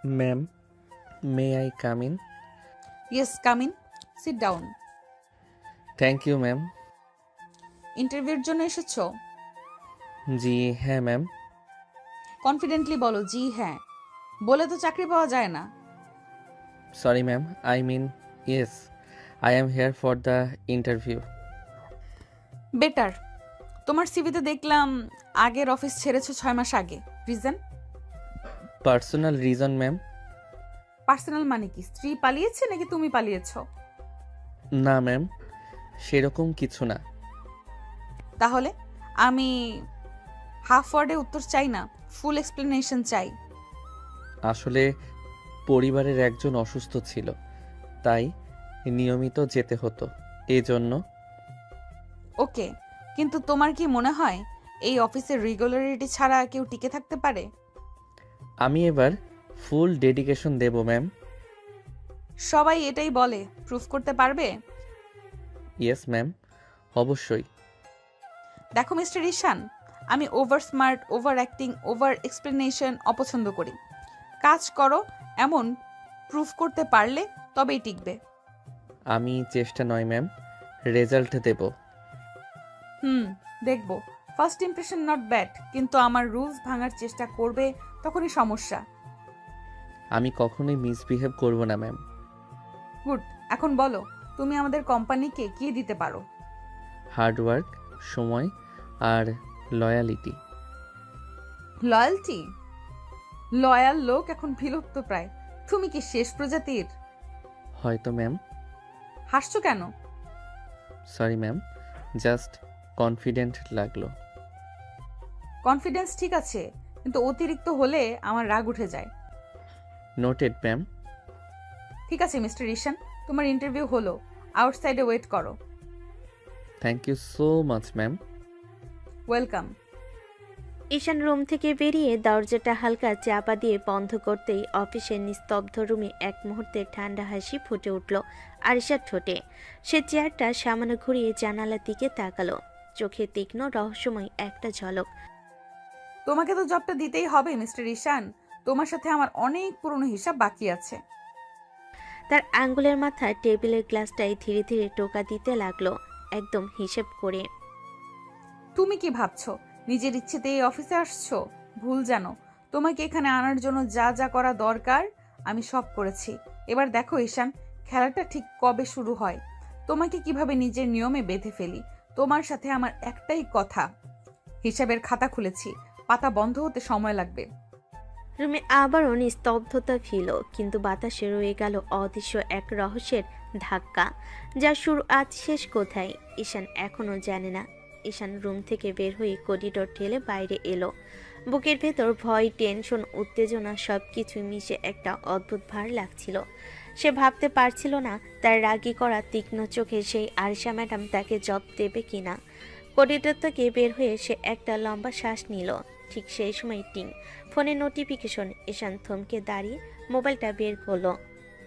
Ma'am, may I come in? Yes, come in, sit down. Thank you ma'am. ইন্টারভিউর জন্য এসেছো? জি হ্যাঁ ma'am. Confidently বলো জি হ্যাঁ, বলে তো চাকরি পাওয়া যায় না। Sorry ma'am, I mean yes, I am here for the interview. Better. তোমার সিভিতে দেখলাম আগের অফিস ছেড়েছো 6 মাস আগে। Reason? Personal reason ma'am. Personal মানে কি? স্ত্রী পালিয়েছে নাকি তুমি পালিয়েছো? না ম্যাম, সেরকম কিছু না। তাহলে আমি হাফ ওয়ার্ডে উত্তর চাই না, ফুল এক্সপ্লেনেশন চাই। আসলে পরিবারের একজন অসুস্থ ছিল, তাই নিয়মিত যেতে হতো, এই জন্য। ওকে, কিন্তু তোমার কি মনে হয় এই অফিসের রেগুলারিটি ছাড়া কেউ টিকে থাকতে পারে? আমি এবার ফুল ডেডিকেশন দেব ম্যাম। সবাই এটাই বলে, প্রুফ করতে পারবে? ইয়েস ম্যাম, অবশ্যই। দেখো মিস্টার ঈশান, আমি over smart, over acting, over explanation অপছন্দ করি। কাজ করো, এমন প্রুফ করতে পারলে তবেই টিকবে। আমি চেষ্টা নয় ম্যাম, রেজাল্ট দেব। দেখবো। ফার্স্ট ইমপ্রেশন নট ব্যাড, কিন্তু আমার রুলস ভাঙার চেষ্টা করবে তখনই সমস্যা। আমি কখনোই মিসবিহেভ করব না ম্যাম। গুড। এখন বলো, তুমি আমাদের কোম্পানিকে কি দিতে পারো? হার্ডওয়ার্ক, সময় আর লয়ালিটি। লয়্যালটি? লয়াল লোক এখন বিলুপ্ত প্রায়। তুমি কি শেষ প্রজাতির? হয়তো ম্যাম। হাসছো কেন? সরি ম্যাম, জাস্ট কনফিডেন্ট লাগলো। কনফিডেন্স ঠিক আছে, কিন্তু অতিরিক্ত হলে আমার রাগ উঠে যায়। Noted ma'am. ঠিক আছে মিস্টার ঈশান, তোমার ইন্টারভিউ হলো, আউটসাইডে ওয়েট করো। Thank you so much ma'am. Welcome. Ishan room থেকে বেরিয়ে দরজাটা হালকা চাপা দিয়ে বন্ধ করতেই অফিসের নিস্তব্ধ রুমে এক মুহূর্তে ঠান্ডা হাসি ফুটে উঠল আরিশার ঠোঁটে। সে চেয়ারটা সামান্য ঘুরিয়ে জানালার দিকে তাকালো, চোখে তীক্ষ্ণ রহস্যময় একটা ঝলক। তোমাকে তো জবটা দিতেই হবে মিস্টার ঈশান, তোমার সাথে আমার অনেক পুরনো হিসাব বাকি আছে। তার আঙ্গুলের মাথায় টেবিলের গ্লাসটাই ধীরে ধীরে টোকা দিতে লাগলো, একদম হিসেব করে। তুমি কি ভাবছো নিজের ইচ্ছেতে এই অফিসে আসছো? ভুল জানো। তোমাকে এখানে আনার জন্য যা যা করা দরকার আমি সব করেছি। এবার দেখো ঈশান, খেলাটা ঠিক কবে শুরু হয়, তোমাকে কিভাবে নিজের নিয়মে বেঁধে ফেলি। তোমার সাথে আমার একটাই কথা, হিসাবের খাতা খুলেছি, পাতা বন্ধ হতে সময় লাগবে। রুমে আবারও নিস্তব্ধতা ফিল, কিন্তু বাতাসে রয়ে গেল অদৃশ্য এক রহস্যের ধাক্কা, যার শুরু আজ শেষ কোথায় ঈশান এখনো জানে না। ঈশান রুম থেকে বের হয়ে করিডোর ঠেলে বাইরে এলো। বুকের ভেতর ভয়, টেনশন, উত্তেজনা সবকিছু মিশে একটা অদ্ভুত ভার লাগছিল। সে ভাবতে পারছিল না তার রাগী করা তীক্ষ্ণ চোখে সেই আরিশা ম্যাডাম তাকে জব দেবে কিনা। করিডোর থেকে বের হয়ে সে একটা লম্বা শ্বাস নিল। ঠিক সেই সময় টিং ফোনে নোটিফিকেশন। ঈশান থমকে দাঁড়িয়ে মোবাইলটা বের করলো,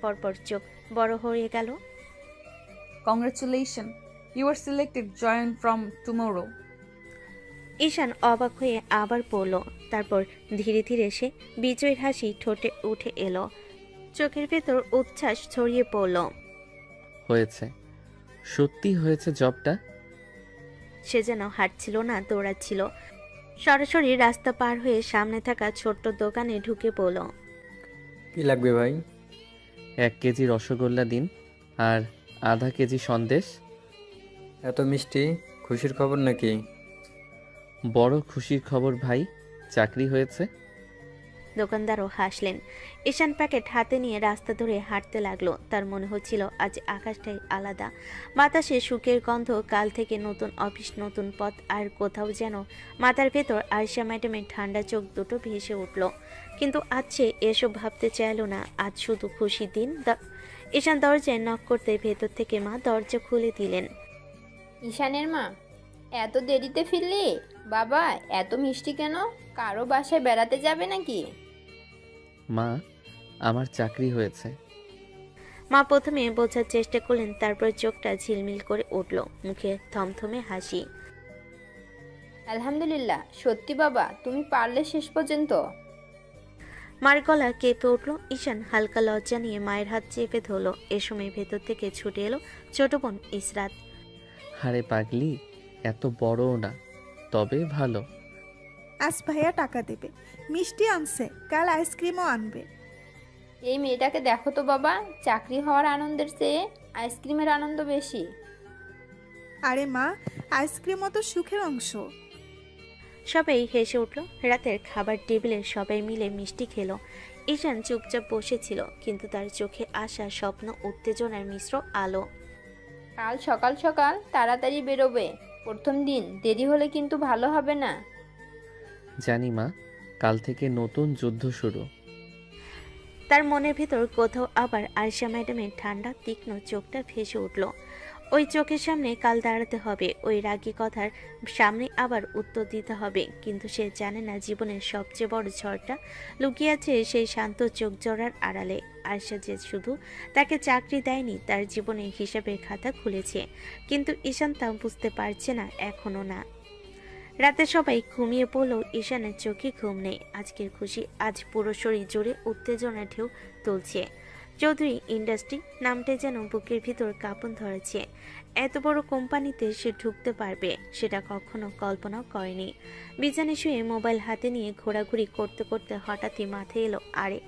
পরপর চোখ বড় হয়ে গেল। Congratulation, you are selected, join from tomorrow. Ishan অবাক হয়ে আবার পড়ল, তারপর ধীরে ধীরে সে বিজয়ের হাসি ঠোঁটে উঠে এলো, চোখের ভেতর উচ্ছ্বাস ছড়িয়ে পড়ল। হয়েছে, সত্যি হয়েছে জবটা। সে যেন হাঁটছিল না, দৌড়াচ্ছিল। সরাসরি রাস্তা পার হয়ে সামনে থাকা ছোট্ট দোকানে ঢুকে পড়ল। কি লাগবে ভাই? 1 কেজি রসগোল্লা দিন, আর আধা কেজি সন্দেশ। এত মিষ্টি, খুশির খবর নাকি? বড় খুশির খবর ভাই, চাকরি হয়েছে। দোকানদারও হাসলেন। ঈশান প্যাকেট হাতে নিয়ে রাস্তা ধরে হাঁটতে লাগলো। তার মনে হচ্ছিল আজ আকাশটাই আলাদা, বাতাসে সুখের গন্ধ, কাল থেকে নতুন অফিস, নতুন পথ, আর কোথাও যেন মাথার ভেতর আয়েশা ম্যাডামের ঠান্ডা চোখ দুটো ভেসে উঠল। কিন্তু আজ সে এসব ভাবতে চাইল না, আজ শুধু খুশি দিন। ঈশান দরজায় নক করতে ভেতর থেকে মা দরজা খুলে দিলেন। ঈশানের মা, এত দেরিতে ফিরলি? বাবা এত মিষ্টি কেন? কারো বাসায় বেড়াতে যাবে নাকি? মা, আমার চাকরি হয়েছে। মা প্রথমে বোঝার চেষ্টা করলেন, তারপর চোখটা ঝিলমিল করে উঠল, মুখে থমথমে হাসি। আলহামদুলিল্লাহ। সত্যি বাবা, তুমি পারলে শেষ পর্যন্ত? মার গলা কেঁপে উঠল। ঈশান হালকা লজ্জা নিয়ে মায়ের হাত চেপে ধরল। এ সময় ভেতর থেকে ছুটে এলো ছোট বোন ইসরাত। আরে পাগলি, এত বড়ও না, তবে ভালো। আজ ভাইয়া টাকা দেবে, মিষ্টি আনছে, কাল আইসক্রিমও আনবে। এই মেয়েটাকে দেখো তো বাবা, চাকরি হওয়ার আনন্দের চেয়ে আইসক্রিমের আনন্দ বেশি। আরে মা, আইসক্রিমও তো সুখের অংশ। সবাই হেসে উঠল। রাতের খাবার টেবিলে সবাই মিলে মিষ্টি খেলো। ঈশান চুপচাপ বসেছিল, কিন্তু তার চোখে আসা স্বপ্ন, উত্তেজনার মিশ্র আলো। কাল সকাল সকাল তাড়াতাড়ি বেরোবে, প্রথম দিন দেরি হলে কিন্তু ভালো হবে না। জানি মা, কাল থেকে নতুন যুদ্ধ শুরু। তার মনের ভেতর কোথাও আবার আয়শা ম্যাডামের ঠান্ডা তীক্ষ্ণ চোখটা ভেসে উঠল। ওই চোখের সামনে কাল দাঁড়াতে হবে, ওই রাগী কথার সামনে আবার উত্তর দিতে হবে। কিন্তু সে জানে না জীবনের সবচেয়ে বড় ঝড়টা লুকিয়ে আছে সেই শান্ত চোখ জোড়ার আড়ালে। আয়শা যে শুধু তাকে চাকরি দেয়নি, তার জীবনের হিসাবের খাতা খুলেছে। কিন্তু ঈশান তা বুঝতে পারছে না, এখনো না। রাতে সবাই ঘুমিয়ে পড়লেও ঈশানের চোখে ঘুম নেই। আজকের খুশি আজ পুরো শরীর জুড়ে উত্তেজনা ঢেউ তুলছে। চৌধুরী ইন্ডাস্ট্রি নামটাই যেন বুকের ভিতর কাঁপন ধরেছে। এত বড় কোম্পানিতে সে ঢুকতে পারবে সেটা কখনো কল্পনাও করেনি। বিছানায় শুয়ে মোবাইল হাতে নিয়ে ঘোরাঘুরি করতে করতে হঠাৎই মাথায় এলো, আরে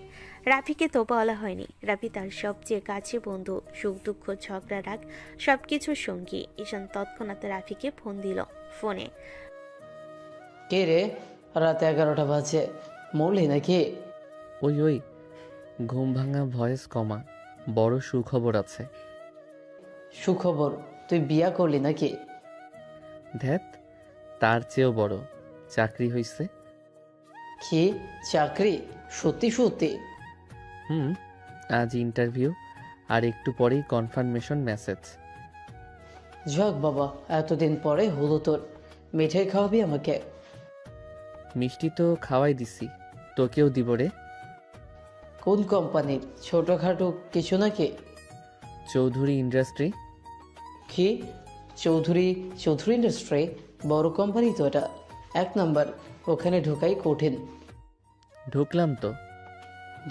রাফিকে তো বলা হয়নি। রাফি তার সবচেয়ে কাছে বন্ধু, সুখ দুঃখ ঝগড়া রাগ সবকিছুর সঙ্গী। ঈশান তৎক্ষণাৎ রাফিকে ফোন দিল। ফোনে কে রে? রাত 11টা বাজে, মরলি নাকি? ওই ওই, ঘুম ভাঙা ভয়েস কমা, বড় সুখবর আছে। সুখবর? তুই বিয়া করলি নাকি? ধ্যাত, তার চেয়েও বড়, চাকরি হইছে। কি চাকরি? সত্যি সত্যি? হুম, আজ ইন্টারভিউ, আর একটু পরেই কনফার্মেশন মেসেজ। যাক বাবা, এতদিন পরে হলো তোর। মিঠাই খাওয়াবি আমাকে? মিষ্টি তো খাওয়াই দিছি, তোকেও দিব রে। কোন কোম্পানির? ছোটখাটো কিছু নাকি? চৌধুরী ইন্ডাস্ট্রি। কি চৌধুরী? চৌধুরী ইন্ডাস্ট্রি বড় কোম্পানি তো, এটা 1 নাম্বার। ওখানে ঢোকাই কঠিন। ঢুকলাম তো।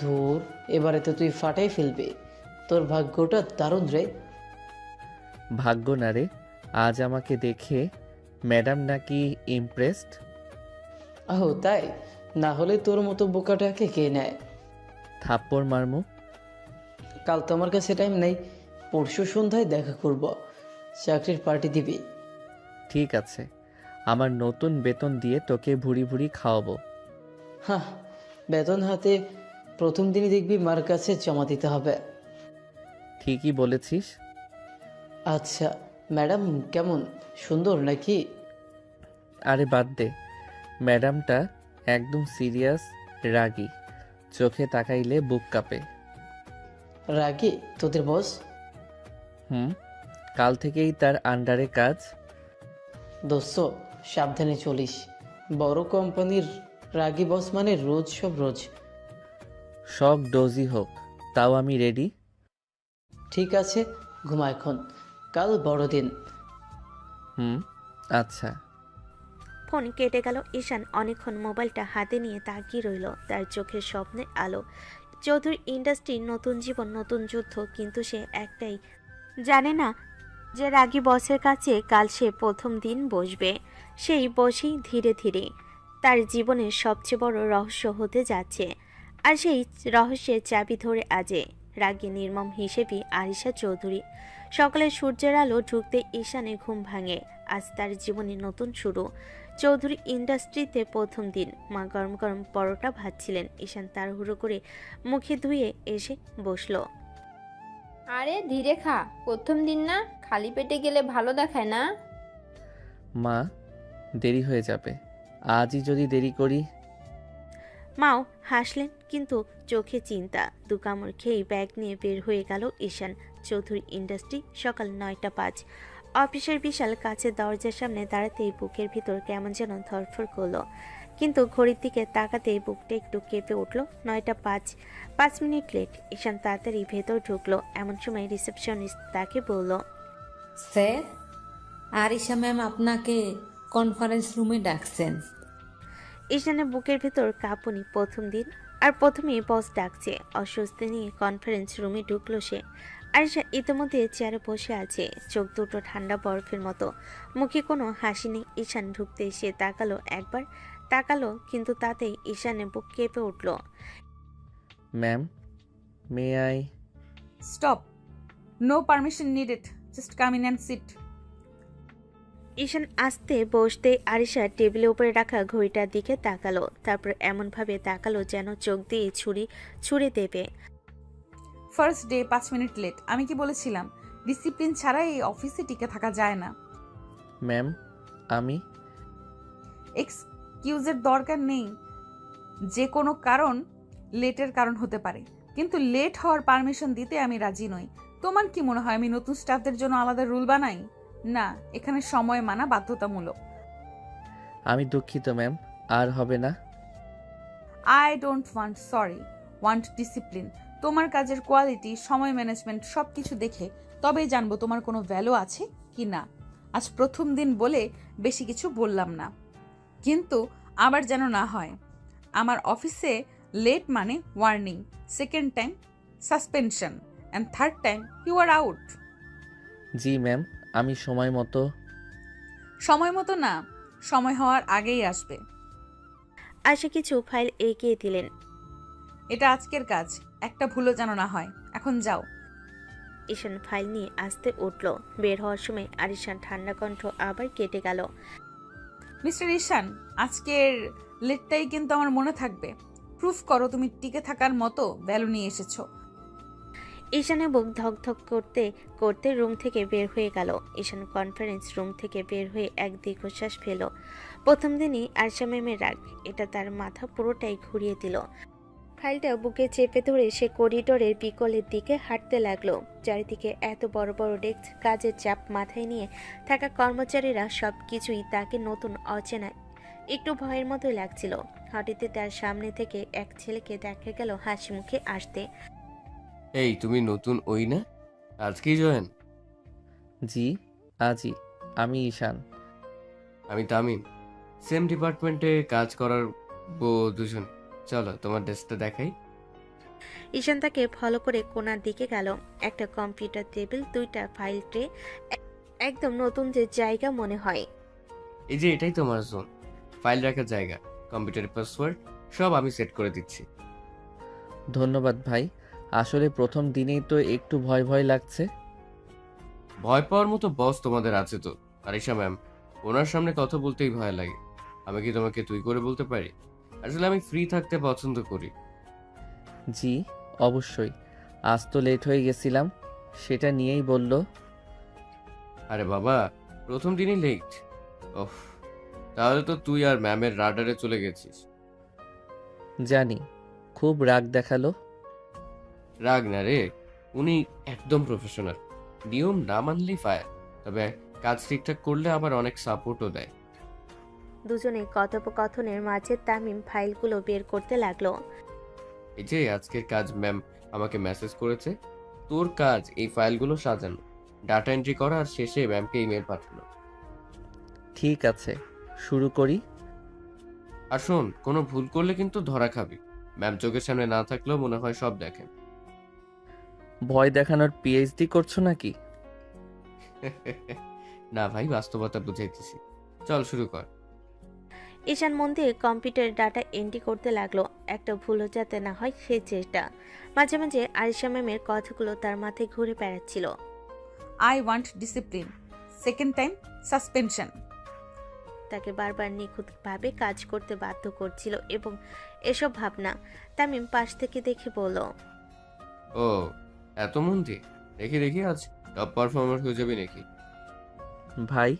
ধুর, এবারে তো তুই ফাটাই ফেলবি। তোর ভাগ্যটা দারুণ রে। ভাগ্য না রে, আজ আমাকে দেখে ম্যাডাম নাকি ইমপ্রেসড। আহো তাই? না হলে তোর মতো বোকাটাকে কে নেয়? থাপ্পড় মারমু। কাল তো আমার কাছে টাইম নেই, পরশু সন্ধ্যায় দেখা করব। চাকরির পার্টি দিবি? ঠিক আছে, আমার নতুন বেতন দিয়ে তোকে ভুড়ি ভুড়ি খাওয়াবো। হ্যাঁ, বেতন হাতে প্রথম দিনই দেখবি মার কাছে জমা দিতে হবে। ঠিকই বলেছিস। আচ্ছা, ম্যাডাম কেমন? সুন্দর নাকি? আরে বাদ দে, ম্যাডামটা একদম সিরিয়াস, রাগী, চোখে তাকাইলে বুক কাঁপে। রাগি তোদের বস? হুম, কাল থেকেই তার আন্ডারে কাজ। দোস্ত সাবধানে চলিস। বড় কোম্পানির রাগি বস মানে রোজ সব রোজ। সব ডোজি হোক, তাও আমি রেডি। ঠিক আছে, ঘুমা এখন, কাল বড়দিন। হুম, আচ্ছা। ফোন কেটে গেল। ঈশান অনেকক্ষণ মোবাইলটা হাতে নিয়ে তাকিয়ে রইল, তার চোখের স্বপ্নে আলো। চৌধুরী ইন্ডাস্ট্রির নতুন জীবন, নতুন যুদ্ধ। কিন্তু সে একটাই জানে না, যে রাগী বসের কাছে কাল সে প্রথম দিন বসবে। সেই বসেই ধীরে ধীরে তার জীবনের সবচেয়ে বড় রহস্য হতে যাচ্ছে। আর সেই রহস্যের চাবি ধরে আজে রাগী নির্মম হিসেবে আরিশা চৌধুরী। সকালে সূর্যের আলো ঢুকতে ঈশানের ঘুম ভাঙে। আজ তার জীবনের নতুন শুরু। চৌধুরী ইন্ডাস্ট্রিতে প্রথম দিন। মা গরম গরম পরোটা ভাজছিলেন। ঈশান তাড়াহুড়ো করে মুখে ধুয়ে এসে বসলো। আরে ধীরে খা, প্রথম দিন না, খালি পেটে গেলে ভালো দেখায় না। মা, দেরি হয়ে যাবে, আজই যদি দেরি করি। মাও হাসলেন, কিন্তু চোখে চিন্তা। দু কামড় খেয়েই ব্যাগ নিয়ে বের হয়ে গেল ঈশান। চৌধুরী ইন্ডাস্ট্রি, সকাল 9টা 5। অফিসের বিশাল কাছের দরজার সামনে দাঁড়াতেই বুকের ভিতর কেমন যেন ধরফর করলো। কিন্তু ঘড়ির দিকে তাকাতেই বুকটা একটু কেঁপে উঠল। 9টা 5, 5 মিনিট লেট। ঈশান তাড়াতাড়ি ভেতর ঢুকলো। এমন সময় রিসেপশনিস্ট তাকে বলল, স্যার, আরিশা ম্যাম আপনাকে কনফারেন্স রুমে ডাকছেন। ঈশানের বুকের ভেতর কাঁপুনি। প্রথম দিন আর প্রথমেই বস ডাকছে। অস্বস্তি নিয়ে কনফারেন্স রুমে ঢুকলো সে। আরিশা ইতিমধ্যে চেয়ারে বসে আছে, চোখ দুটো ঠান্ডা বরফের মতো, মুখে কোনো হাসি নেই। ঈশান ঢুকতে সে তাকালো, একবার তাকালো, কিন্তু তাতেই ঈশানের বুক কেঁপে উঠল। Ma'am, may I? Stop, no permission needed, just come in and sit. Ishan আস্তে বসতে আরিশা টেবিলের উপরে রাখা ঘড়িটার দিকে তাকালো, তারপর এমনভাবে তাকালো যেন চোখ দিয়ে ছুরি দেবে। First day 5 minute late. আমি কি বলেছিলাম? ডিসিপ্লিন ছাড়া এই অফিসে টিকে থাকা যায় না। ম্যাম, আমি? এক্সকিউজের দরকার নেই। যে কোনো কারণ লেটের কারণ হতে পারে, কিন্তু লেট হওয়ার পারমিশন দিতে আমি রাজি নই। তোমার কি মনে হয় আমি নতুন স্টাফদের জন্য আলাদা রুল বানাই? না, এখানে সময় মানা বাধ্যতামূলক। আমি দুঃখিত ম্যাম, আর হবে না। I don't want sorry, want discipline. তোমার কাজের কোয়ালিটি, সময় ম্যানেজমেন্ট সব কিছু দেখে তবেই জানবো তোমার কোনো ভ্যালু আছে কি না। আজ প্রথম দিন বলে বেশি কিছু বললাম না, কিন্তু আবার যেন না হয়। আমার অফিসে লেট মানে warning, second time suspension, and third time you are out. জি ম্যাম, আমি সময় মতো না, সময় হওয়ার আগেই আসবে। আশা কিছু ফাইল এগিয়ে দিলেন। এটা আজকের কাজ, একটা ভুলও যেন না হয়। এখন যাও। ঈশান ফাইল নিয়ে আসতে উঠল। বের হওয়ার সময় আরিশান ঠান্ডা কণ্ঠ আবার কেটে গেল। মিস্টার ঈশান, আজকের লেটটাই কিন্তু আমার মনে থাকবে। প্রুফ করো তুমি টিকে থাকার মতো ভ্যালু নিয়ে এসেছো। ঈশানের বুক ধকধক করতে করতে রুম থেকে বের হয়ে গেল। ঈশান কনফারেন্স রুম থেকে বের হয়ে এক দীর্ঘশ্বাস ফেল। প্রথম দিনই আরশা ম্যামের রাগ, এটা তার মাথা পুরোটাই ঘুরিয়ে দিল। ফাইলটা বুকে চেপে ধরে সে করিডোরের বিকলের দিকে হাঁটতে লাগলো। চারিদিকে এত বড় বড় ডেস্ক, কাজের চাপ মাথায় নিয়ে থাকা কর্মচারীরা, সব কিছুই তাকে নতুন, অচেনা, একটু ভয়ের মতোই লাগছিল। হঠাৎই তার সামনে থেকে এক ছেলেকে দেখা গেল হাসি মুখে আসতে। এই, তুমি নতুন ওই না? আজকেই জয়েন? জি, আজই। আমি ঈশান। আমি তামিম। সেম ডিপার্টমেন্টে কাজ করার দুজন। চলো তোমার ডেস্কটা দেখাই। ঈশান তাকে ফলো করে কোণার দিকে গেল। একটা কম্পিউটার টেবিল, 2টা ফাইল ট্রে, একদম নতুন যে জায়গা মনে হয়। এই যে এটাই তোমার জোন, ফাইল রাখার জায়গা, কম্পিউটারের পাসওয়ার্ড সব আমি সেট করে দিচ্ছি। ধন্যবাদ ভাই। আসলে প্রথম দিনেই তো একটু ভয় ভয় লাগছে। ভয় পাওয়ার মতো বস তোমাদের আছে তো আরিশা ম্যাম, ওনার সামনে কথা বলতেই ভয় লাগে। আমি কি তোমাকে তুই করে বলতে পারি? আসলে আমি ফ্রি থাকতে পছন্দ করি। জি, অবশ্যই। আজ তো লেট হয়ে গেছিলাম, সেটা নিয়েই বলল। আরে বাবা, প্রথম দিনই লেট? ওহ, তাহলে তো তুই আর ম্যামের রাডারে চলে গেছিস। জানি, খুব রাগ দেখালো। রাগ না রে, উনি একদম প্রফেশনাল। নিয়ম না মানলেই ফায়ার, তবে কাজ ঠিকঠাক করলে আবার অনেক সাপোর্টও দেয়। দুজনে কথোপকথনের মাঝে তামিম ফাইলগুলো বের করতে লাগলো। এই যে আজকের কাজ ম্যাম আমাকে মেসেজ করেছে, তোর কাজ এই ফাইলগুলো সাজানো, ডাটা এন্ট্রি করা, আর শেষে ম্যামকে ইমেল পাঠানো। ঠিক আছে, শুরু করি। আর শোন, কোনো ভুল করলে কিন্তু ধরা খাবি। ম্যাম চোখের সামনে না থাকলেও মনে হয় সব দেখেন। ভয় দেখানোর পিএইচডি করছো নাকি? না ভাই, বাস্তবতা বুঝাইতেছি। চল শুরু কর। ঈশান মন দিয়ে কম্পিউটার ডাটা এন্ট্রি করতে লাগলো। একটা ভুলও যাতে না হয় সে চেষ্টা। মাঝে মাঝে আরিশা ম্যামের কথাগুলো তার মাথায় ঘুরে বেড়াচ্ছিল। I want discipline, second time suspension. তাকে বারবার নিখুঁতভাবে কাজ করতে বাধ্য করছিল, এবং এসব ভাবনা তামিম পাশ থেকে দেখে বলল, ও, এত মন দিয়ে? দেখি দেখি আজ টপ পারফর্মার হয়ে যাবে নাকি? ভাই,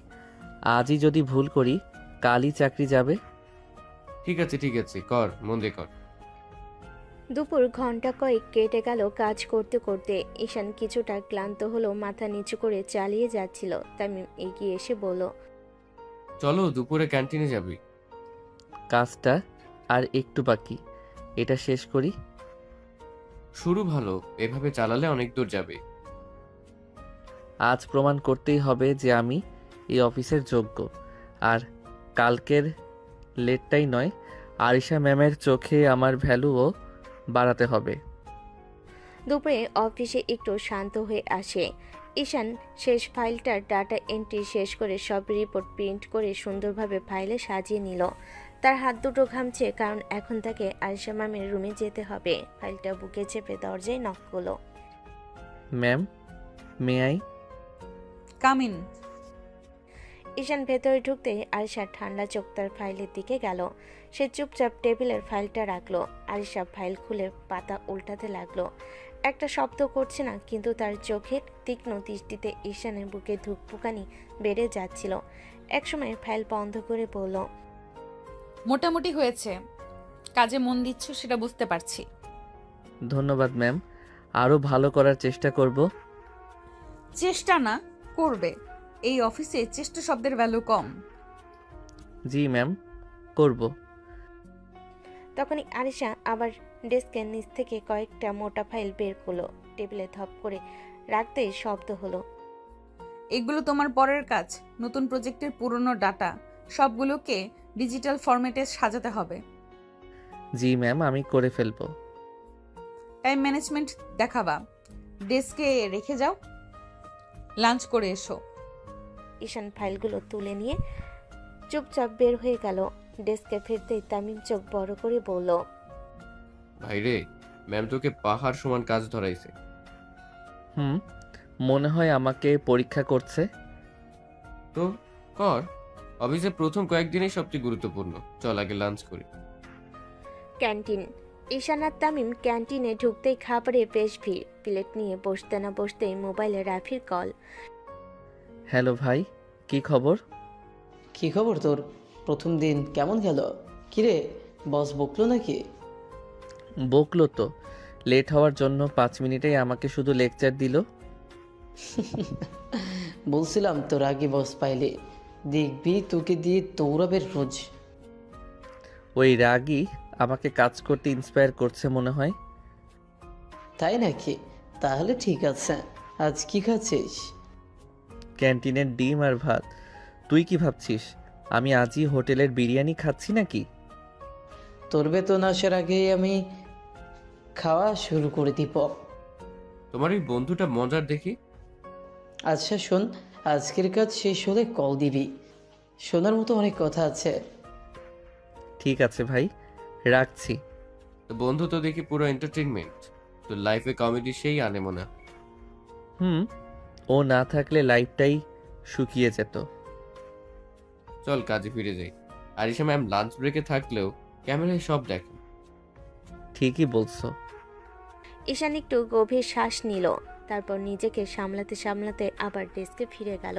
আজই যদি ভুল করি কালই চাকরি যাবে। ঠিক আছে ঠিক আছে, কর, মন দিয়ে কর। দুপুর ঘন্টা কয়েক কেটে গেল কাজ করতে করতে। ঈশান কিছুটা ক্লান্ত হলো, মাথা নিচু করে চালিয়ে যাচ্ছিল। তামিম এগিয়ে এসে বলল, চলো দুপুরে ক্যান্টিনে যাবি। কাজটা আর একটু বাকি, এটা শেষ করি। শুরু ভালো, এভাবে চালালে অনেক দূর যাবে। আজ প্রমাণ করতেই হবে যে আমি এই অফিসের যোগ্য। আর কালকের লেটটাই নয়, আরিশা ম্যামের চোখে আমার ভ্যালুও বাড়াতে হবে। দুপুরে অফিসে একটু শান্ত হয়ে আসে ঈশান। শেষ ফাইলটার ডাটা এন্ট্রি শেষ করে সব রিপোর্ট প্রিন্ট করে সুন্দরভাবে ফাইলে সাজিয়ে নিল। তার হাত দুটো ঘামছে, কারণ এখন তাকে আয়েশা ম্যামের রুমে যেতে হবে। ফাইলটা বুকে চেপে দরজায় নক করলো। Ma'am, may I? Come in. Ishan ভেতরে ঢুকতে আয়েশা ঠান্ডা চোখ তার ফাইলের দিকে গেল। সে চুপচাপ টেবিলের ফাইলটা রাখলো। আয়েশা ফাইল খুলে পাতা উল্টাতে লাগলো। একটা শব্দ করছে না, কিন্তু তার চোখের তীক্ষ্ণ দৃষ্টিতে ঈশানের বুকে ধুকপুকানি বেড়ে যাচ্ছিল। একসময় ফাইল বন্ধ করে বলল, মোটামুটি হয়েছে, কাজে মন দিচ্ছ সেটা বুঝতে পারছি। ধন্যবাদ ম্যাম, আরও ভালো করার চেষ্টা করব। চেষ্টা না, করবে। এই অফিসে চেষ্টা শব্দের ভ্যালু কম। জি ম্যাম, করব। তখনই আরিশা আবার ডেস্কের নিচ থেকে কয়েকটা মোটা ফাইল বের করলো। টেবিলে ধপ করে রাখতেই শব্দ হলো। এগুলো তোমার পরের কাজ। নতুন প্রজেক্টের পুরনো ডাটা সবগুলোকে ডিজিটাল ফরম্যাটে সাজাতে হবে। জি ম্যাম, আমি করে ফেলব। টাইম ম্যানেজমেন্ট দেখাবা। ডেস্কে রেখে যাও, লাঞ্চ করে এসো। ঈশান ফাইলগুলো তুলে নিয়ে চুপচাপ বের হয়ে গেল। ডেস্কে ফিরতেই তামিম চোখ বড় করে বলল, ভাইরে, ম্যাম তোকে পাহাড় সমান কাজ ধরাইছে। মনে হয় আমাকে পরীক্ষা করছে। তো কর, অফিসে প্রথম কয়েকদিনই সবচেয়ে গুরুত্বপূর্ণ। চল আগে লাঞ্চ করি। ক্যান্টিন। ঈশান আর তামিম ক্যান্টিনে ঢুকতেই খাবারে বেশ ভিড়। প্লেট নিয়ে বসতে না বসতেই মোবাইলে রাফির কল। হ্যালো ভাই, কি খবর? কি খবর তোর? প্রথম দিন কেমন গেল? কিরে, বস বকলো নাকি? বকলো তো, লেট হওয়ার জন্য 5 মিনিটেই আমাকে শুধু লেকচার দিল। বলছিলাম তোর আগে বস পাইলে দেখবি তোকে দিয়ে দৌড়াবে রোজ। ওই রাগই আমাকে কাজ করতে ইন্সপায়ার করছে মনে হয়। তাই নাকি? তাহলে ঠিক আছে। আজ কি খাচ্ছিস? ক্যান্টিনের ডিম আর ভাত। তুই কি ভাবছিস আমি আজই হোটেলের বিরিয়ানি খাচ্ছি নাকি? তোর বেতন আসার আগেই আমি খাওয়া শুরু করে দিব। তোমার এই বন্ধুটা মজার দেখি। আচ্ছা শোন, আজকের কাজ শেষ হলে কল দিবি। শোনার মতো অনেক কথা আছে। ঠিক আছে ভাই, রাখছি। তো বন্ধু তো দেখি পুরো এন্টারটেইনমেন্ট। তো লাইফে কমেডি সেই আনে মনে হয়। ও না থাকলে লাইফটাই শুকিয়ে যেত। চল কাজে ফিরে যাই। আরিশা ম্যাম লাঞ্চ ব্রেকে থাকলেও ক্যামেরায় সব দেখে। ঠিকই বলছো। ঈশান একটু গভীর শ্বাস নিল। তারপর নিজেকে সামলাতে সামলাতে আবার ডেস্কে ফিরে গেল।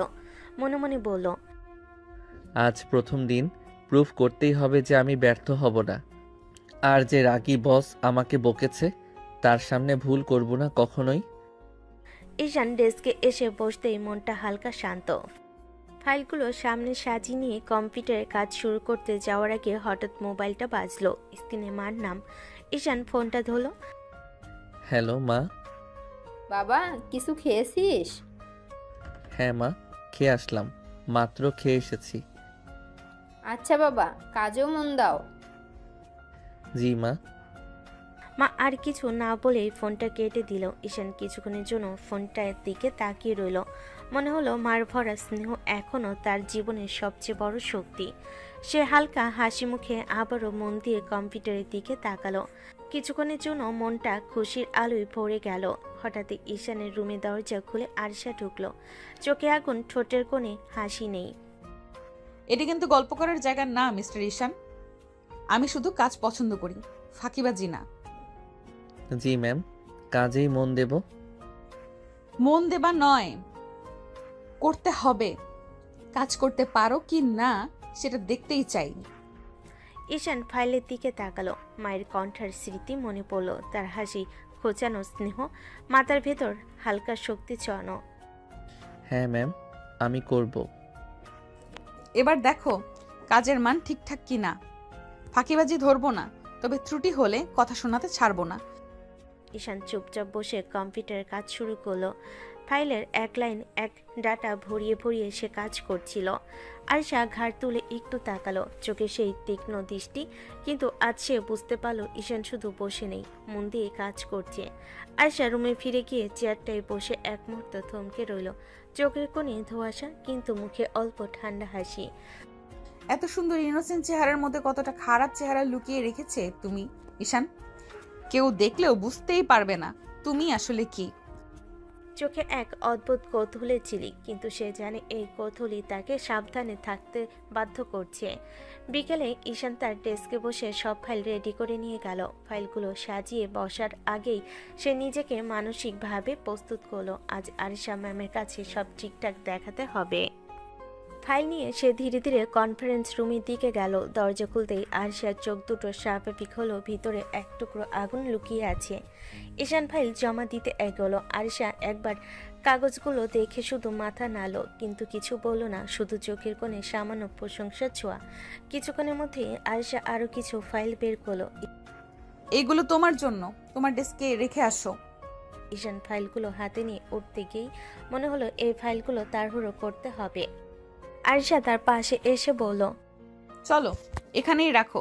মনে মনে বলল, আজ প্রথম দিন, প্রুফ করতেই হবে যে আমি ব্যর্থ হব না। আর যে রাগী বস আমাকে বকেছে তার সামনে ভুল করব না কখনোই। ঈশান ডেস্কে এসে বসতেই মনটা হালকা শান্ত। ফাইলগুলো সামনে সাজিয়ে নিয়ে কম্পিউটারে কাজ শুরু করতে যাওয়ার আগে হঠাৎ মোবাইলটা বাজলো। স্ক্রিনে মার নাম। ঈশান ফোনটা ধরল। হ্যালো মা। বাবা, কিছু খেয়েছিস? হ্যাঁ মা, খেয়ে আসলাম, মাত্র খেয়ে এসেছি। আচ্ছা বাবা, কাজেও মন দাও। জি মা। মা আর কিছু না বলেই ফোনটা কেটে দিল। ঈশান কিছুক্ষণের জন্য ফোনটার দিকে তাকিয়ে রইল। মনে হলো মার ভরা স্নেহ এখনও তার জীবনের সবচেয়ে বড় শক্তি। সে হালকা হাসি মুখে আবারও মন দিয়ে কম্পিউটারের দিকে তাকালো। কিছুক্ষণের জন্য মনটা খুশির আলোয় ভরে গেল। হঠাৎই ঈশানের রুমে দরজা খুলে আরিশা ঢুকলো। চোখে আগুন, ঠোঁটের কোণে হাসি নেই। এটা কিন্তু গল্প করার জায়গা না মিস্টার ঈশান। আমি শুধু কাজ পছন্দ করি, ফাঁকিবাজি না। জি ম্যাম, কাজেই মন দেব। মন দেবা নয়, করতে হবে। কাজ করতে পারো কি না সেটা দেখতেই চাই। ঈশান ফাইলের দিকে তাকালো। মায়ের কণ্ঠার স্মৃতি মনে পড়ল। তার হাসি, খোঁচানো স্নেহ, মাথার ভেতর হালকা শক্তি চড়ানো। হ্যাঁ ম্যাম, আমি করব। এবার দেখো কাজের মান ঠিকঠাক কি না। ফাঁকিবাজি ধরবো না, তবে ত্রুটি হলে কথা শোনাতে ছাড়বো না। ঈশান চুপচাপ বসে কম্পিউটারের কাজ শুরু করলো। ফাইলের এক লাইন এক ডাটা ভরিয়ে ভরিয়ে সে কাজ করছিল। আয়শা ঘাড় তুলে একটু তাকালো, চোখে সেই তীক্ষ্ণ দৃষ্টি। কিন্তু আজ সে বুঝতে পারল ঈশান শুধু বসে নেই, মন দিয়ে কাজ করছে। আয়শা রুমে ফিরে গিয়ে চেয়ারটায় বসে এক মুহূর্ত থমকে রইল। চোখের কোণে ধোঁয়াশা, কিন্তু মুখে অল্প ঠান্ডা হাসি। এত সুন্দর ইনোসেন্ট চেহারার মধ্যে কতটা খারাপ চেহারা লুকিয়ে রেখেছে তুমি ঈশান। কেউ দেখলেও বুঝতেই পারবে না তুমি আসলে কি। চোখে এক অদ্ভুত কৌতূহলের ঝিলিক, কিন্তু সে জানে এই কৌতূহলই তাকে সাবধানে থাকতে বাধ্য করছে। বিকেলে ঈশান তার ডেস্কে বসে সব ফাইল রেডি করে নিয়ে গেল। ফাইলগুলো সাজিয়ে বসার আগেই সে নিজেকে মানসিকভাবে প্রস্তুত করলো। আজ আরিশা ম্যামের কাছে সব ঠিকঠাক দেখাতে হবে। ফাইল নিয়ে সে ধীরে ধীরে কনফারেন্স রুমের দিকে গেল। দরজা খুলতেই আরিশার চোখ দুটো স্বাভাবিক হলো, ভিতরে এক টুকরো আগুন লুকিয়ে আছে। ঈশান ফাইল জমা দিতে এগোলো। আরিশা একবার কাগজগুলো দেখে শুধু মাথা নাড়ল, কিন্তু কিছু বলল না, শুধু চোখের কোণে সামান্য প্রশংসার ছোঁয়া। কিছুক্ষণের মধ্যে আরিশা আরো কিছু ফাইল বের করলো। এইগুলো তোমার জন্য, তোমার ডেস্কে রেখে আসো। ঈশান ফাইলগুলো হাতে নিয়ে উঠতে গিয়েই মনে হলো এই ফাইলগুলো তাড়াহুড়ো করতে হবে। আরিশা তার পাশে এসে বলল, চলো এখানেই রাখো।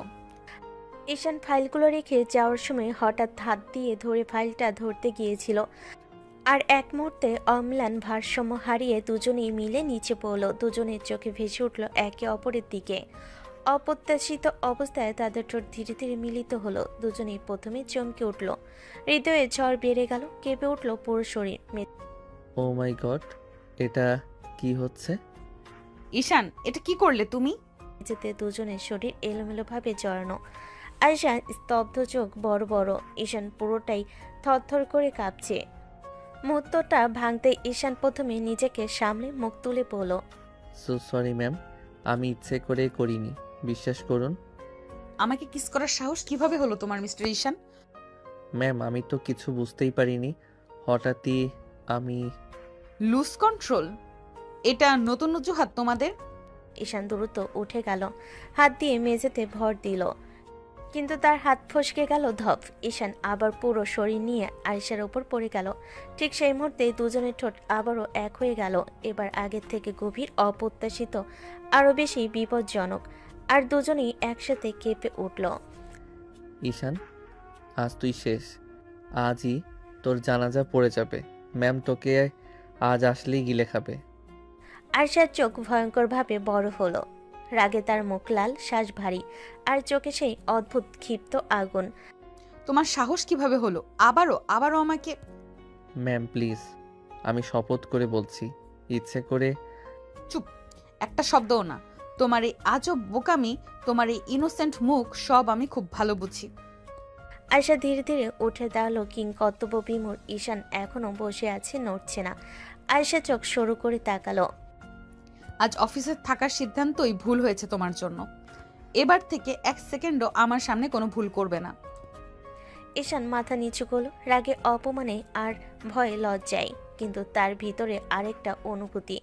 ঈশান ফাইলগুলো রেখে যাওয়ার সময় হঠাৎ হাত দিয়ে ধরে ফাইলটা ধরতে গিয়েছিল, আর এক মুহূর্তে অম্লান ভারসাম্য হারিয়ে দুজনেই মিলে নিচে পড়ল। দুজনের চোখে ভেসে উঠল একে অপরের দিকে। অপ্রত্যাশিত অবস্থায় তাদের ঠোঁট ধীরে ধীরে মিলিত হলো। দুজনেই প্রথমে চমকে উঠল, হৃদয়ে ঝড় বেড়ে গেল, কেঁপে উঠল পুরো শরীর। ও মাই গড, এটা কি হচ্ছে? ঈশান, এটা কি করলে তুমি? যেতে দুজনের শরীর এলোমেলোভাবে জড়ানো। আয়শা স্তব্ধ, চোখ বড় বড়। ঈশান পুরোটাই থরথর করে কাঁপছে। মুহূর্তটা ভাঙতে ঈশান প্রথমে নিজেকে সামলে মুখ তুলে বলল, সো সরি ম্যাম, আমি ইচ্ছে করে করিনি, বিশ্বাস করুন। আমাকে কিস করার সাহস কিভাবে হলো তোমার মিস্টার ঈশান? ম্যাম, আমি তো কিছু বুঝতেই পারিনি, হঠাৎই আমি। লুজ কন্ট্রোল, এটা নতুন অজুহাত তোমাদের? ঈশান দ্রুত উঠে গেল, হাত দিয়ে মেঝেতে ভর দিল, কিন্তু তার হাত ফসকে গেল ধপ। ঈশান আবার পুরো শরীর নিয়ে আয়েশার ওপর পড়ে গেল। ঠিক সেই মুহূর্তে দুজনের ঠোঁট আবারও এক হয়ে গেল, এবার আগের থেকে গভীর, অপ্রত্যাশিত, আরো বেশি বিপজ্জনক। আর দুজনেই একসাথে কেঁপে উঠল। ঈশান, আজ তুই শেষ, আজই তোর জানাজা পড়ে যাবে। ম্যাম তোকে আজ আসলেই গিলে খাবে। আয়েশার চোখ ভয়ঙ্করভাবে বড় হলো, রাগে তার মুখ লাল, শ্বাস ভারী, আর চোখে সেই অদ্ভুত ক্ষিপ্ত আগুন। তোমার সাহস কিভাবে হলো আবারও আমাকে? ম্যাম প্লিজ, আমি শপথ করে বলছি, ইচ্ছে করে। চুপ, একটা শব্দও না। তোমার এই আজব বোকামি, তোমার এই ইনোসেন্ট মুখ সব আমি খুব ভালো বুঝি। আয়েশা ধীরে ধীরে উঠে দাঁড়ালো। কিং কর্তব্য বিমূঢ় ঈশান এখনো বসে আছে, নড়ছে না। আয়েশা চোখ সরু করে তাকালো। আজ অফিসে থাকার সিদ্ধান্তই ভুল হয়েছে তোমার জন্য। এবার থেকে এক সেকেন্ডও আমার সামনে কোনো ভুল করবে না। ঈশান মাথা নিচু করল, রাগে, অপমানে আর ভয়ে লজ্জায়, কিন্তু তার ভিতরে আরেকটা অনুভূতি,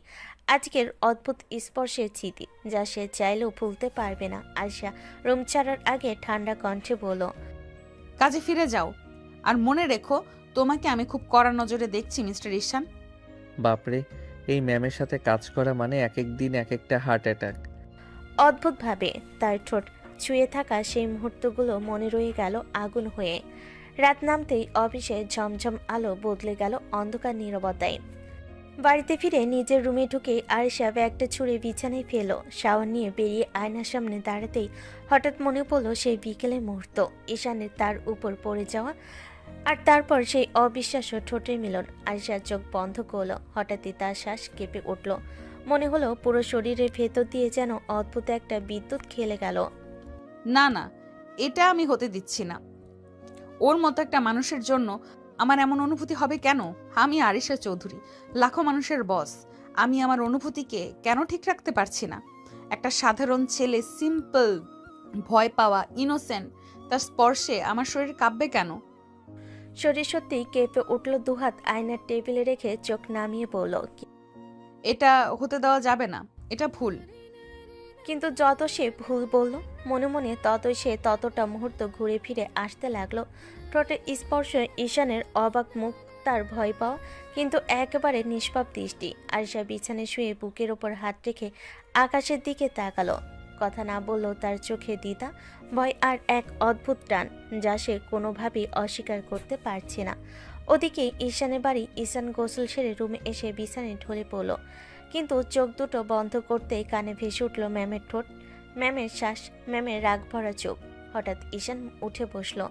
আজকের অদ্ভুত স্পর্শের স্মৃতি, যা সে চাইলেও ভুলতে পারবে না। আয়েশা রুম ছাড়ার আগে ঠান্ডা কণ্ঠে বলল, কাজে ফিরে যাও, আর মনে রেখো তোমাকে আমি খুব কড়া নজরে দেখছি মিস্টার ঈশান। বাপরে, এই ম্যামের সাথে কাজ করা মানে এক এক দিন এক একটা হার্ট অ্যাটাক। অদ্ভুতভাবে তার ঠোঁট ছুঁয়ে থাকা সেই মুহূর্তগুলো মনে রয়ে গেল আগুন হয়ে। রাত নামতেই অফিসে ঝমঝম আলো বদলে গেল অন্ধকার নীরবতায়। বাড়িতে ফিরে নিজের রুমে ঢুকে আয়েশা ব্যাগটা ছুঁড়ে বিছানায় ফেল। শাওয়ার নিয়ে বেরিয়ে আয়নার সামনে দাঁড়াতেই হঠাৎ মনে পড়ল সেই বিকেলের মুহূর্ত, ঈশানের তার উপর পড়ে যাওয়া, আর তারপর সেই অবিশ্বাস্য ঠোঁটের মিলন। আয়েশা চোখ বন্ধ করলো, হঠাৎই তার শ্বাস কেঁপে উঠল। মনে হলো পুরো শরীরের ভেতর দিয়ে যেন অদ্ভুত একটা বিদ্যুৎ খেলে গেল। না না, এটা আমি হতে দিচ্ছি না। ওর মতো একটা মানুষের জন্য আমার এমন অনুভূতি হবে কেন? আমি আরিশা চৌধুরী, লাখো মানুষের বস। আমি আমার অনুভূতিকে কেন ঠিক রাখতে পারছি না? একটা সাধারণ ছেলে, সিম্পল, ভয় পাওয়া, ইনোসেন্ট, তার স্পর্শে আমার শরীর কাঁপবে কেন? শরীর সত্যিই কেঁপে উঠল। দুহাত আয়নার টেবিলে রেখে চোখ নামিয়ে বলল, এটা হতে দেওয়া যাবে না, এটা ভুল। কিন্তু যত সে ভুল বলল মনে মনে, ততই সে ততটা মুহূর্ত ঘুরে ফিরে আসতে লাগলো। ঠোঁটের স্পর্শে ঈশানের অবাক মুখ তার ভয় পাওয়া, কিন্তু একেবারে নিষ্পাপ দৃষ্টি। আরিশা বিছানায় শুয়ে বুকের ওপর হাত রেখে আকাশের দিকে তাকালো। কথা না বললেও তার চোখে দ্বিধা, ভয় আর এক অদ্ভুত টান, যা সে কোনোভাবেই অস্বীকার করতে পারছে না। ওদিকে ঈশানের বাড়ি। ঈশান গোসল সেরে রুমে এসে বিছানায় ঢলে পড়ল, কিন্তু চোখ দুটো বন্ধ করতেই কানে ভেসে উঠল ম্যামের ঠোঁট, ম্যামের শ্বাস, ম্যামের রাগ ভরা চোখ। হঠাৎ ঈশান উঠে বসলো।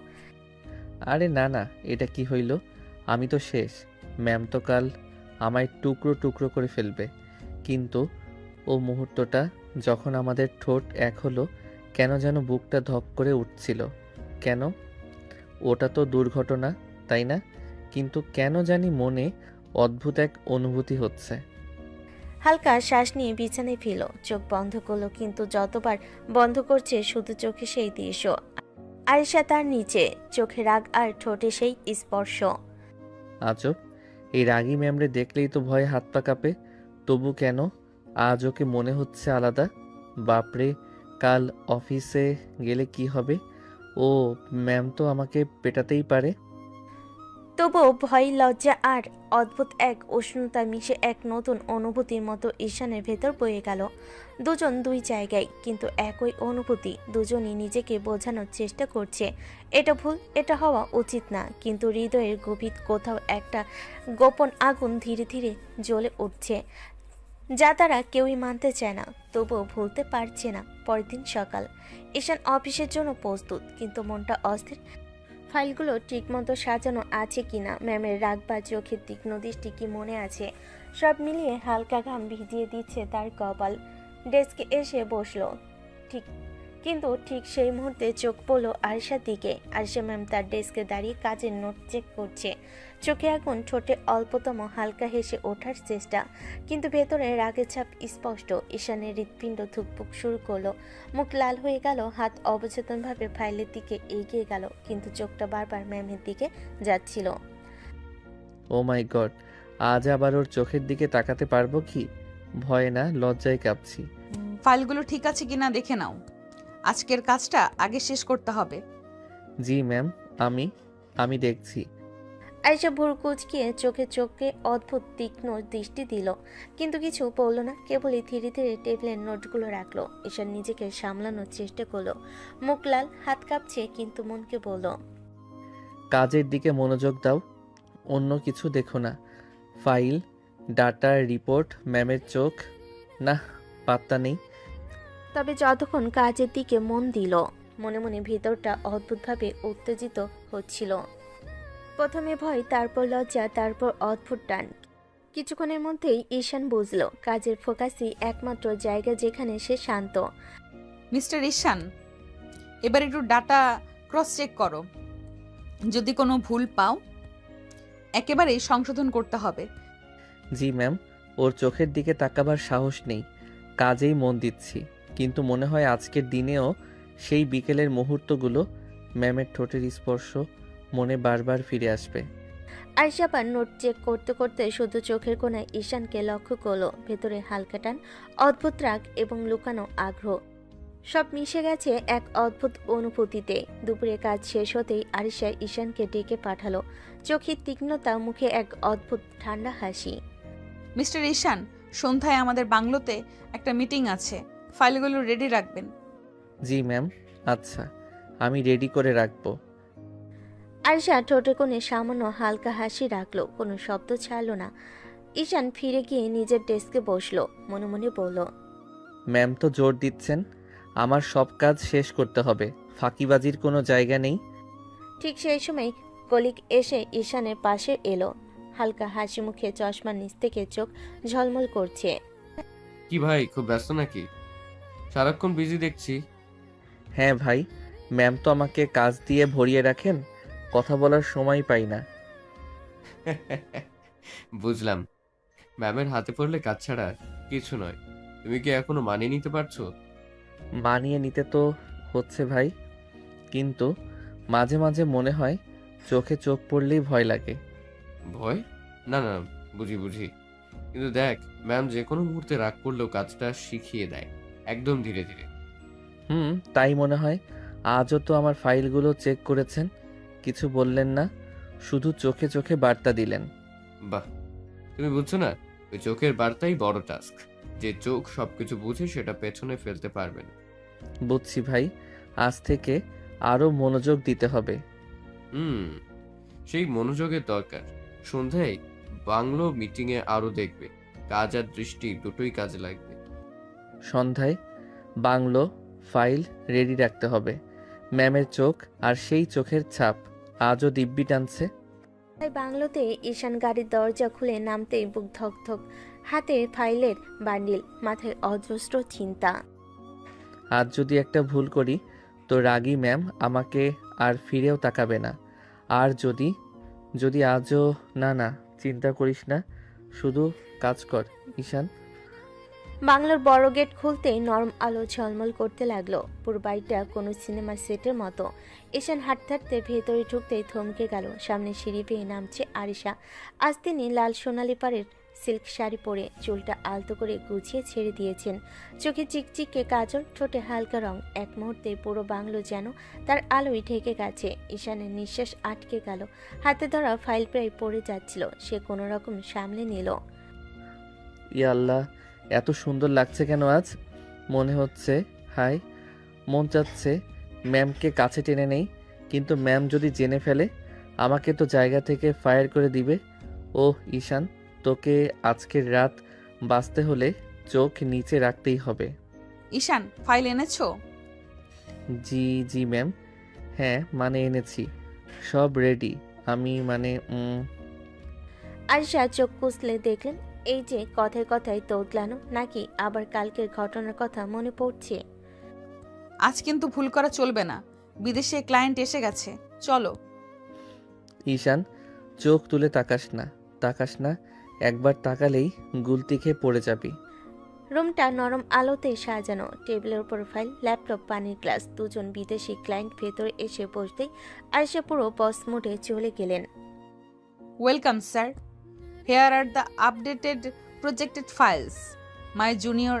আরে না না, এটা কি হইল? আমি তো শেষ। ম্যাম তো কাল আমায় টুকরো টুকরো করে ফেলবে। কিন্তু ও মুহূর্তটা যখন আমাদের ঠোঁট এক হলো, কেন যেন বুকটা ধক করে উঠছিল। কেন? ওটা তো দুর্ঘটনা, তাই না? কিন্তু কেন জানি মনে অদ্ভুত এক অনুভূতি হচ্ছে। হালকা শ্বাস নিয়ে বিছানায় ফেলো, চোখ বন্ধ করলো, কিন্তু যতবার বন্ধ করছে শুধু চোখে সেই দৃশ্য। আরিশা তার নিচে, চোখে রাগ আর ঠোঁটে সেই স্পর্শ। আজব, এই রাগী ম্যামরে দেখলেই তো ভয়ে হাত পা কাঁপে, তবু কেন আজ ওকে মনে হচ্ছে আলাদা। বাপরে, কাল অফিসে গেলে কি হবে? ও ম্যাম তো আমাকে পেটাতেই পারে। তবুও ভয়, লজ্জা আর অদ্ভুত এক উষ্ণতা মিশে এক নতুন অনুভূতির মতো ঈশানের ভেতর বয়ে গেল। দুজন দুই জায়গায়, কিন্তু একই অনুভূতি। দুজনই নিজেকে বোঝানোর চেষ্টা করছে এটা ভুল, এটা হওয়া উচিত না, কিন্তু হৃদয়ের গভীর কোথাও একটা গোপন আগুন ধীরে ধীরে জ্বলে উঠছে, যা তারা কেউই মানতে চায় না, তবুও ভুলতে পারছে না। পরের দিন সকাল। ঈশান অফিসের জন্য প্রস্তুত, কিন্তু মনটা অস্থির। ফাইলগুলো ঠিকমতো সাজানো আছে কিনা, ম্যামের রাগ বা চোখের তীক্ষ্ণ দৃষ্টি কি মনে আছে, সব মিলিয়ে হালকা ঘাম ভিজিয়ে দিচ্ছে তার কপাল। ডেস্কে এসে বসলো, কিন্তু ঠিক সেই মুহূর্তে চোখ পড়ল আরিশার দিকে। আরিশা ম্যাম তার ডেস্কে দাঁড়িয়ে কাজের নোট চেক করছে, চোখে আগুন, ঠোঁটে অল্পতম হালকা হেসে ওঠার চেষ্টা, কিন্তু ভেতরে রাগের ছাপ স্পষ্ট। ঈশানের হৃৎপিণ্ড ধুকপুক শুরু করলো, মুখ লাল হয়ে গেল, হাত অবচেতনভাবে ফাইলের দিকে এগিয়ে গেল, কিন্তু চোখটা বারবার ম্যামের দিকে যাচ্ছিল। ও মাই গড, আজ আবার ওর চোখের দিকে তাকাতে পারবো কি? ভয়ে না, লজ্জায় কাঁপছি। ফাইলগুলো ঠিক আছে কিনা দেখে নাও, আজকের কাজটা আগে শেষ করতে হবে। জি ম্যাম, আমি দেখছি। আরিশা ভুরু কুঁচকিয়ে চোখে অদ্ভুত তীক্ষ্ণ দৃষ্টি দিল, কিন্তু কিছু বলল না, কেবলই ধীরে ধীরে টেবিলের নোটগুলো রাখলো। ঈশান নিজেকে সামলানোর চেষ্টা করলো, মুখ লাল, হাত কাঁপছে, কিন্তু মনকে বলল, কাজের দিকে মনোযোগ দাও, অন্য কিছু দেখো না। ফাইল, ডাটা, রিপোর্ট, ম্যামের চোখ, না পাত্তা নেই। তবে যতক্ষণ কাজের দিকে মন দিল, মনে মনে ভিতরটা অদ্ভুতভাবে উত্তেজিত হচ্ছিল। প্রথমে ভয়, তারপর লজ্জা, তারপর অদ্ভুত টান। কিছুক্ষণের মধ্যেই ঈশান বুঝলো কাজের ফোকাসই একমাত্র জায়গা যেখানে সে শান্ত। মিস্টার ঈশান, এবার একটু ডাটা ক্রস চেক করো, যদি কোনো ভুল পাও একেবারেই সংশোধন করতে হবে। জি ম্যাম, ওর চোখের দিকে তাকাবার সাহস নেই, কাজেই মন দিচ্ছি। কিন্তু মনে হয় আজকের দিনেও সেই বিকেলের মুহূর্তগুলো, ম্যামের ঠোঁটের স্পর্শ মনে বারবার ফিরে আসবে। আরিশা পার নোট চেক করতে করতে শুধু চোখের কোণায় ঈশানকে লক্ষ্য করলো, ভেতরে হালকা টান, অদ্ভুত রাগ এবং লুকানো আগ্রহ, সব মিশে গেছে এক অদ্ভুত অনুভূতিতে। দুপুরে কাজ শেষ হতেই আরিশা ঈশানকে ডেকে পাঠালো, চোখের তীক্ষ্ণতা, মুখে এক অদ্ভুত ঠান্ডা হাসি। মিস্টার ঈশান, সন্ধ্যায় আমাদের বাংলোতে একটা মিটিং আছে, ফাইলগুলো রেডি রাখবেন। জি ম্যাম, আচ্ছা, আমি রেডি করে রাখবো। আরিশা ঠোঁটে কোণে সামান্য হালকা হাসি রাখলো, কোনো শব্দ ছাড়লো না। ঈশান ফিরে গিয়ে নিজের ডেস্কে বসলো, মনে মনে বলল, ম্যাম তো জোর দিচ্ছেন আমার সব কাজ শেষ করতে হবে, ফাঁকিবাজির কোনো জায়গা নেই। ঠিক সেই সময় কলিগ এসে ঈশানের পাশে এলো, হালকা হাসি মুখে, চশমার নিচ থেকে চোখ ঝলমল করছে। কি ভাই, খুব ব্যস্ত নাকি? সারাক্ষণ বিজি দেখছি। হ্যাঁ ভাই, ম্যাম তো আমাকে কাজ দিয়ে ভরিয়ে রাখেন, কথা বলার সময় পাই না। বুঝলাম, ম্যামের হাতে পড়লে কাজ ছাড়া কিছু নয়। তুমি কি এখনো মানিয়ে নিতে পারছো? মানিয়ে নিতে তো হচ্ছে ভাই, কিন্তু মাঝে মাঝে মনে হয় চোখে চোখ পড়লেই ভয় লাগে। ভয়? না না, বুঝি। কিন্তু দেখ, ম্যাম যে কোনো মুহূর্তে রাগ করলেও কাজটা শিখিয়ে দেয়, একদম ধীরে ধীরে। তাই মনে হয়। আজও তো আমার ফাইলগুলো চেক করেছেন, কিছু বললেন না, শুধু চোখে চোখে বার্তা দিলেন। বাহ, তুমি বুঝছো না, ওই চোখের বার্তাই বড় টাস্ক। যে চোখ সবকিছু বুঝে সেটা পেছনে ফেলতে পারবে না। বুঝছি ভাই, আজ থেকে আরো মনোযোগ দিতে হবে। হুম, সেই মনোযোগের দরকার। সন্ধ্যায় বাংলো মিটিংয়ে আরো দেখবে, কাজ আর দৃষ্টি দুটোই কাজে লাগবে। সন্ধ্যায় বাংলো ফাইল রেডি রাখতে হবে। ম্যামের চোখ আর সেই চোখের ছাপ আজও দিব্যি টানছে। তাই বাংলোতে ঈশান গাড়ির দরজা খুলে নামতেই বুক ধকধক, হাতে ফাইলের বান্ডিল, মাথায় অজস্র চিন্তা। আজ যদি একটা ভুল করি তো রাগী ম্যাম আমাকে আর ফিরেও তাকাবে না। আর যদি যদি আজও না না, চিন্তা করিস না, শুধু কাজ কর ঈশান। বাংলোর বড় গেট খুলতেই নরম আলো ঝলমল করতে লাগলো। পুরো বাড়িটা কোনো সিনেমার সেটের মতো। ঈশান হাঁটতে হাঁটতে ভেতরে ঢুকতেই থমকে গেল। সামনে সিঁড়ি বেয়ে নামছে আরিশা। আজ তিনি লাল সোনালি পাড়ের সিল্ক শাড়ি পরে চুলটা আলতো করে গুছিয়ে ছেড়ে দিয়েছেন। চোখে চিকচিকে কাজল, ঠোঁটে হালকা রং। এক মুহূর্তে পুরো বাংলো যেন তার আলোয় ঢেকে গেছে। ঈশানের নিঃশ্বাস আটকে গেল। হাতে ধরা ফাইল প্রায় পড়ে যাচ্ছিল। সে কোনো রকম সামলে নিল। ইয়া আল্লাহ, এত সুন্দর লাগছে কেন আজ? মনে হচ্ছে হাই, মন চাচ্ছে ম্যামকে কাছে টেনে নেই, কিন্তু ম্যাম যদি জেনে ফেলে আমাকে তো জায়গা থেকে ফায়ার করে দিবে। ওহ ঈশান, তোকে আজকের রাত বাঁচতে হলে চোখ নিচে রাখতেই হবে। ঈশান, ফাইল এনেছো? জি জি ম্যাম, হ্যাঁ মানে এনেছি, সব রেডি। আমি মানে আরিশা চোখ কুচলে দেখলেন এই যে কথায় কথায় তোতলানো, নাকি আবার কালকের ঘটনার কথা মনে পড়ছে। আজ কিন্তু ভুল করা চলবে না, বিদেশে ক্লায়েন্ট এসে গেছে, চলো। ঈশান, চোখ তুলে তাকাস না, তাকাস না, একবার তাকালেই গুলতি খেয়ে পড়ে যাবি। রুমটা নরম আলোতে সাজানো। টেবিলের উপর ফাইল, ল্যাপটপ, পানির গ্লাস। দুজন বিদেশি ক্লায়েন্ট ভেতরে এসে বসতেই আরিশা পুরো বস মোডে চলে গেলেন। Welcome sir, here are the updated projected files. My junior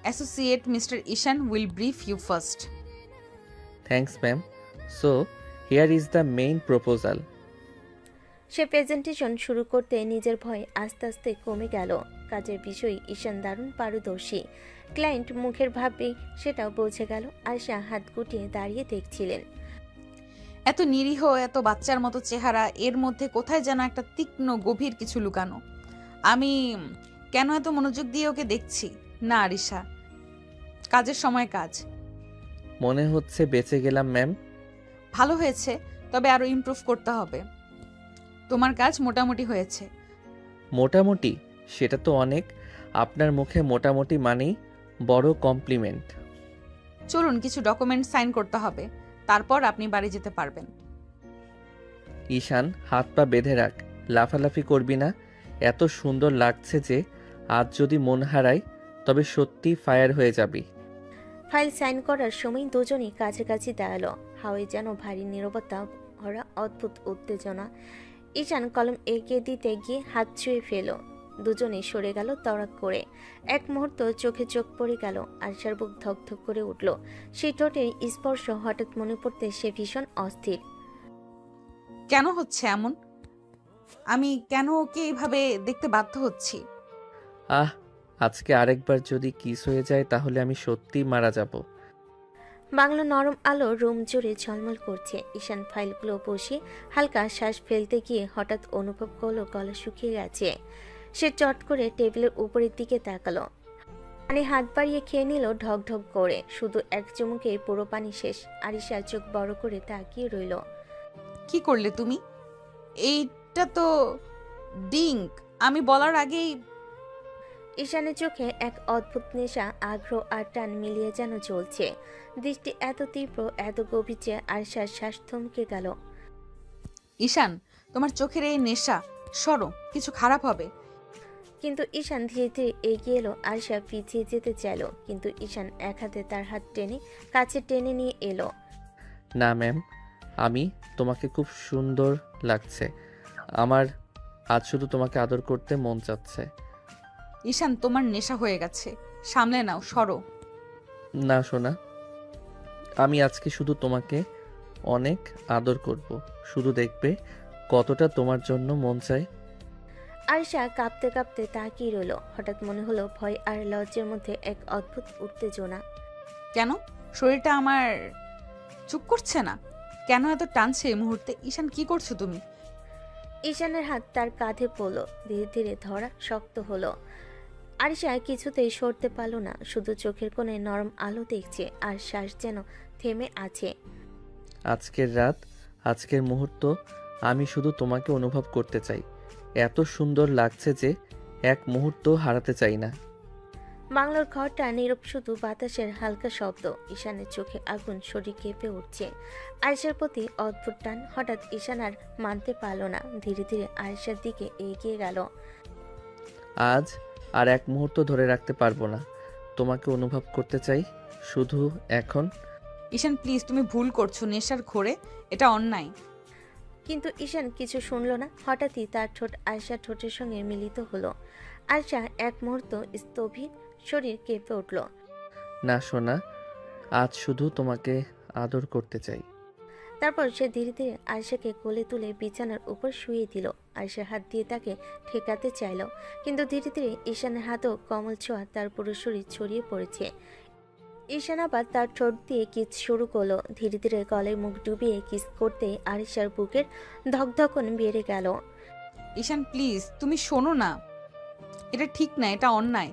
associate mister Ishan will brief you first. Thanks ma'am. So here is the main proposal. সে প্রেজেন্টেশন শুরু করতে নিজের ভয় আস্তে আস্তে কমে গেল। কাজের বিষয়ে ঈশান দারুণ পারদর্শী। ক্লায়েন্ট মুখের ভাবেই সেটাও বুঝে গেল। আরিশা হাত গুটিয়ে দাঁড়িয়ে দেখছিলেন। এত নিরীহ, এত বাচ্চার মতো চেহারা, এর মধ্যে কোথায় যেন একটা তীক্ষ্ণ গভীর কিছু লুকানো। আমি কেন এত মনোযোগ দিয়ে ওকে দেখছি না আরিশা? কাজের সময় কাজ। মনে হচ্ছে বেঁচে গেলাম ম্যাম। ভালো হয়েছে, তবে আরো ইমপ্রুভ করতে হবে। তোমার কাজ মোটামুটি হয়েছে। মোটামুটি? সেটা তো অনেক। আপনার মুখে মোটামুটি মানেই বড় কমপ্লিমেন্ট। চলুন, কিছু ডকুমেন্ট সাইন করতে হবে, তারপর আপনি বাড়ি যেতে পারবেন। ঈশান, হাত পা বেঁধে রাখ, লাফালাফি করবি না। এত সুন্দর লাগছে যে আজ যদি মন হারাই তবে সত্যি ফায়ার হয়ে যাবি। ফাইল সাইন করার সময় দুজনই কাছাকাছি দাঁড়ালো। হাওয়ায় যেন ভারী নীরবতা ভরা অদ্ভুত উত্তেজনা। ঈশান কলম এগিয়ে দিতে গিয়ে হাত ছুঁয়ে ফেল। দুজনেই সরে গেল তড়াক করে। এক মুহূর্ত চোখে চোখ পড়ে গেল। আরশার বুক ধকধক করে উঠল। সেই ঠোঁটের স্পর্শ হঠাৎ মনে পড়তে সে ভীষণ অস্থির। কেন হচ্ছে এমন? আমি কেন ওকে এইভাবে দেখতে বাধ্য হচ্ছি? আহ, আজকে আরেকবার যদি কিস হয়ে যায় তাহলে আমি সত্যিই মারা যাব। বাংলা নরম আলো রুম জুড়ে ঝলমল করছে। ঈশান ফাইলগুলো বসিয়ে হালকা শ্বাস ফেলতে গিয়ে হঠাৎ অনুভব করলো গলা শুকিয়ে গেছে। সে চট করে টেবিলের উপরের দিকে তাকালো। পানি হাত বাড়িয়ে খেয়ে নিল ঢক ঢক করে। শুধু এক চুমুকে পুরো পানি শেষ। আরিশা চোখ বড় করে তাকিয়ে রইল। কি করলে তুমি? এইটা তো ডিঙ্ক। আমি বলার আগেই। ঈশানের চোখে এক অদ্ভুত নেশা, আগ্রহ আর টান মিলিয়ে যেন চলছে। দৃষ্টি এত তীব্র, এত গভীর যে আরিশার শ্বাস থমকে গেল। ঈশান, তোমার চোখের এই নেশা, সরো, কিছু খারাপ হবে। কিন্তু ঈশান ধীরে ধীরে এগিয়ে এলো। আরিশা পিছিয়ে যেতে চাইল, কিন্তু ঈশান এক হাতে তার হাত টেনে কাছে টেনে নিয়ে এলো। না ম্যাম, আমি তোমাকে খুব সুন্দর লাগছে। আমার আজ শুধু তোমাকে আদর করতে মন চাচ্ছে। ঈশান, তোমার নেশা হয়ে গেছে, সামলে নাও, সরো। না সোনা, আমি আজকে শুধু তোমাকে অনেক আদর করব। শুধু দেখবে কতটা তোমার জন্য মন চায়। আরিশা কাঁপতে কাঁপতে তাকিয়ে রইল। হঠাৎ মনে হলো ভয় আর লজ্জার মধ্যে এক অদ্ভুত উত্তেজনা। কেন শরীরটা আমার চুপ করছে না? কেন এত টানছে এই মুহূর্তে? ঈশান কি করছো তুমি? ঈশানের হাত তার কাঁধে পড়লো, ধীরে ধীরে ধরা শক্ত হলো। আরিশা কিছুতেই সরতে পারল না, শুধু চোখের কোণে নরম আলো দেখছে আর শ্বাস যেন থেমে আছে। আজকের রাত, আজকের মুহূর্ত আমি শুধু তোমাকে অনুভব করতে চাই। এত সুন্দর লাগছে যে এক মুহূর্ত হারাতে চাই না। বাংলোর ঘরটা নীরব, শুধু বাতাসের হালকা শব্দ। ঈশানের চোখে আগুন, শরীর কেঁপে উঠছে। আয়েশার প্রতি অদ্ভুত টান। হঠাৎ ঈশান আর মানতে পারল না, ধীরে ধীরে আয়েশার দিকে এগিয়ে গেল। আজ আর এক মুহূর্ত ধরে রাখতে পারবো না। তোমাকে অনুভব করতে চাই শুধু এখন। ঈশান প্লিজ, তুমি ভুল করছো। নেশার ঘোরে এটা অন্যায়। কিন্তু ঈশান কিছু শুনল না। হঠাৎই তার ঠোঁট আয়েশার ঠোঁটের সঙ্গে মিলিত হলো। আয়েশা এক মুহূর্ত স্থবির, শরীর কেঁপে উঠল। না সোনা, আজ শুধু তোমাকে আদর করতে চাই। তারপর সে ধীরে ধীরে আয়েশাকে কোলে তুলে বিছানার উপর শুইয়ে দিল। আয়েশার হাত দিয়ে তাকে ঠেকাতে চাইল, কিন্তু ধীরে ধীরে ঈশানের হাতও কমল ছোঁয়া তার পুরো শরীর ছড়িয়ে পড়েছে। ঈশান আবার তার ঠোঁট দিয়ে কিস শুরু করলো। ধীরে ধীরে গলায় মুখ ডুবিয়ে কিস করতেই আয়েশার বুকের ধকধকন বেড়ে গেল। ঈশান প্লিজ, তুমি শোনো না, এটা ঠিক না, এটা অন্যায়।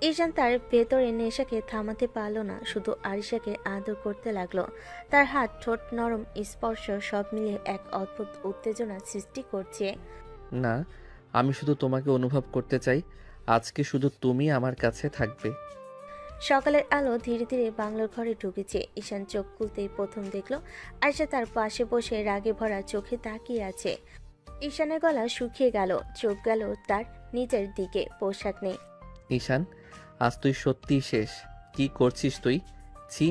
ঈশান তার ভেতরে নেশাকে থামাতে পারল না, শুধু আরিশাকে আদর করতে লাগলো। তার হাত, ঠোঁট, নরম স্পর্শ সব মিলিয়ে এক অদ্ভুত উত্তেজনা সৃষ্টি করছে। না, আমি শুধু তোমাকে অনুভব করতে চাই। আজকে শুধু তুমি আমার কাছে থাকবে। সকালের আলো ধীরে ধীরে বাংলোর ঘরে ঢুকেছে। ঈশান চোখ খুলতেই প্রথম দেখলো আয়েশা তার পাশে বসে রাগে ভরা চোখে তাকিয়ে আছে। ঈশানের গলা শুকিয়ে গেল, চোখ গেল তার নিজের দিকে। পোশাক নেই। ঈশান, আজ তুই সত্যিই শেষ। কি করছিস তুই? ছি,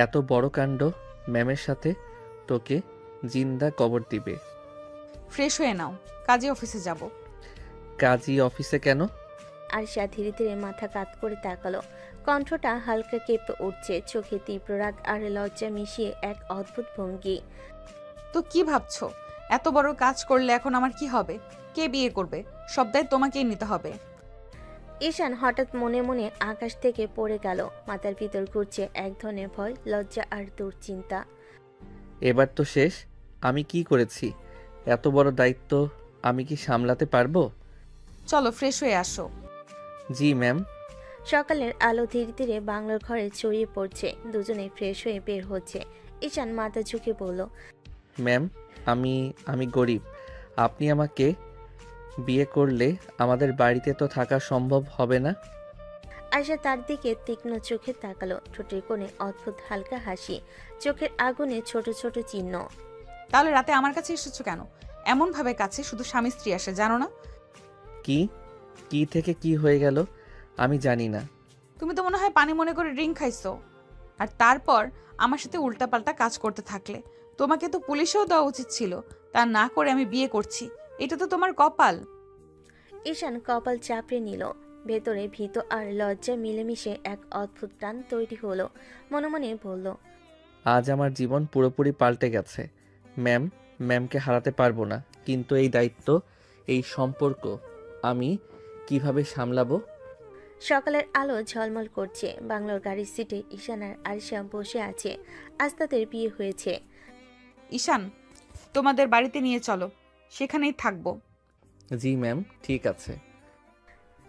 এত বড় কাণ্ড। ম্যামের সাথে তোকে জিন্দা কবর দিবে। ফ্রেশ হয়ে নাও, কাজে অফিসে যাব। কাজী অফিসে কেন? আয়েশা ধীরে ধীরে মাথা কাত করে তাকালো। কণ্ঠটা হালকা কেঁপে উঠছে, চোখে তীব্র রাগ আর লজ্জা মিশিয়ে এক অদ্ভুত ভঙ্গি। তো কি ভাবছো? এত বড় কাজ করলে এখন আমার কি হবে? কে বিয়ে করবে? সব দায় তোমাকেই নিতে হবে। ঈশান হঠাৎ মনে মনে আকাশ থেকে পড়ে গেল। মাথার ভিতর ঘুরছে এক ধরনের ভয়, লজ্জা আর দুশ্চিন্তা। এবার তো শেষ। আমি কি করেছি? এত বড় দায়িত্ব আমি কি সামলাতে পারবো? চলো ফ্রেশ হয়ে আসো। জি ম্যাম। সকালের আলো ধীরে ধীরে বাংলোর ঘরে ছড়িয়ে পড়ছে। দুজনেই ফ্রেশ হয়ে বের হচ্ছে। ঈশান মাথা ঝুঁকে বলল, ম্যাম, আমি গরিব। আপনি আমাকে বিয়ে করলে আমাদের বাড়িতে তো থাকা সম্ভব হবে না। আয়েশা তার দিকে তীক্ষ্ণ চোখে তাকালো, ঠোঁটের কোণে অদ্ভুত হালকা হাসি, চোখের আগুনে ছোট ছোট চিহ্ন। তাহলে রাতে আমার কাছে এসেছো কেন? এমন ভাবে কাছে শুধু স্বামী স্ত্রী আসে, জানো না? কি থেকে কি হয়ে গেল আমি জানি না। তুমি তো মনে হয় পানি মনে করে ড্রিঙ্ক খাইছো, আর তারপর আমার সাথে উল্টাপাল্টা কাজ করতে থাকলে। তোমাকে তো পুলিশেও দেওয়া উচিত ছিল, তা না করে আমি বিয়ে করছি। এটা তো তোমার কপাল। ঈশান কপাল চাপড়ে নিল। ভেতরে ভীত আর লজ্জা মিলেমিশে এক অদ্ভুত টান তৈরি হলো। মনে মনে বলল, আজ আমার জীবন পুরোপুরি পাল্টে গেছে। ম্যামকে হারাতে পারবো না, কিন্তু এই দায়িত্ব, এই সম্পর্ক আমি কিভাবে সামলাবো? সকালের আলো ঝলমল করছে। বাংলোর গাড়ির সিটে ঈশান আর আরিশা বসে আছে। আজ তাদের বিয়ে হয়েছে। ঈশান, তোমাদের বাড়িতে নিয়ে চলো, সেখানেই থাকবো। জি ম্যাম, ঠিক আছে।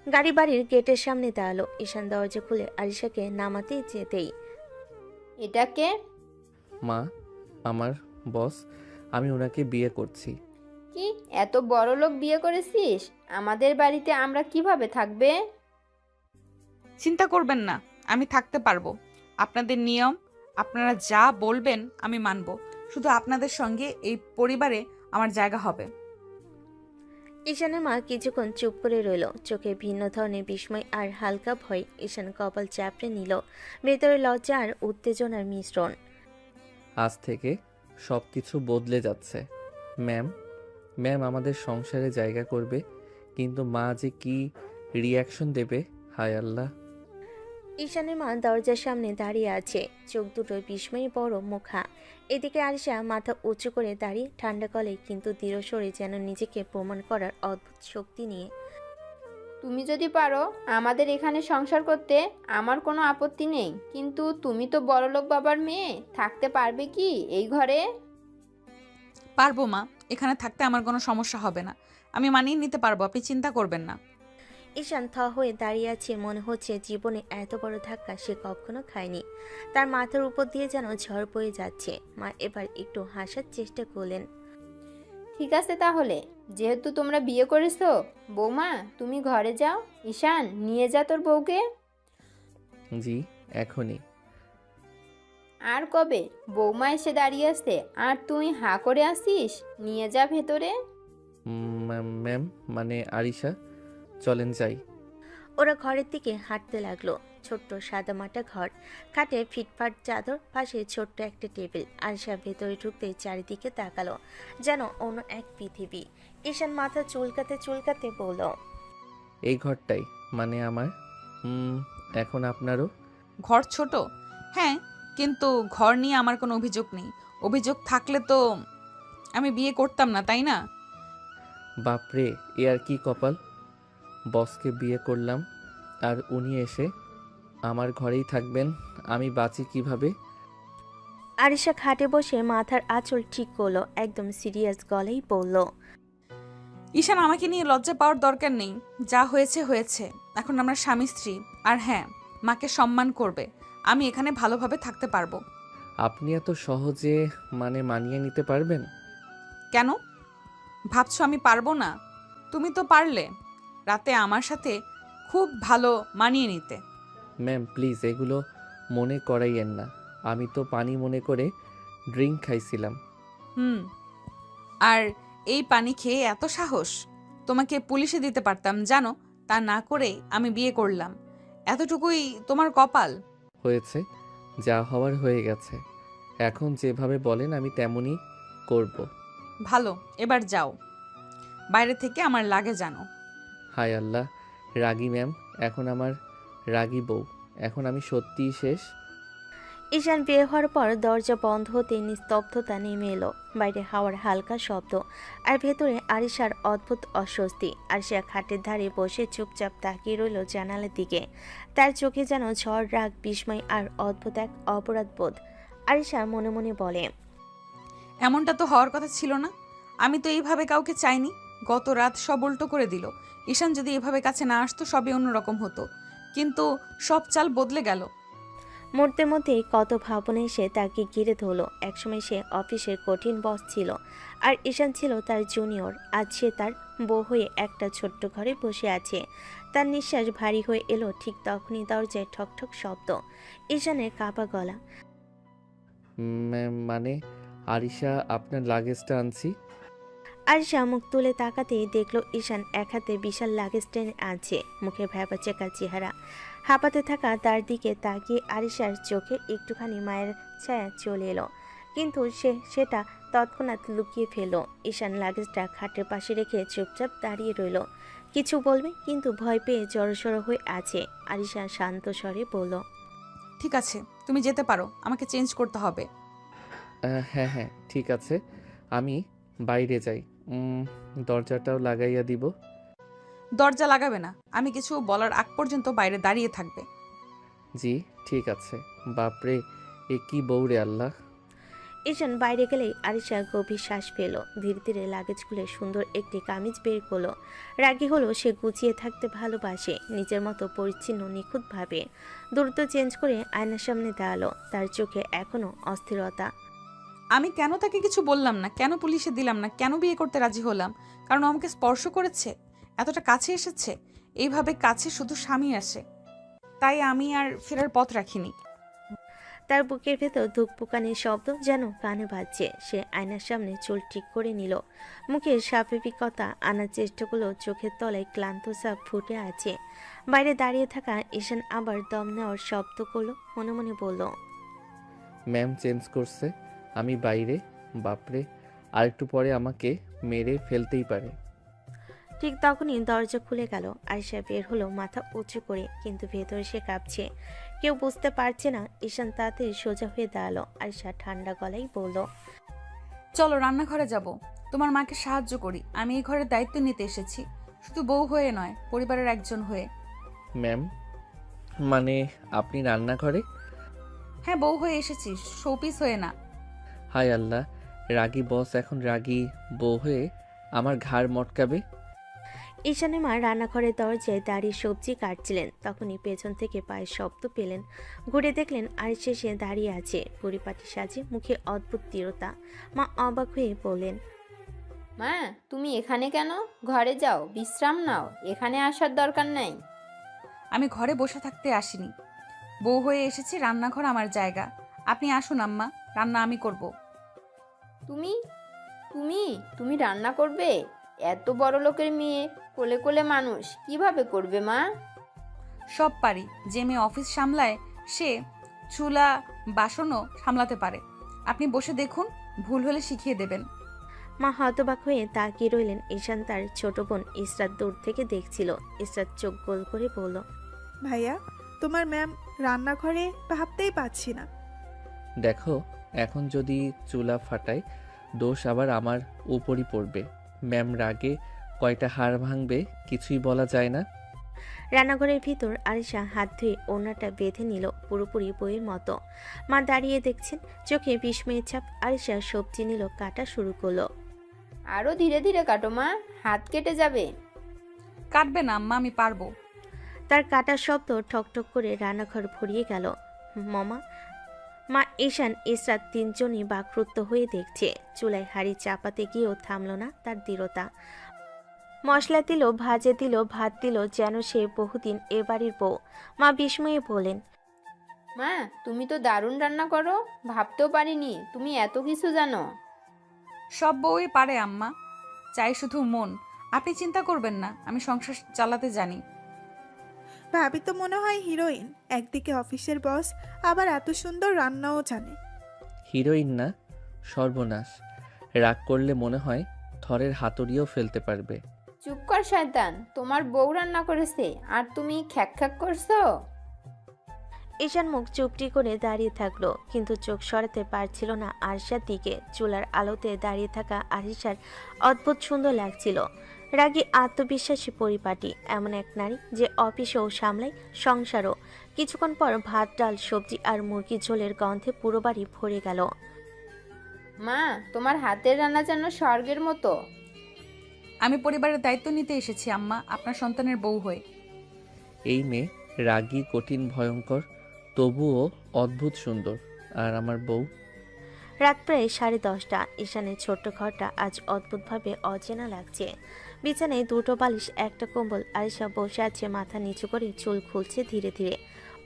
গাড়ি বাড়ির গেটের সামনে দাঁড়ালো। ঈশান দরজা খুলে আরিশাকে নামাতে যেতেই, এটাকে মা, আমার বস, আমি ওনাকে বিয়ে করছি। কি এত বড় লোক বিয়ে করেছিস? আমাদের বাড়িতে আমরা কিভাবে থাকবে? চিন্তা করবেন না, আমি থাকতে পারবো। আপনাদের নিয়ম, আপনারা যা বলবেন আমি মানবো। শুধু আপনাদের সঙ্গে এই পরিবারে আমার জায়গা হবে। ঈশানের মা কিছুক্ষণ চুপ করে রইল, চোখে ভিন্ন ধরনের বিস্ময় আর হালকা ভয়। ঈশান কপাল চাপড়ে নিল, ভেতরে লজ্জা আর উত্তেজনার মিশ্রণ। আজ থেকে সব কিছু বদলে যাচ্ছে। ম্যাম আমাদের সংসারে জায়গা করবে, কিন্তু মা যে কি রিয়াকশন দেবে, হায় আল্লাহ। ঈশানের মা দরজার সামনে দাঁড়িয়ে আছে, চোখ দুটো বিস্ময়ে বড়, মুখা। এদিকে আরিশা মাথা উঁচু করে দাঁড়িয়ে, ঠান্ডা গলে কিন্তু দৃঢ় স্বরে, যেন নিজেকে প্রমাণ করার অদ্ভুত শক্তি নিয়ে। তুমি যদি পারো আমাদের এখানে সংসার করতে আমার কোনো আপত্তি নেই, কিন্তু তুমি তো বড়লোক বাবার মেয়ে, থাকতে পারবে কি এই ঘরে? পারবো মা, এখানে থাকতে আমার কোনো সমস্যা হবে না, আমি মানিয়ে নিতে পারবো, আপনি চিন্তা করবেন না। ঈশান থ হয়ে দাঁড়িয়ে আছে, মনে হচ্ছে জীবনে এত বড় ধাক্কা সে কখনো খায়নি। তার মাথার উপর দিয়ে যেন ঝড় বয়ে যাচ্ছে। মা এবার একটু হাসার চেষ্টা করলেন। ঠিক আছে তাহলে, যেহেতু তোমরা বিয়ে করেছো, বৌমা তুমি ঘরে যাও, ঈশান নিয়ে যা তোর বউকে। জি, এখনই। আর কবে? বৌমা এসে দাঁড়িয়ে আছে আর তুই হাঁ করে আসিস, নিয়ে যা ভেতরে। ম্যাম, মানে আরিশা, চলেন যাই। ওরা ঘরের দিকে হাঁটতে লাগলো। ছোট্ট সাদামাটা ঘর, খাটে ফিটফাট চাদর, পাশে ছোট্ট একটা টেবিল। আরিশা ভেতরে ঢুকতে চারিদিকে তাকালো, যেন অন্য এক পৃথিবী। ঈশান মাথা চুলকাতে চুলকাতে বলল, এই ঘরটাই মানে আমার। এখন আপনারও। ঘর ছোট, হ্যাঁ, কিন্তু ঘর নিয়ে আমার কোনো অভিযোগ নেই। অভিযোগ থাকলে তো আমি বিয়ে করতাম না, তাই না? বাপরে, এ আর কি কপাল! বসকে বিয়ে করলাম আর উনি এসে আমার ঘরেই থাকবেন, আমি বাঁচি কিভাবে? আরিশা খাটে বসে মাথার আঁচল ঠিক করলো, একদম সিরিয়াস গলেই বলল, ঈশান, আমাকে নিয়ে লজ্জা পাওয়ার দরকার নেই, যা হয়েছে হয়েছে। এখন আমরা স্বামী স্ত্রী, আর হ্যাঁ, মাকে সম্মান করবে। আমি এখানে ভালোভাবে থাকতে পারবো। আপনি এত সহজে মানে মানিয়ে নিতে পারবেন? কেন ভাবছো আমি পারবো না? তুমি তো পারলে রাতে আমার সাথে খুব ভালো মানিয়ে নিতে। ম্যাম প্লিজ এগুলো মনে করাইয়েন না, আমি তো পানি মনে করে ড্রিঙ্ক খাইছিলাম। আর এই পানি খেয়ে এত সাহস? তোমাকে পুলিশে দিতে পারতাম জানো, তা না করে আমি বিয়ে করলাম। এতটুকুই তোমার কপাল। হয়েছে, যা হওয়ার হয়ে গেছে। এখন যেভাবে বলেন আমি তেমনই করব। ভালো, এবার যাও, বাইরে থেকে আমার লাগে জানো। হায় আল্লাহ, রাগী ম্যাম, এখন আমার রাগী বউ, এখন আমি সত্যিই শেষ। ঈশান বের হওয়ার পর দরজা বন্ধ হতে নিস্তব্ধতা নেমে এলো। বাইরে হাওয়ার হালকা শব্দ, আর ভেতরে আরিশার অদ্ভুত অস্বস্তি। আরিশা খাটের ধারে বসে চুপচাপ তাকিয়ে রইল জানালার দিকে। তার চোখে যেন ঝড়, রাগ, বিস্ময় আর অদ্ভুত এক অপরাধবোধ। আরিশা মনে মনে বলে, এমনটা তো হওয়ার কথা ছিল না। আমি তো এইভাবে কাউকে চাইনি। গত রাত সব উল্টো করে দিল। ঈশান যদি এভাবে কাছে না আসতো সবই অন্যরকম হতো, কিন্তু সব চাল বদলে গেল। মুহূর্তের মধ্যেই কত ভাবনা এসে তাকে ঘিরে ধরল। একসময় সে অফিসের কঠিন বস ছিল, আর ঈশান ছিল তার জুনিয়র। আজ সে তার বউ হয়ে একটা ছোট্ট ঘরে বসে আছে। তার নিঃশ্বাস ভারী হয়ে এলো ঠিক তখনই দরজায় ঠকঠক শব্দ। ঈশানের কাঁপা গলা। ম্যাম মানে আরিশা, আপনার লাগেজটা আনছি। আরিশা মুখ তুলে তাকাতেই দেখলো ঈশান এক হাতে বিশাল লাগেজ টেনে আনছে, মুখে ভ্যাবাচেকা চেহারা। হাঁপাতে থাকা তার দিকে তাকিয়ে আরিশার চোখে একটুখানি মায়ের ছায়া চলে এলো, কিন্তু সেটা তৎক্ষণাৎ লুকিয়ে ফেলল। ঈশান লাগেজটা খাটের পাশে রেখে চুপচাপ দাঁড়িয়ে রইল। কিছু বলবে, কিন্তু ভয় পেয়ে জড়সড় হয়ে আছে। আরিশা শান্ত স্বরে বলল, ঠিক আছে, তুমি যেতে পারো, আমাকে চেঞ্জ করতে হবে। হ্যাঁ হ্যাঁ ঠিক আছে, আমি বাইরে যাই। দরজাটাও লাগাইয়া দিব। দরজা লাগাবে না, আমি কিছু বলার আগ পর্যন্ত বাইরে দাঁড়িয়ে থাকবে। জি ঠিক আছে। বাপরে, এ কি বউরে আল্লাহ! ঈশান বাইরে গেলেই আরিশা গভীর শ্বাস পেল। ধীরে ধীরে লাগেজ খুলে সুন্দর একটি কামিজ বের করলো। রাগী হলো, সে গুছিয়ে থাকতে ভালোবাসে, নিজের মতো পরিচ্ছন্ন নিখুঁতভাবে। দ্রুত চেঞ্জ করে আয়নার সামনে দাঁড়ালো। তার চোখে এখনো অস্থিরতা। আমি কেন তাকে কিছু বললাম না, কেন পুলিশে দিলাম না, কেন বিয়ে করতে রাজি হলাম? কারণ ও আমাকে স্পর্শ করেছে, এতটা কাছে এসেছে। এইভাবে কাছে শুধু স্বামী আসে, তাই আমি আর ফেরার পথ রাখিনি। তার বুকের ভেতর ধুকপুকানির শব্দ যেন কানে বাজছে। সে আয়নার সামনে চুল ঠিক করে নিল, মুখের স্বাভাবিকতা আনার চেষ্টা করলো। চোখের তলায় ক্লান্ত সাপ ফুটে আছে। বাইরে দাঁড়িয়ে থাকা ঈশান আবার দম নেওয়ার শব্দ করলো, মনে মনে বলল, ম্যাম চেঞ্জ করছে, আমি বাইরে। বাপরে, আরেকটু পরে আমাকে মেরে ফেলতেই পারে। ঠিক তখনই দরজা খুলে গেল। আরিশা বের হলো মাথা উঁচু করে, কিন্তু ভেতরে সে কাঁপছে। কেউ বুঝতে পারছে না। ঈশান তাড়াতাড়ি সোজা হয়ে দাঁড়ালো। আরিশা ঠান্ডা গলায় বলল, চলো রান্নাঘরে যাব, তোমার মাকে সাহায্য করি। আমি এই ঘরের দায়িত্ব নিতে এসেছি, শুধু বউ হয়ে নয়, পরিবারের একজন হয়ে। ম্যাম, মানে আপনি রান্নাঘরে? হ্যাঁ, বউ হয়ে এসেছি, শোপিস হয়ে না। হায় আল্লাহ, রাগী বস এখন রাগী বউ হয়ে আমার ঘাড় মটকাবে। ঈশানের মা রান্নাঘরের দরজায় দাঁড়িয়ে সবজি কাটছিলেন। তখনই পেছন থেকে পায়ের শব্দ পেলেন। ঘুরে দেখলেন আরিশা সে দাঁড়িয়ে আছে, পরিপাটি সাজে, মুখে অদ্ভুত দৃঢ়তা। মা অবাক হয়ে বললেন, মা, তুমি এখানে কেন? ঘরে যাও, বিশ্রাম নাও, এখানে আসার দরকার নাই। আমি ঘরে বসে থাকতে আসিনি, বউ হয়ে এসেছি, রান্নাঘর আমার জায়গা। আপনি আসুন আম্মা, রান্না আমি করব। তুমি তুমি তুমি রান্না করবে? এত বড় লোকের মেয়ে, কোলে কোলে মানুষ, কিভাবে করবে মা? সব পারি। যে মেয়ে অফিস সামলায় সে চুলা বাসনও সামলাতে পারে। আপনি বসে দেখুন, ভুল হলে শিখিয়ে দেবেন। মা হতবাক হয়ে তাকিয়ে রইলেন। ঈশান তার ছোট বোন ইসরাত দূর থেকে দেখছিল। ইসরাত চোখ গোল করে বলল, ভাইয়া, তোমার ম্যাম রান্নাঘরে ভাবতেই পারছি না। দেখো, এখন যদি চুলা ফাটায় দোষ আবার আমার উপরই পড়বে। ম্যাম রাগে কয়টা হাড় ভাঙবে কিছুই বলা যায় না। রান্নাঘরের ভিতর আরিশা হাত ধুয়ে ওড়নাটা বেঁধে নিল, পুরোপুরি বইয়ের মতো। মা দাঁড়িয়ে দেখছেন, চোখে বিস্ময়ের ছাপ। আরিশা সবজি নিল, কাটা শুরু করলো। আরো ধীরে ধীরে কাটো মা, হাত কেটে যাবে। কাটবে না আম্মা, আমি পারবো। তার কাটার শব্দ ঠকঠক করে রান্নাঘর ভরিয়ে গেল। মামা, মা, ঈশান, ইসরাত তিনজনই বাকরুদ্ধ হয়ে দেখছে। চুলায় হাঁড়ি চাপাতে গিয়েও থামল না তার দৃঢ়তা। মশলা দিল, ভাজে দিল, ভাত দিল, যেন সে বহুদিন এ বাড়ির বউ। মা বিস্ময়ে বলেন, মা, তুমি তো দারুণ রান্না করো, ভাবতেও পারিনি তুমি এত কিছু জানো। সব বউই পারে আম্মা, চাই শুধু মন। আপনি চিন্তা করবেন না, আমি সংসার চালাতে জানি। ভাবি তো মনে হয় হিরোইন, একদিকে অফিসের বস, আবার এত সুন্দর রান্নাও জানে। হিরোইন না, সর্বনাশ। রাগ করলে মনে হয় থরের হাতুড়িও ফেলতে পারবে। চুপ কর শয়তান, তোমার বউ রান্না করেছে আর তুমি খ্যাক খ্যাক করছো। ঈশান মুখ চুপটি করে দাঁড়িয়ে থাকলো, কিন্তু চোখ সরাতে পারছিল না আরিশার দিকে। চুলার আলোতে দাঁড়িয়ে থাকা আরিশার অদ্ভুত সুন্দর লাগছিল। রাগী, আত্মবিশ্বাসী, পরিপাটি, এমন এক নারী যে অফিসও সামলায়, সংসারও। কিছুক্ষণ পর ভাত, ডাল, সবজি আর মুরগির ঝোলের গন্ধে পুরো বাড়ি ভরে গেল। মা, তোমার হাতের রান্না যেন স্বর্গের মতো। আমি পরিবারের দায়িত্ব নিতে এসেছি আম্মা, আপনার সন্তানের বউ হয়ে। এই মেয়ে রাগী, কঠিন, ভয়ঙ্কর, তবুও অদ্ভুত সুন্দর। আর আমার বউ? রাত প্রায় 10:30। ঈশানের ছোট্ট ঘরটা আজ অদ্ভুতভাবে অচেনা লাগছে। বিছানায় দুটো বালিশ, একটা কম্বল। আরিশা বসে আছে, মাথা নিচু করে, চুল খুলছে ধীরে ধীরে।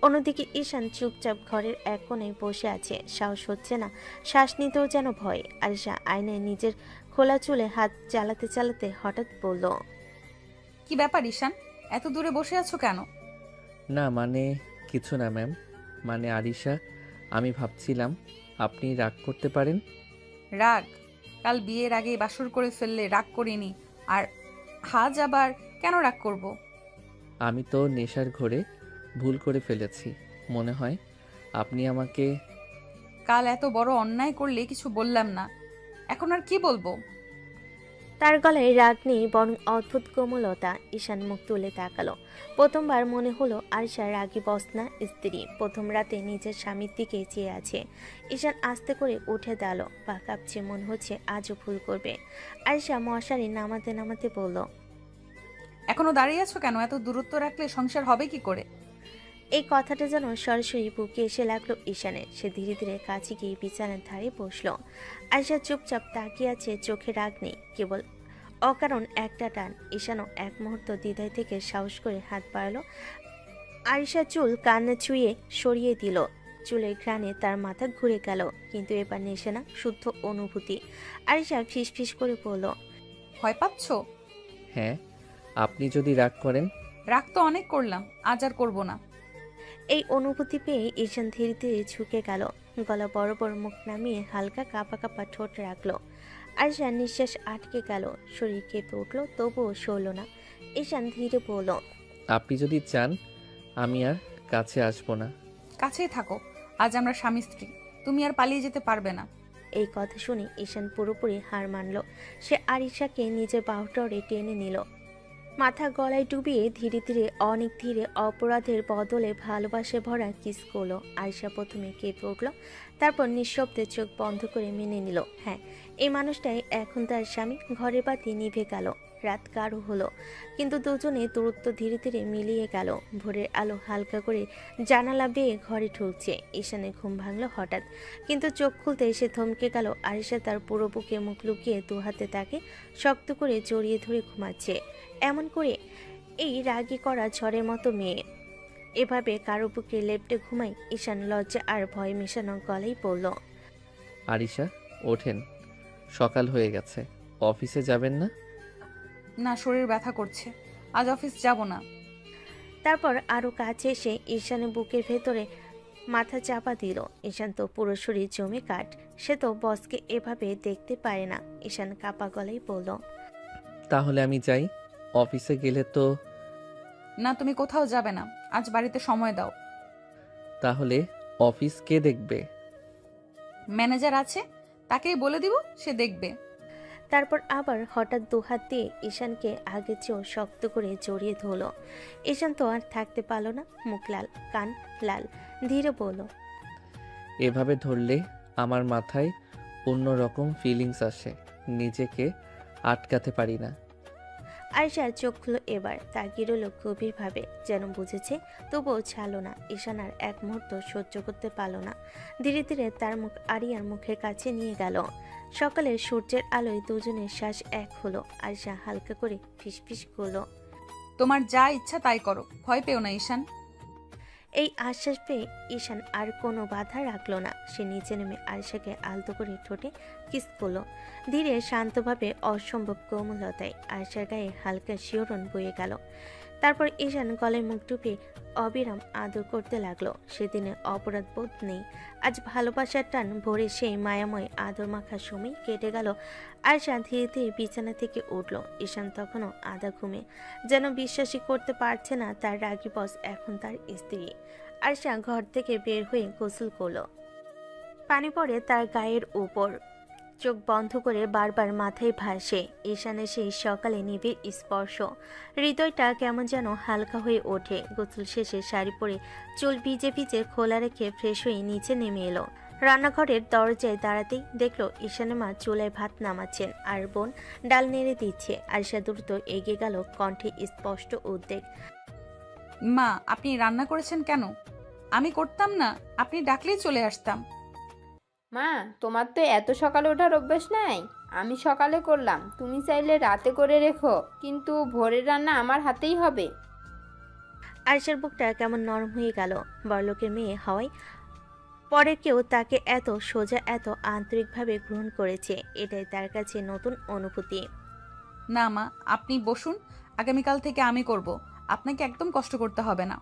অন্যদিকে ঈশান চুপচাপ ঘরের এক কোণে বসে আছে। সাহস হচ্ছে না, শ্বাস নিতেও যেন ভয়। আরিশা আয়নায় নিজের খোলা চুলে হাত চালাতে চালাতে হঠাৎ বলল, কি ব্যাপার ঈশান, এত দূরে বসে আছো কেন? না মানে কিছু না ম্যাম, মানে আরিশা, আমি ভাবছিলাম আপনি রাগ করতে পারেন। রাগ? কাল বিয়ের আগে বাসর করে ফেললে রাগ করিনি, আর আজ আবার কেন রাগ করব? আমি তো নেশার ঘোরে ভুল করে ফেলেছি। মনে হয় আপনি আমাকে। কাল এত বড় অন্যায় করলে কিছু বললাম না, এখন আর কি বলবো? তার গলায় রাগ নেই, বরং অদ্ভুত কোমলতা। ঈশান মুখ তুলে তাকালো। প্রথমবার মনে হলো আরিশা রাগী বস না, স্ত্রী। প্রথম রাতে নিজের স্বামীর দিকে চেয়ে আছে। ঈশান আস্তে করে উঠে দাঁড়ালো, পা কাঁপছে, মনে হচ্ছে আজও ভুল করবে। আরিশা মশারি নামাতে নামাতে বলল, এখনো দাঁড়িয়ে আছো কেন? এত দূরত্ব রাখলে সংসার হবে কি করে? এই কথাটা যেন সরাসরি বুকে এসে লাগলো ঈশানের। সে ধীরে ধীরে কাছে গিয়ে বিছানার ধারে বসলো। আরিশা চুপচাপ তাকিয়ে আছে, চোখে রাগ নেই, কেবল অকারণ একটা টান। ঈশানও এক মুহূর্ত দ্বিধায় থেকে সাহস করে হাত বাড়ালো। আরিশা চুল কানে ছুঁয়ে সরিয়ে দিল। চুলের ঘ্রাণে তার মাথা ঘুরে গেল, কিন্তু এবার নেশে না, শুদ্ধ অনুভূতি। আরিশা ফিসফিস করে বলল, ভয় পাচ্ছ? হ্যাঁ, আপনি যদি রাগ করেন। রাগ তো অনেক করলাম, আজ আর করবো না। এই অনুভূতি পেয়ে ঈশান ধীরে ধীরে ঝুঁকে গেল, গলা বরাবর মুখ নামিয়ে হালকা কাঁপা কাঁপা ঠোঁট রাখলো। আরিশা নিঃশ্বাস আটকে গেল, শরীর কেঁপে উঠলো, তবুও সরল না। ঈশান ধীরে বলল, আপনি যদি চান আমি আর কাছে আসবো না। কাছেই থাকো। আজ আমরা স্বামী স্ত্রী, তুমি আর পালিয়ে যেতে পারবে না। এই কথা শুনে ঈশান পুরোপুরি হার মানল। সে আরিশাকে নিজের বাহুডরে টেনে নিল, মাথা গলায় ডুবিয়ে ধীরে ধীরে অনেক ধীরে অপরাধের বদলে ভালোবাসে ভরা কিস করলো। আরিশা প্রথমে কেঁপে উঠল, তারপর নিঃশব্দে চোখ বন্ধ করে মেনে নিল, হ্যাঁ এই মানুষটাই এখন তার স্বামী। ঘরের বাতি নিভে গেল, রাত গাঢ় হলো, কিন্তু দুজনে দূরত্ব ধীরে ধীরে মিলিয়ে গেল। ভোরের আলো হালকা করে জানালা বেয়ে ঘরে ঢুকছে। ঈশানের ঘুম ভাঙল হঠাৎ, কিন্তু চোখ খুলতে এসে থমকে গেল। আরিশা তার পুরো বুকে মুখ লুকিয়ে দু হাতে তাকে শক্ত করে জড়িয়ে ধরে ঘুমাচ্ছে। এমন করে এই রাগী করা ঝড়ের মতো মেয়ে এভাবে কারো বুকে লেপটে ঘুমায়? ঈশান লজ্জা আর ভয় মেশানো গলায় বলল, আরিশা ওঠেন, সকাল হয়ে গেছে, অফিসে যাবেন না? না, শরীর ব্যথা করছে, আজ অফিস যাব না। তারপর আরো কাছে এসে ঈশানের বুকের ভেতরে মাথা চাপা দিল। ঈশান তো পুরো শরীর জমে কাঠ, সে তো বসকে এভাবে দেখতে পারে না। ঈশান কাপা গলায় বলল, তাহলে আমি যাই, অফিসে গেলে তো। না, তুমি কোথাও যাবে না, আজ বাড়িতে সময় দাও। তাহলে অফিস কে দেখবে? ম্যানেজার আছে, তাকেই বলে দিব, সে দেখবে। তারপর আবার হঠাৎ দুহাত দিয়ে ঈশানকে আগে চেয়েও শক্ত করে জড়িয়ে ধরল। ঈশান তো আর থাকতে পারল না, মুখ লাল, কান লাল, ধীরে বলল, এভাবে ধরলে আমার মাথায় অন্যরকম ফিলিংস আসে, নিজেকে আটকাতে পারি না। আয়শা চোখ খুলো এবার, তাকিয়ে রইল গভীরভাবে, যেন বুঝেছে তবুও ছাড়ল না। ঈশান আর এক মুহূর্ত সহ্য করতে পারল না, ধীরে ধীরে তার মুখ আরিয়ার মুখের কাছে নিয়ে গেল। সকালের সূর্যের আলোয় দুজনের শ্বাস এক হলো। আয়শা হালকা করে ফিসফিস করলো, তোমার যা ইচ্ছা তাই করো, ভয় পেও না ঈশান। এই আশ্বাস পেয়ে ঈশান আর কোনো বাধা রাখলো না। সে নিচে নেমে আয়েশাকে আলতো করে ঠোঁটে কিস করলো, ধীরে শান্তভাবে, অসম্ভব কোমলতায়। আয়েশার গায়ে হালকা শিহরণ বয়ে গেল। তারপর ঈশান গলায় মুখ ডুবিয়ে অবিরাম আদর করতে লাগলো। সেদিনে অপরাধ বোধ নেই, আজ ভালোবাসার টান ভরে সেই মায়াময় আদর মাখা সময় কেটে গেল। আয়েশা ধীরে ধীরে বিছানা থেকে উঠল। ঈশান তখনও আধা ঘুমে, যেন বিশ্বাসই করতে পারছে না তার রাগী বস এখন তার স্ত্রী। আয়েশা ঘর থেকে বের হয়ে গোসল করলো, পানি পড়ে তার গায়ের উপর, চোখ বন্ধ করে বারবার মাথায় ভাসে ঈশানের সেই সকালে নিবিড় স্পর্শ। হৃদয়টা কেমন যেন হালকা হয়ে ওঠে। গোসল শেষে শাড়ি পরে চুল ভিজে ভিজে খোলা রেখে ফ্রেশ হয়ে নিচে নেমে এলো। রান্নাঘরের দরজায় দাঁড়াতেই দেখলো ঈশানের মা চুলায় ভাত নামাচ্ছেন আর বোন ডাল নেড়ে দিচ্ছে। আয়েশা দ্রুত এগিয়ে গেল, কণ্ঠে স্পষ্ট উদ্বেগ, মা, আপনি রান্না করেছেন কেন? আমি করতাম না, আপনি ডাকলেই চলে আসতাম। মা, তোমার তো এত সকালে ওঠার অভ্যাস নাই। আমি সকালে করলাম, তুমি চাইলে রাতে করে রেখো, কিন্তু ভোরের রান্না আমার হাতেই হবে। আয়েশার বুকটা কেমন নরম হয়ে গেল। বড়লোকের মেয়ে হওয়ায় পরে কেউ তাকে এত সোজা, এত আন্তরিকভাবে গ্রহণ করেছে, এটাই তার কাছে নতুন অনুভূতি। না মা, আপনি বসুন, আগামীকাল থেকে আমি করব, আপনাকে একদম কষ্ট করতে হবে না।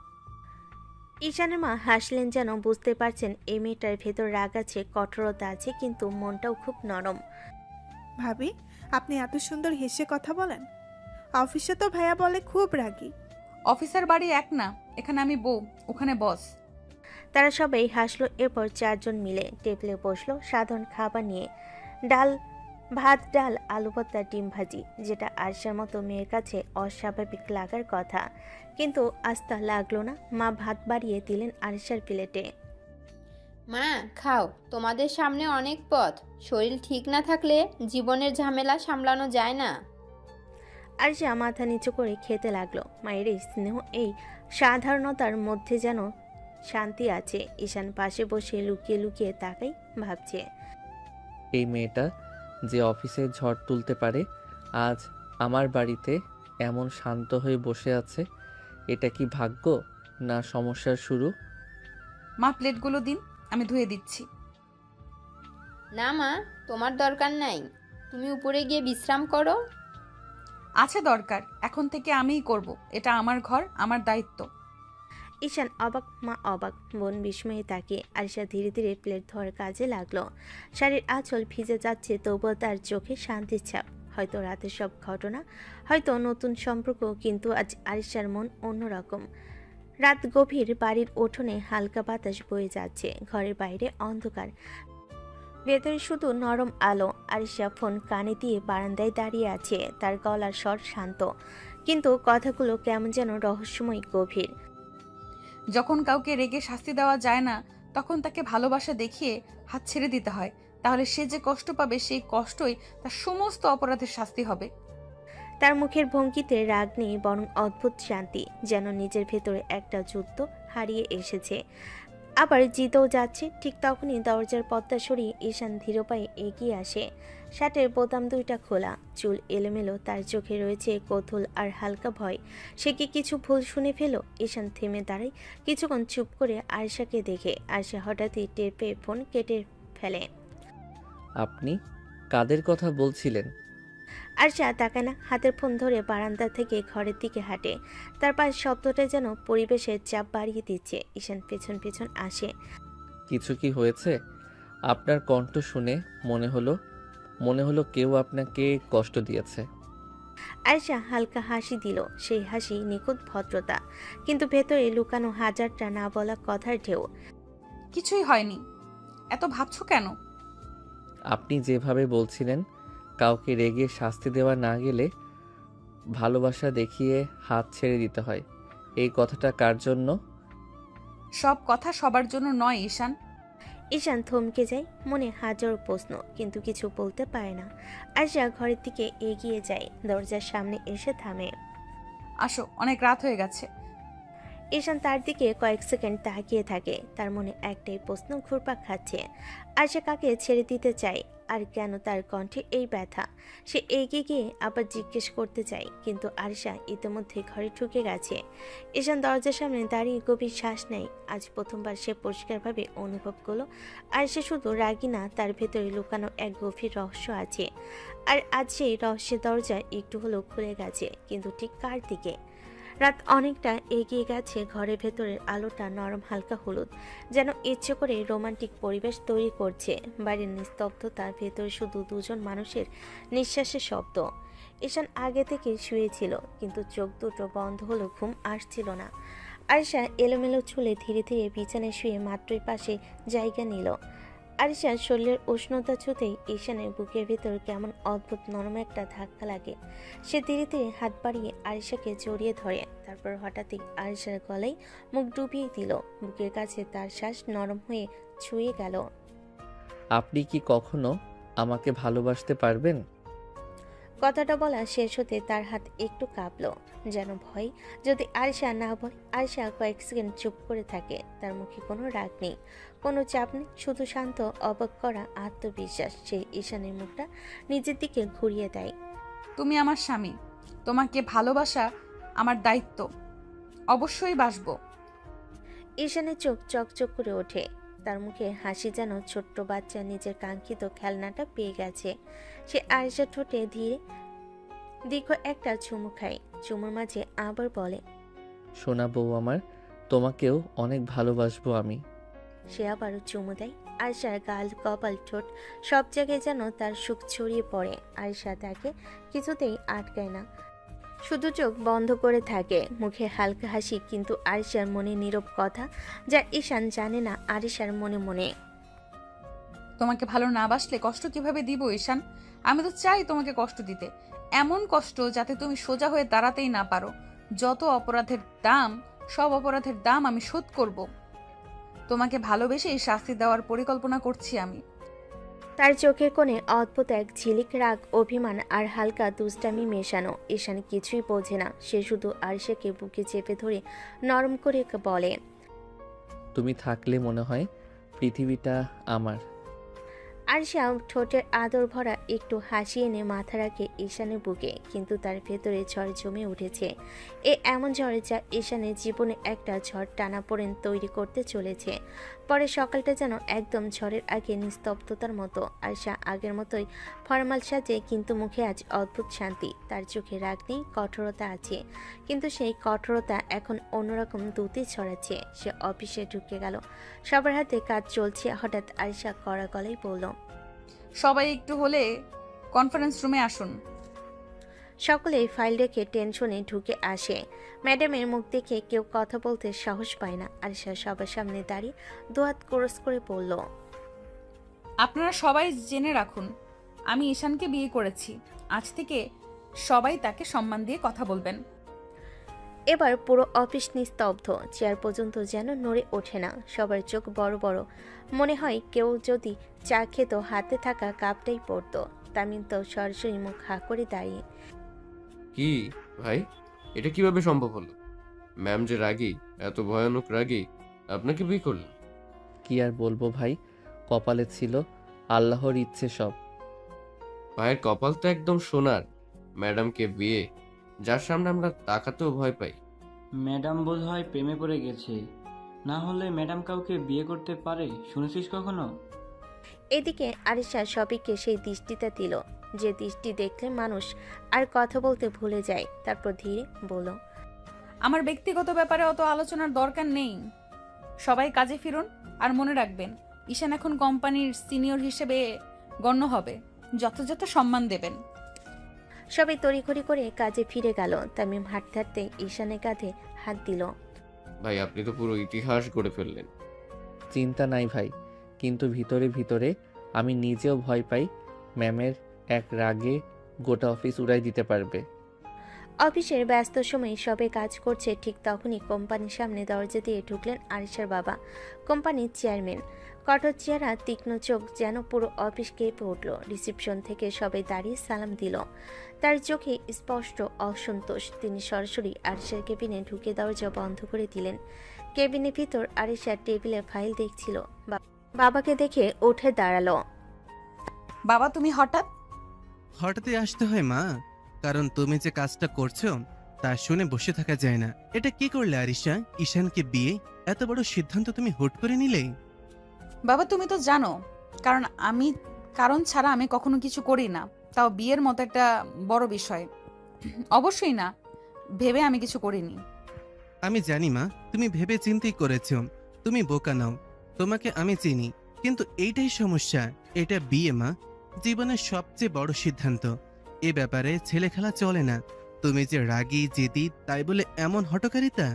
ঈশানের মা হাসলেন, যেন বুঝতে পারছেন এই মেয়েটার ভেতর রাগ আছে, কঠোরতা আছে, কিন্তু মনটাও খুব নরম। ভাবি, আপনি এত সুন্দর হেসে কথা বলেন। অফিসে তো ভাইয়া বলে খুব রাগী। অফিসার বাড়ি এক না, এখানে আমি বউ, ওখানে বস। তারা সবাই হাসলো। এরপর চারজন মিলে টেবিলে বসলো সাধারণ খাবার নিয়ে, ডাল ভাত, ডাল, আলু ভর্তা, ডিম ভাজি, যেটা আয়েশার মতো মেয়ের কাছে অস্বাভাবিক লাগার কথা, কিন্তু আস্থা লাগলো না। মা ভাত বাড়িয়ে দিলেন আয়েশার প্লেটে। মা খাও, তোমাদের সামনে অনেক পথ, শরীর ঠিক না থাকলে জীবনের ঝামেলা সামলানো যায় না। আয়েশা মাথা নিচু করে খেতে লাগলো। মায়ের এই স্নেহ, এই সাধারণতার মধ্যে যেন শান্তি আছে। ঈশান পাশে বসে লুকিয়ে লুকিয়ে তাকাই, ভাবছে, এই মেয়েটা যে অফিসে ঝড় তুলতে পারে, আজ আমার বাড়িতে এমন শান্ত হয়ে বসে আছে, এটা কি ভাগ্য না সমস্যার শুরু? মা, প্লেটগুলো দিন, আমি ধুয়ে দিচ্ছি। না মা, তোমার দরকার নাই, তুমি উপরে গিয়ে বিশ্রাম করো। আছে দরকার, এখন থেকে আমিই করব, এটা আমার ঘর, আমার দায়িত্ব। ঈশান অবাক, মা অবাক, বোন বিস্ময়ে তাকিয়ে। আয়েশা ধীরে ধীরে প্লেট ধরার কাজে লাগলো। শাড়ির আঁচল ভিজে যাচ্ছে, তবুও তার চোখে শান্তির ছাপ। হয়তো রাতের সব ঘটনা, হয়তো নতুন সম্পর্ক, কিন্তু আজ আয়েশার মন অন্যরকম। রাত গভীর, বাড়ির উঠোনে হালকা বাতাস বয়ে যাচ্ছে, ঘরের বাইরে অন্ধকার, ভেতরে শুধু নরম আলো। আরিশা ফোন কানে দিয়ে বারান্দায় দাঁড়িয়ে আছে, তার গলার স্বর শান্ত, কিন্তু কথাগুলো কেমন যেন রহস্যময়, গভীর। যখন কাউকে রেগে শাস্তি দেওয়া যায় না, তখন তাকে ভালোবাসা দেখিয়ে হাত ছেড়ে দিতে হয়। তাহলে সে যে কষ্ট পাবে, সেই কষ্টই তার সমস্ত অপরাধের শাস্তি হবে। তার মুখের ভঙ্গিতে রাগ নেই, বরং অদ্ভুত শান্তি, যেন নিজের ভেতরে একটা যুদ্ধ হারিয়ে এসেছে, আবার জিতেও যাচ্ছে। ঠিক তখনই দরজার পর্দা সরিয়ে ঈশান ধীর পায়ে এগিয়ে আসে। শার্টের বোতাম দুইটা খোলা, চুল এলোমেলো, তার চোখে রয়েছে কৌতূহল আর হালকা ভয়। সে কি কিছু ভুল শুনে ফেল? ঈশান থেমে দাঁড়ায় কিছুক্ষণ চুপ করে আয়েশাকে দেখে। আয়েশা হঠাৎই টের পেয়ে ফোন কেটে ফেলে। আপনি কাদের কথা বলছিলেন? আয়েশা তাকায় না, হাতের ফোন ধরে বারান্দা থেকে ঘরের দিকে হাঁটে। তার পায়ের শব্দটা যেন পরিবেশের চাপ বাড়িয়ে দিচ্ছে। ঈশান পেছন পেছন আসে। কিছু কি হয়েছে? আপনার কণ্ঠ শুনে মনে হলো কেউ আপনাকে কষ্ট দিয়েছে। আয়েশা হালকা হাসি দিল, সেই হাসি নিখুঁত ভদ্রতা, কিন্তু ভেতরে লুকানো হাজারটা না বলা কথার ঢেউ। কিছুই হয়নি, এত ভাবছো কেন? আপনি যেভাবে বলছিলেন, কাউকে রেগে শাস্তি দেওয়া না গেলে ভালোবাসা দেখিয়ে হাত ছেড়ে দিতে হয়, এই কথাটা কার জন্য? সব কথা সবার জন্য নয় ঈশান। ঈশান থমকে যায়, মনে হাজারো প্রশ্ন, কিন্তু কিছু বলতে পারে না। আয়েশা ঘরের দিকে এগিয়ে যায়, দরজার সামনে এসে থামে। আসো, অনেক রাত হয়ে গেছে। ঈশান তার দিকে কয়েক সেকেন্ড তাকিয়ে থাকে, তার মনে একটাই প্রশ্ন ঘুরপাক খাচ্ছে। আয়েশা কাকে ছেড়ে দিতে চায়, আর কেন তার কণ্ঠে এই ব্যথা? সে এগিয়ে গিয়ে আবার জিজ্ঞেস করতে চায়, কিন্তু আয়েশা ইতিমধ্যে ঘরে ঢুকে গেছে। ঈশান দরজার সামনে দাঁড়িয়ে গভীর শ্বাস নেয়। আজ প্রথমবার সে পরিষ্কারভাবে অনুভব করলো আয়েশা শুধু রাগী না, তার ভেতরে লুকানো এক গভীর রহস্য আছে। আর আজ সেই রহস্যের দরজা একটু হলেও খুলে গেছে, কিন্তু ঠিক কার দিকে? রাত অনেকটা এগিয়ে গেছে, ঘরের ভেতরের আলোটা নরম হালকা হলুদ, যেন ইচ্ছে করে রোমান্টিক পরিবেশ তৈরি করছে। বাইরের নিস্তব্ধতার ভেতরে শুধু দুজন মানুষের নিঃশ্বাসের শব্দ। ঈশান আগে থেকে শুয়েছিল, কিন্তু চোখ দুটো বন্ধ হলো, ঘুম আসছিল না। আয়েশা এলোমেলো চুলে ধীরে ধীরে বিছানায় শুয়ে মাত্রই পাশে জায়গা নিল। আয়েশার শরীরের উষ্ণতা ছুঁতেই ঈশানের বুকের ভেতর কেমন অদ্ভুত নরম একটা ধাক্কা লাগে। সে ধীরে ধীরে হাত বাড়িয়ে আয়েশাকে জড়িয়ে ধরে, তারপর হঠাৎই আয়েশার গলায় মুখ ডুবিয়ে দিল। বুকের কাছে তার শ্বাস নরম হয়ে ছুঁয়ে গেল। আপনি কি কখনো আমাকে ভালোবাসতে পারবেন? কথাটা বলা শেষ হতে তার হাত একটু কাঁপলো, যেন ভয় যদি আয়েশা না বলে। আয়েশা কয়েক সেকেন্ড চুপ করে থাকে, তার মুখে কোনো রাগ নেই, কোনো চাপ নেই, শুধু শান্ত অবাক করা আত্মবিশ্বাস। সে ঈশানের মুখটা নিজের দিকে ঘুরিয়ে দেয়। তুমি আমার স্বামী, তোমাকে ভালোবাসা আমার দায়িত্ব, অবশ্যই বাসবো। ঈশানের চোখ চকচক করে ওঠে, তার মুখে হাসি, যেন ছোট্ট বাচ্চা নিজের কাঙ্ক্ষিত খেলনাটা পেয়ে গেছে। সে আয়েশার ঠোঁটে ধীরে দীর্ঘ একটা চুমু খায়, চুমুর মাঝে আবার বলে, সোনা বউ আমার, তোমাকেও অনেক ভালোবাসবো আমি। সে আবারও চুমু দেয়। আয়েশার গাল, কপাল, ঠোঁট সব জায়গায় যেন তার সুখ ছড়িয়ে পড়ে। আয়েশা তাকে কিছুতেই আটকায় না, শুধু চোখ বন্ধ করে থাকে, মুখে হালকা হাসি, কিন্তু আয়েশার মনে নীরব কথা, যা ঈশান জানে না আয়েশার মনে মনে। তোমাকে ভালো না বাসলে কষ্ট কিভাবে দিব ঈশান? আমি তো চাই তোমাকে কষ্ট দিতে, এমন কষ্ট যাতে তুমি সোজা হয়ে দাঁড়াতেই না পারো। যত অপরাধের দাম, সব অপরাধের দাম আমি শোধ করব। তোমাকে ভালোবেসেই শাস্তি দেওয়ার পরিকল্পনা করছি আমি। তার চোখের কোণে অদ্ভুত এক ঝিলিক রাগ, অভিমান আর হালকা দুষ্টামি মেশানো। ঈশান কিছুই বোঝে না, সে শুধু আয়েশাকে বুকে চেপে ধরে নরম করে বলে, তুমি থাকলে মনে হয় পৃথিবীটা আমার। আয়েশা ঠোঁটের আদর ভরা একটু হাসি এনে মাথা রাখে ঈশানের বুকে, কিন্তু তার ভেতরে ঝড় জমে উঠেছে। এমন ঝড় যা ঈশানের জীবনে একটা ঝড় টানাপোড়েন তৈরি করতে চলেছে। পরে সকালটা যেন একদম ঝড়ের আগে নিস্তব্ধতার মতো। আয়েশা আগের মতোই ফরমাল সাজে, কিন্তু মুখে আজ অদ্ভুত শান্তি। তার চোখে রাগ নেই, কঠোরতা আছে, কিন্তু সেই কঠোরতা এখন অন্যরকম দ্যুতি ছড়াচ্ছে। সে অফিসে ঢুকে গেল, সবার হাতে কাজ চলছে। হঠাৎ আয়েশা কড়া গলায় বলল, সবাই একটু হলে কনফারেন্স রুমে আসুন। সকলেই ফাইল রেখে টেনশনে ঢুকে আসে। ম্যাডামের মুখ দেখে কেউ কথা বলতে সাহস পায় না। আরিশা সবার সামনে দাঁড়িয়ে দোয়াত ক্রস করে পড়ল, আপনারা সবাই জেনে রাখুন, আমি ঈশানকে বিয়ে করেছি। আজ থেকে সবাই তাকে সম্মান দিয়ে কথা বলবেন। এবার পুরো অফিস নিস্তব্ধ, চেয়ার পর্যন্ত যেন নড়ে ওঠে না। সবার চোখ বড় বড়, মনে হয় কেউ যদি চা খেত হাতে থাকা কাপটাই পড়তো। তামিম তো সরাসরি মুখ হা করে দাঁড়িয়ে। কি ভাই, এটা কিভাবে সম্ভব হলো? ম্যাম যে রাগী, এত ভয়ানক রাগী, আপনাকে বিয়ে করলেন? কি আর বলবো ভাই, কপালে ছিল, আল্লাহর ইচ্ছে সব। ভাইয়ের কপাল তো একদম সোনার। ম্যাডামকে বিয়ে, যার সামনে আমরা তাকাতেও ভয় পাই। ম্যাডাম বোধ হয় প্রেমে পড়ে গেছে, না হলে ম্যাডাম কাউকে বিয়ে করতে পারে? শুনেছিস কখনো? এদিকে আরিশা সবিককে সেই দৃষ্টিটা দিল, যে দৃষ্টি দেখলে মানুষ আর কথা বলতে ভুলে যায়। তারপর ধীরে বলল, আমার ব্যক্তিগত ব্যাপারে অত আলোচনার দরকার নেই, সবাই কাজে ফিরুন। আর মনে রাখবেন, ঈশান এখন কোম্পানির সিনিয়র হিসেবে গণ্য হবে, যথাযথ সম্মান দেবেন। সবাই তড়িঘড়ি করে কাজে ফিরে গেল। তামিম হাঁটতে হাঁটতে ঈশানের কাঁধে হাত দিল। ভাই আপনি তো পুরো ইতিহাস গড়ে ফেললেন। চিন্তা নাই ভাই, কিন্তু ভিতরে ভিতরে আমি নিজেও ভয় পাই, ম্যামের এক রাগে গোটা অফিস উড়াই দিতে পারবে। অফিসের ব্যস্ত সময় সবে কাজ করছে, ঠিক তখনই কোম্পানির সামনে দরজা দিয়ে ঢুকলেন আরিশার বাবা, কোম্পানির চেয়ারম্যান। কঠোর চেহারা, তীক্ষ্ণ চোখ, যেন পুরো অফিস কেঁপে উঠল। রিসেপশন থেকে সবাই দাঁড়িয়ে সালাম দিল। তার চোখে স্পষ্ট অসন্তোষ। তিনি সরাসরি আরিশার কেবিনে ঢুকে দরজা বন্ধ করে দিলেন। কেবিনের ভিতর আরিশা টেবিলে ফাইল দেখছিল। বাবাকে দেখে উঠে দাঁড়ালো। বাবা, তুমি হঠাৎই আসতে হয় মা, কারণ তুমি যে কাজটা করছো তা শুনে বসে থাকা যায় না। এটা কি করলে আরিশা? ঈশানকে বিয়ে, এত বড় সিদ্ধান্ত তুমি হুট করে নিলে? বাবা, তুমি তো জানো, কারণ ছাড়া আমি কখনো কিছু করি না, তাও বিয়ের মতো একটা বড় বিষয়। অবশ্যই না ভেবে আমি কিছু করিনি। আমি জানি মা, তুমি ভেবে চিন্তেই করেছো। তুমি বোকা নাও, তোমাকে আমি চিনি। কিন্তু এইটাই সমস্যা, এটা বিয়ে মা, জীবনের সবচেয়ে বড় সিদ্ধান্ত। এ ব্যাপারে ছেলে খেলা চলে না। তুমি যে রাগী জেদি, তাই বলে এমন হঠকারিতা?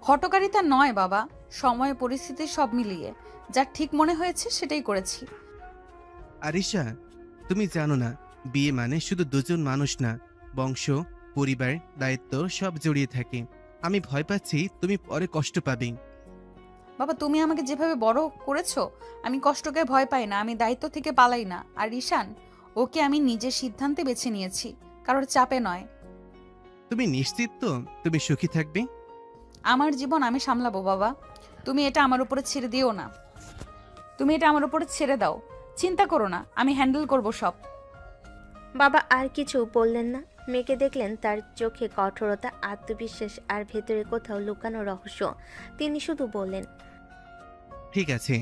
হঠকারিতা নয় বাবা, সময় পরিস্থিতি সব মিলিয়ে যা ঠিক মনে হয়েছে সেটাই করেছি। আরিশা, তুমি জানো না, বিয়ে মানে শুধু দুজন মানুষ না, বংশ, পরিবার, দায়িত্ব সব জড়িয়ে থাকে। আমি ভয় পাচ্ছি তুমি পরে কষ্ট পাবে। বাবা, তুমি আমাকে যেভাবে বড় করেছো, আমি কষ্টকে ভয় পাই না, আমি দায়িত্ব থেকে পালাই না। আর ঈশান, ওকে আমি নিজের সিদ্ধান্তে বেছে নিয়েছি, কারোর চাপে নয়। তুমি নিশ্চিত তো তুমি সুখী থাকবে? আমার জীবন আমি সামলাবো বাবা, তুমি এটা আমার উপরে ছেড়ে দিও না। তুমি এটা আমার উপরে ছেড়ে দাও, চিন্তা করো না, আমি হ্যান্ডেল করব সব। বাবা আর কিছু বললেন না। মেয়েকে দেখলেন, তার চোখে কঠোরতা, আত্মবিশ্বাস আর ভেতরে কোথাও লুকানো রহস্য। তিনি শুধু বললেন, ঠিক আছে,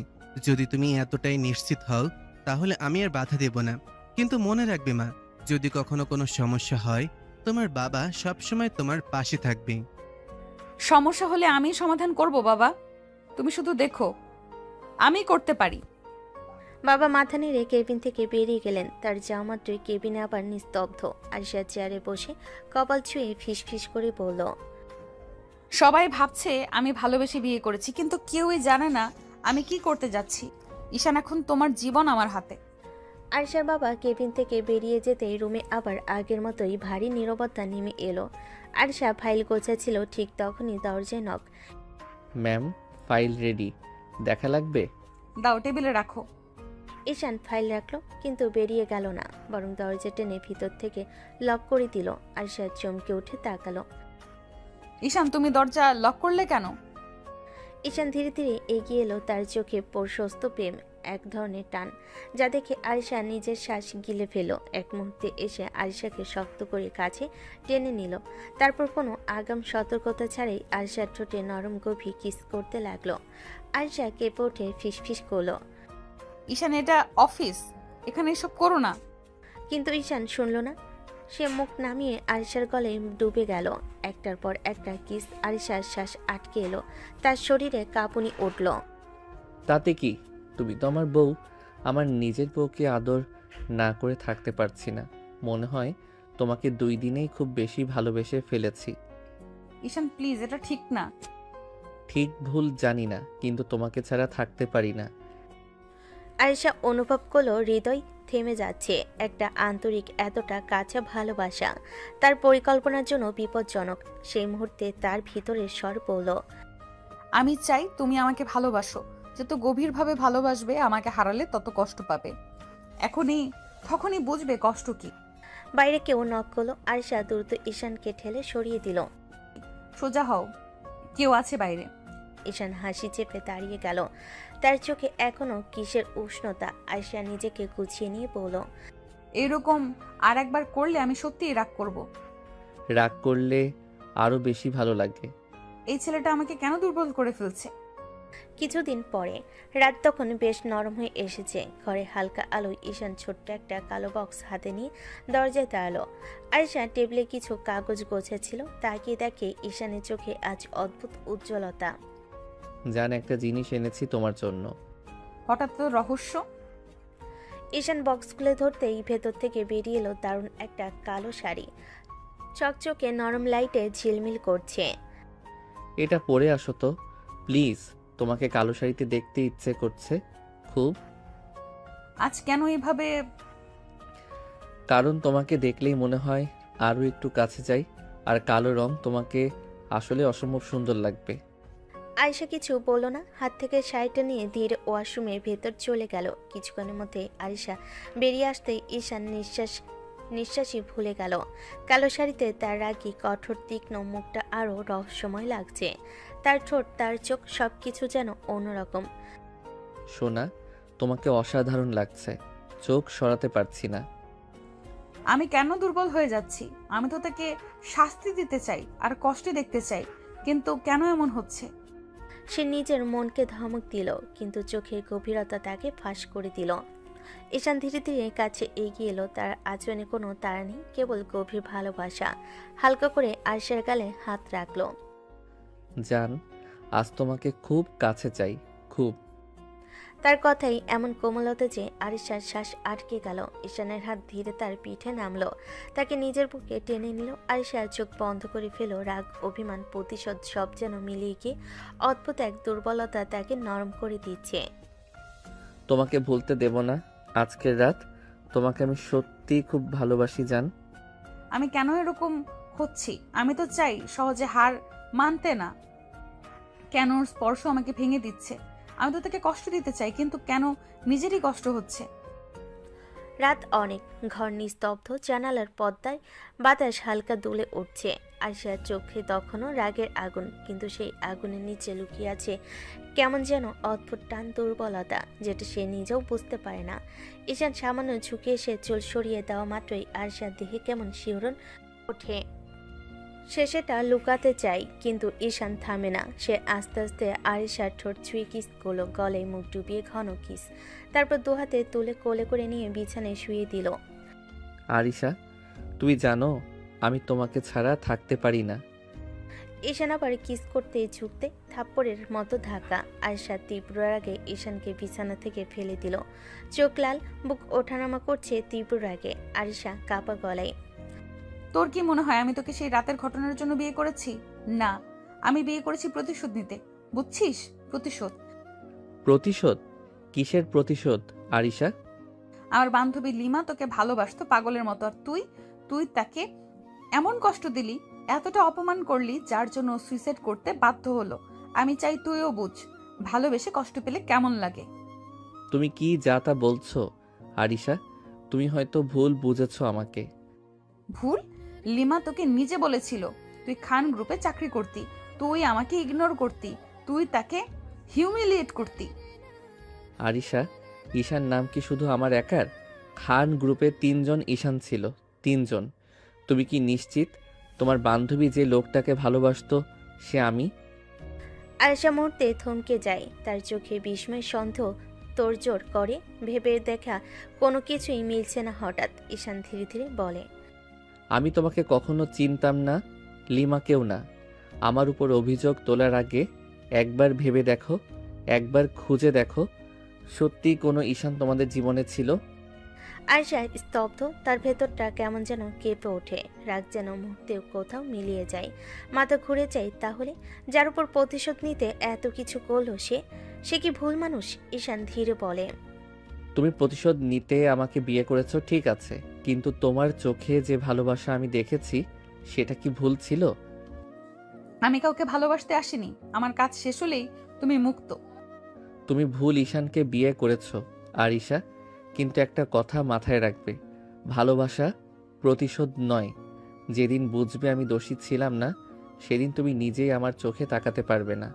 যদি তুমি এতটাই নিশ্চিত হও তাহলে আমি আর বাধা দেব না। কিন্তু মনে রাখবে মা, যদি কখনো কোনো সমস্যা হয়, তোমার বাবা সবসময় তোমার পাশে থাকবে। সমস্যা হলে আমি সমাধান করব বাবা, তুমি শুধু দেখো আমি করতে পারি। বাবা মাথা নেড়ে কেবিন থেকে বেরিয়ে গেলেন। তার যাওয়া মাত্রই কেবিনে আবার নিস্তব্ধ। আরিশা চেয়ারে বসে কপাল ছুঁয়ে ফিসফিস করে বলল, সবাই ভাবছে আমি ভালোবেসে বিয়ে করেছি, কিন্তু কেউই জানে না আমি কি করতে যাচ্ছি। ঈশান, এখন তোমার জীবন আমার হাতে। আরিশার বাবা কেবিন থেকে বেরিয়ে যেতেই রুমে আবার আগের মতোই ভারী নীরবতা নেমে এলো। আরিশা ফাইল গোছাচ্ছিল, ঠিক তখনই দরজায় নক। ম্যাম, ফাইল রেডি, দেখা লাগবে? দাও, টেবিলে রাখো। ঈশান ফাইল রাখলো, কিন্তু বেরিয়ে গেল না, বরং দরজা টেনে ভিতর থেকে লক করে দিল। আরিশা চমকে উঠে তাকালো। ঈশান, তুমি দরজা লক করলে কেন? ঈশান ধীরে ধীরে এগিয়ে এলো। তার চোখে প্রশস্ত প্রেম, এক ধরনের টান, যা দেখে আরিশা নিজের শ্বাস গিলে ফেল। এক মুহূর্তে এসে আরিশাকে শক্ত করে কাছে টেনে নিল। তারপর কোনো আগাম সতর্কতা ছাড়াই আরিশার ঠোঁটে নরম গভীর কিস করতে লাগলো। আরিশা কেঁপে উঠে ফিসফিস করলো, ঈশান, এটা অফিস, এখানে এসব করো না। কিন্তু ঈশান শুনল না। সে মুখ নামিয়ে আরিশার গলে ডুবে গেল। একটার পর একটা কিস। আরিশার শ্বাস আটকে এলো, তার শরীরে কাঁপুনি উঠল। তাতে কি, তুমি তো আমার বউ। আমার নিজের বউকে আদর না করে থাকতে পারছি না। মনে হয় তোমাকে 2 দিনেই খুব বেশি ভালোবেসে ফেলেছি। ঈশান প্লিজ, এটা ঠিক না। ঠিক ভুল জানি না, কিন্তু তোমাকে ছাড়া থাকতে পারি না। আয়েশা অনুভব করলো হৃদয় থেমে যাচ্ছে। একটা আন্তরিক এতটা কাছে ভালোবাসা তার পরিকল্পনার জন্য বিপজ্জনক। সেই মুহূর্তে তার ভিতরের স্বর বলল, আমি চাই তুমি আমাকে ভালোবাসো, যত গভীরভাবে ভালোবাসবে আমাকে হারালে তত কষ্ট পাবে। তখনই বুঝবে কষ্ট কি। বাইরে কেউ নক করলো। আয়েশা দ্রুত ঈশানকে ঠেলে সরিয়ে দিল। সোজা হও, কেউ আছে বাইরে। ঈশান হাসি চেপে দাঁড়িয়ে গেল। তার চোখে এখনো কিসের উষ্ণতা। আয়েশা নিজেকে গুছিয়ে নিয়ে বলল, এরকম আর একবার করলে আমি সত্যিই রাগ করব। রাগ করলে আরো বেশি ভালো লাগে। এই ছেলেটা আমাকে কেন দুর্বল করে ফেলছে। কিছুদিন পরে রাত তখন বেশ নরম হয়ে এসেছে। ঘরে হালকা আলোয় ঈশান ছোট্ট একটা কালো বক্স হাতে নিয়ে দরজায় দাঁড়ালো। আয়েশা টেবিলে কিছু কাগজ গোছাচ্ছিল। তাকিয়ে দেখে ঈশানের চোখে আজ অদ্ভুত উজ্জ্বলতা। জান, একটা জিনিস এনেছি তোমার জন্য। হঠাৎ তো রহস্য। ঈশান বক্স খুলে ধরতেই ভেতর থেকে বেরিয়ে এলো দারুণ একটা কালো শাড়ি। চকচকে নরম লাইটে ঝিলমিল করছে। এটা পরে আসো তো প্লিজ, তোমাকে কালো শাড়িতে দেখতে ইচ্ছে করছে খুব। আজ কেন এভাবে? কারণ তোমাকে দেখলেই মনে হয় আরো একটু কাছে যাই, আর কালো রং তোমাকে আসলে অসম্ভব সুন্দর লাগবে। আয়েশা কিছু বলল না। হাত থেকে শাড়িটা নিয়ে ধীরে ওয়াশরুমের ভেতর চলে গেল। কিছুক্ষণের মধ্যে আয়েশা বেরিয়ে আসতেই ঈশান নিঃশ্বাসই ভুলে গেল। কালো শাড়িতে তার রাগী কঠোর তীক্ষ্ণ মুখটা আরও রহস্যময় লাগছে। তার ঠোঁট, তার চোখ, সবকিছু যেন অন্যরকম। সোনা, তোমাকে অসাধারণ লাগছে, চোখ সরাতে পারছি না। আমি কেন দুর্বল হয়ে যাচ্ছি? আমি তো তাকে শাস্তি দিতে চাই আর কষ্টে দেখতে চাই, কিন্তু কেন এমন হচ্ছে? সে নিজের মনকে ধমক দিল, কিন্তু চোখের গভীরতা তাকে ফাঁস করে দিল। ঈশান ধীরে ধীরে কাছে এগিয়ে এলো। তার আচরণে কোনো তাড়া নেই, কেবল গভীর ভালোবাসা। হালকা করে আয়েশার গালে হাত রাখলো। জান, আজ তোমাকে খুব কাছে চাই, খুব। তার কথাই এমন কোমলতা যে আয়েশার শ্বাস আটকে গেল। ঈশানের হাত ধীরে তার পিঠে নামলো, তাকে নিজের বুকে টেনে নিল। আয়েশার চোখ বন্ধ করে ফেল। রাগ, অভিমান, প্রতিশোধ সব যেন মিলিয়ে গিয়ে অদ্ভুত এক দুর্বলতা তাকে নরম করে দিচ্ছে। তোমাকে ভুলতে দেব না আজকের রাত। তোমাকে আমি সত্যি খুব ভালোবাসি জান। আমি কেন এরকম হচ্ছি? আমি তো চাই সহজে হার মানতে না। কেন ওর স্পর্শ আমাকে ভেঙে দিচ্ছে? আমি তো তাকে কষ্ট দিতে চাই, কিন্তু কেন নিজেরই কষ্ট হচ্ছে? রাত অনেক, ঘর নিস্তব্ধ। জানালার পর্দায় বাতাস হালকা দুলে উঠছে। আয়েশার চোখে তখনও রাগের আগুন, কিন্তু সেই আগুনের নিচে লুকিয়ে আছে কেমন যেন অদ্ভুত টান, দুর্বলতা, যেটা সে নিজেও বুঝতে পারে না। ঈশান সামান্য ঝুঁকে এসে চুল সরিয়ে দেওয়া মাত্রই আয়েশার দেহে কেমন শিহরণ ওঠে। সে সেটা লুকাতে চায়, কিন্তু ঈশান থামে না। সে আস্তে আস্তে আয়েশার ঠোঁট ছুঁয়ে কিস করলো, গলায় মুখ ডুবিয়ে ঘন কিস। তারপর দুহাতে তুলে কোলে করে নিয়ে বিছানায় শুয়ে দিল। আরিশা, তুই জানো আমি তোমাকে ছাড়া থাকতে পারি না। ঈশান আবার কিস করতে ঝুঁকতে থাপ্পড়ের মতো ধাক্কা। আয়েশা তীব্র রাগে ঈশানকে বিছানা থেকে ফেলে দিল। চোখ লাল, বুক ওঠানামা করছে তীব্র রাগে। আয়েশা কাপা গলায়, তোর কি মনে হয় আমি তোকে সেই রাতের ঘটনার জন্য বিয়ে করেছি? না, আমি বিয়ে করেছি প্রতিশোধ নিতে, বুঝছিস? প্রতিশোধ। প্রতিশোধ? কিসের প্রতিশোধ আরিশা? আমার বান্ধবী লিমা তোকে ভালোবাসতো পাগলের মতো, আর তুই তাকে এমন কষ্ট দিলি, এতটা অপমান করলি, যার জন্য সুইসাইড করতে বাধ্য হলো। আমি চাই তুইও বুঝ ভালোবেসে কষ্ট পেলে কেমন লাগে। তুমি কি যা তা বলছো আরিশা? তুমি হয়তো ভুল বুঝেছো আমাকে। ভুল? লিমা তোকে নিজে বলেছিল তুই খান গ্রুপে চাকরি করতি, তুই আমাকে ইগনোর করতি, তুই তাকে হিউমিলিয়েট করতি। আরিশা, ঈশান নাম কি শুধু আমার একার? খান গ্রুপে 3 জন ঈশান ছিল, 3 জন। তুমি কি নিশ্চিত তোমার বান্ধবী যে লোকটাকে ভালোবাসতো সে আমি? আয়েশা মুহূর্তে থমকে যায়। তার চোখে বিস্ময়, সন্দেহ তোড়জোড় করে। ভেবে দেখা কোনো কিছুই মিলছে না। হঠাৎ ঈশান ধীরে ধীরে বলে, আমি তোমাকে কখনো চিনতাম না, লিমাকেও না। আমার উপর অভিযোগ তোলার আগে একবার ভেবে দেখো, একবার খুঁজে দেখো, সত্যি কোনো ঈশান তোমাদের জীবনে ছিল? আয়শা স্তব্ধ, তার ভেতরটা কেমন যেন কেঁপে ওঠে, রাগ যেন মুহূর্তে কোথাও মিলিয়ে যায়, মাথা ঘুরে যায়। তাহলে যার উপর প্রতিশোধ নিতে এত কিছু করলো সে কি ভুল মানুষ? ঈশান ধীরে বলে, তুমি প্রতিশোধ নিতে আমাকে বিয়ে করেছো ঠিক আছে, কিন্তু তোমার চোখে যে ভালোবাসা আমি দেখেছি সেটা কি ভুল ছিল? আমি কাউকে ভালোবাসতে আসিনি, আমার কাজ শেষ হলেই তুমি মুক্ত। তুমি ভুল ঈশানকে বিয়ে করেছো। আর ঈশা, কিন্তু একটা কথা মাথায় রাখবে, ভালোবাসা প্রতিশোধ নয়। যেদিন বুঝবে আমি দোষী ছিলাম না, সেদিন তুমি নিজেই আমার চোখে তাকাতে পারবে না।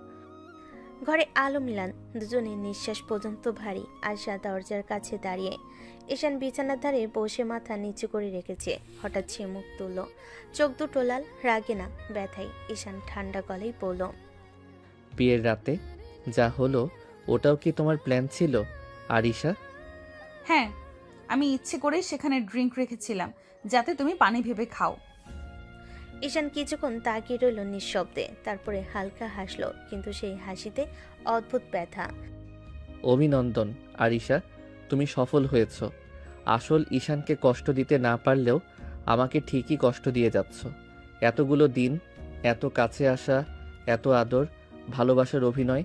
ঘরে আলো মিলান, দুজনের নিঃশ্বাস পর্যন্ত ভারী। আয়শা দরজার কাছে দাঁড়িয়ে, ঈশান বিছানার ধারে বসে মাথা নিচু করে রেখেছে। হঠাৎ সে মুখ তুলল, চোখ দুটো লাল, রাগে না ব্যথায়। ঈশান ঠান্ডা গলায় বলল, বিয়ের রাতে যা হলো ওটাও কি তোমার প্ল্যান ছিল আরিশা? হ্যাঁ, আমি ইচ্ছে করেই সেখানে ড্রিঙ্ক রেখেছিলাম যাতে তুমি পানি ভেবে খাও। ঈশান কিছুক্ষণ তাকিয়ে রইল নিঃশব্দে, তারপরে হালকা হাসলো, কিন্তু সেই হাসিতে অদ্ভুত ব্যথা। অভিনন্দন আরিশা, তুমি সফল হয়েছ। আসল ঈশানকে কষ্ট দিতে না পারলেও আমাকে ঠিকই কষ্ট দিয়ে যাচ্ছ। এতগুলো দিন, এত কাছে আসা, এত আদর, ভালোবাসার অভিনয়,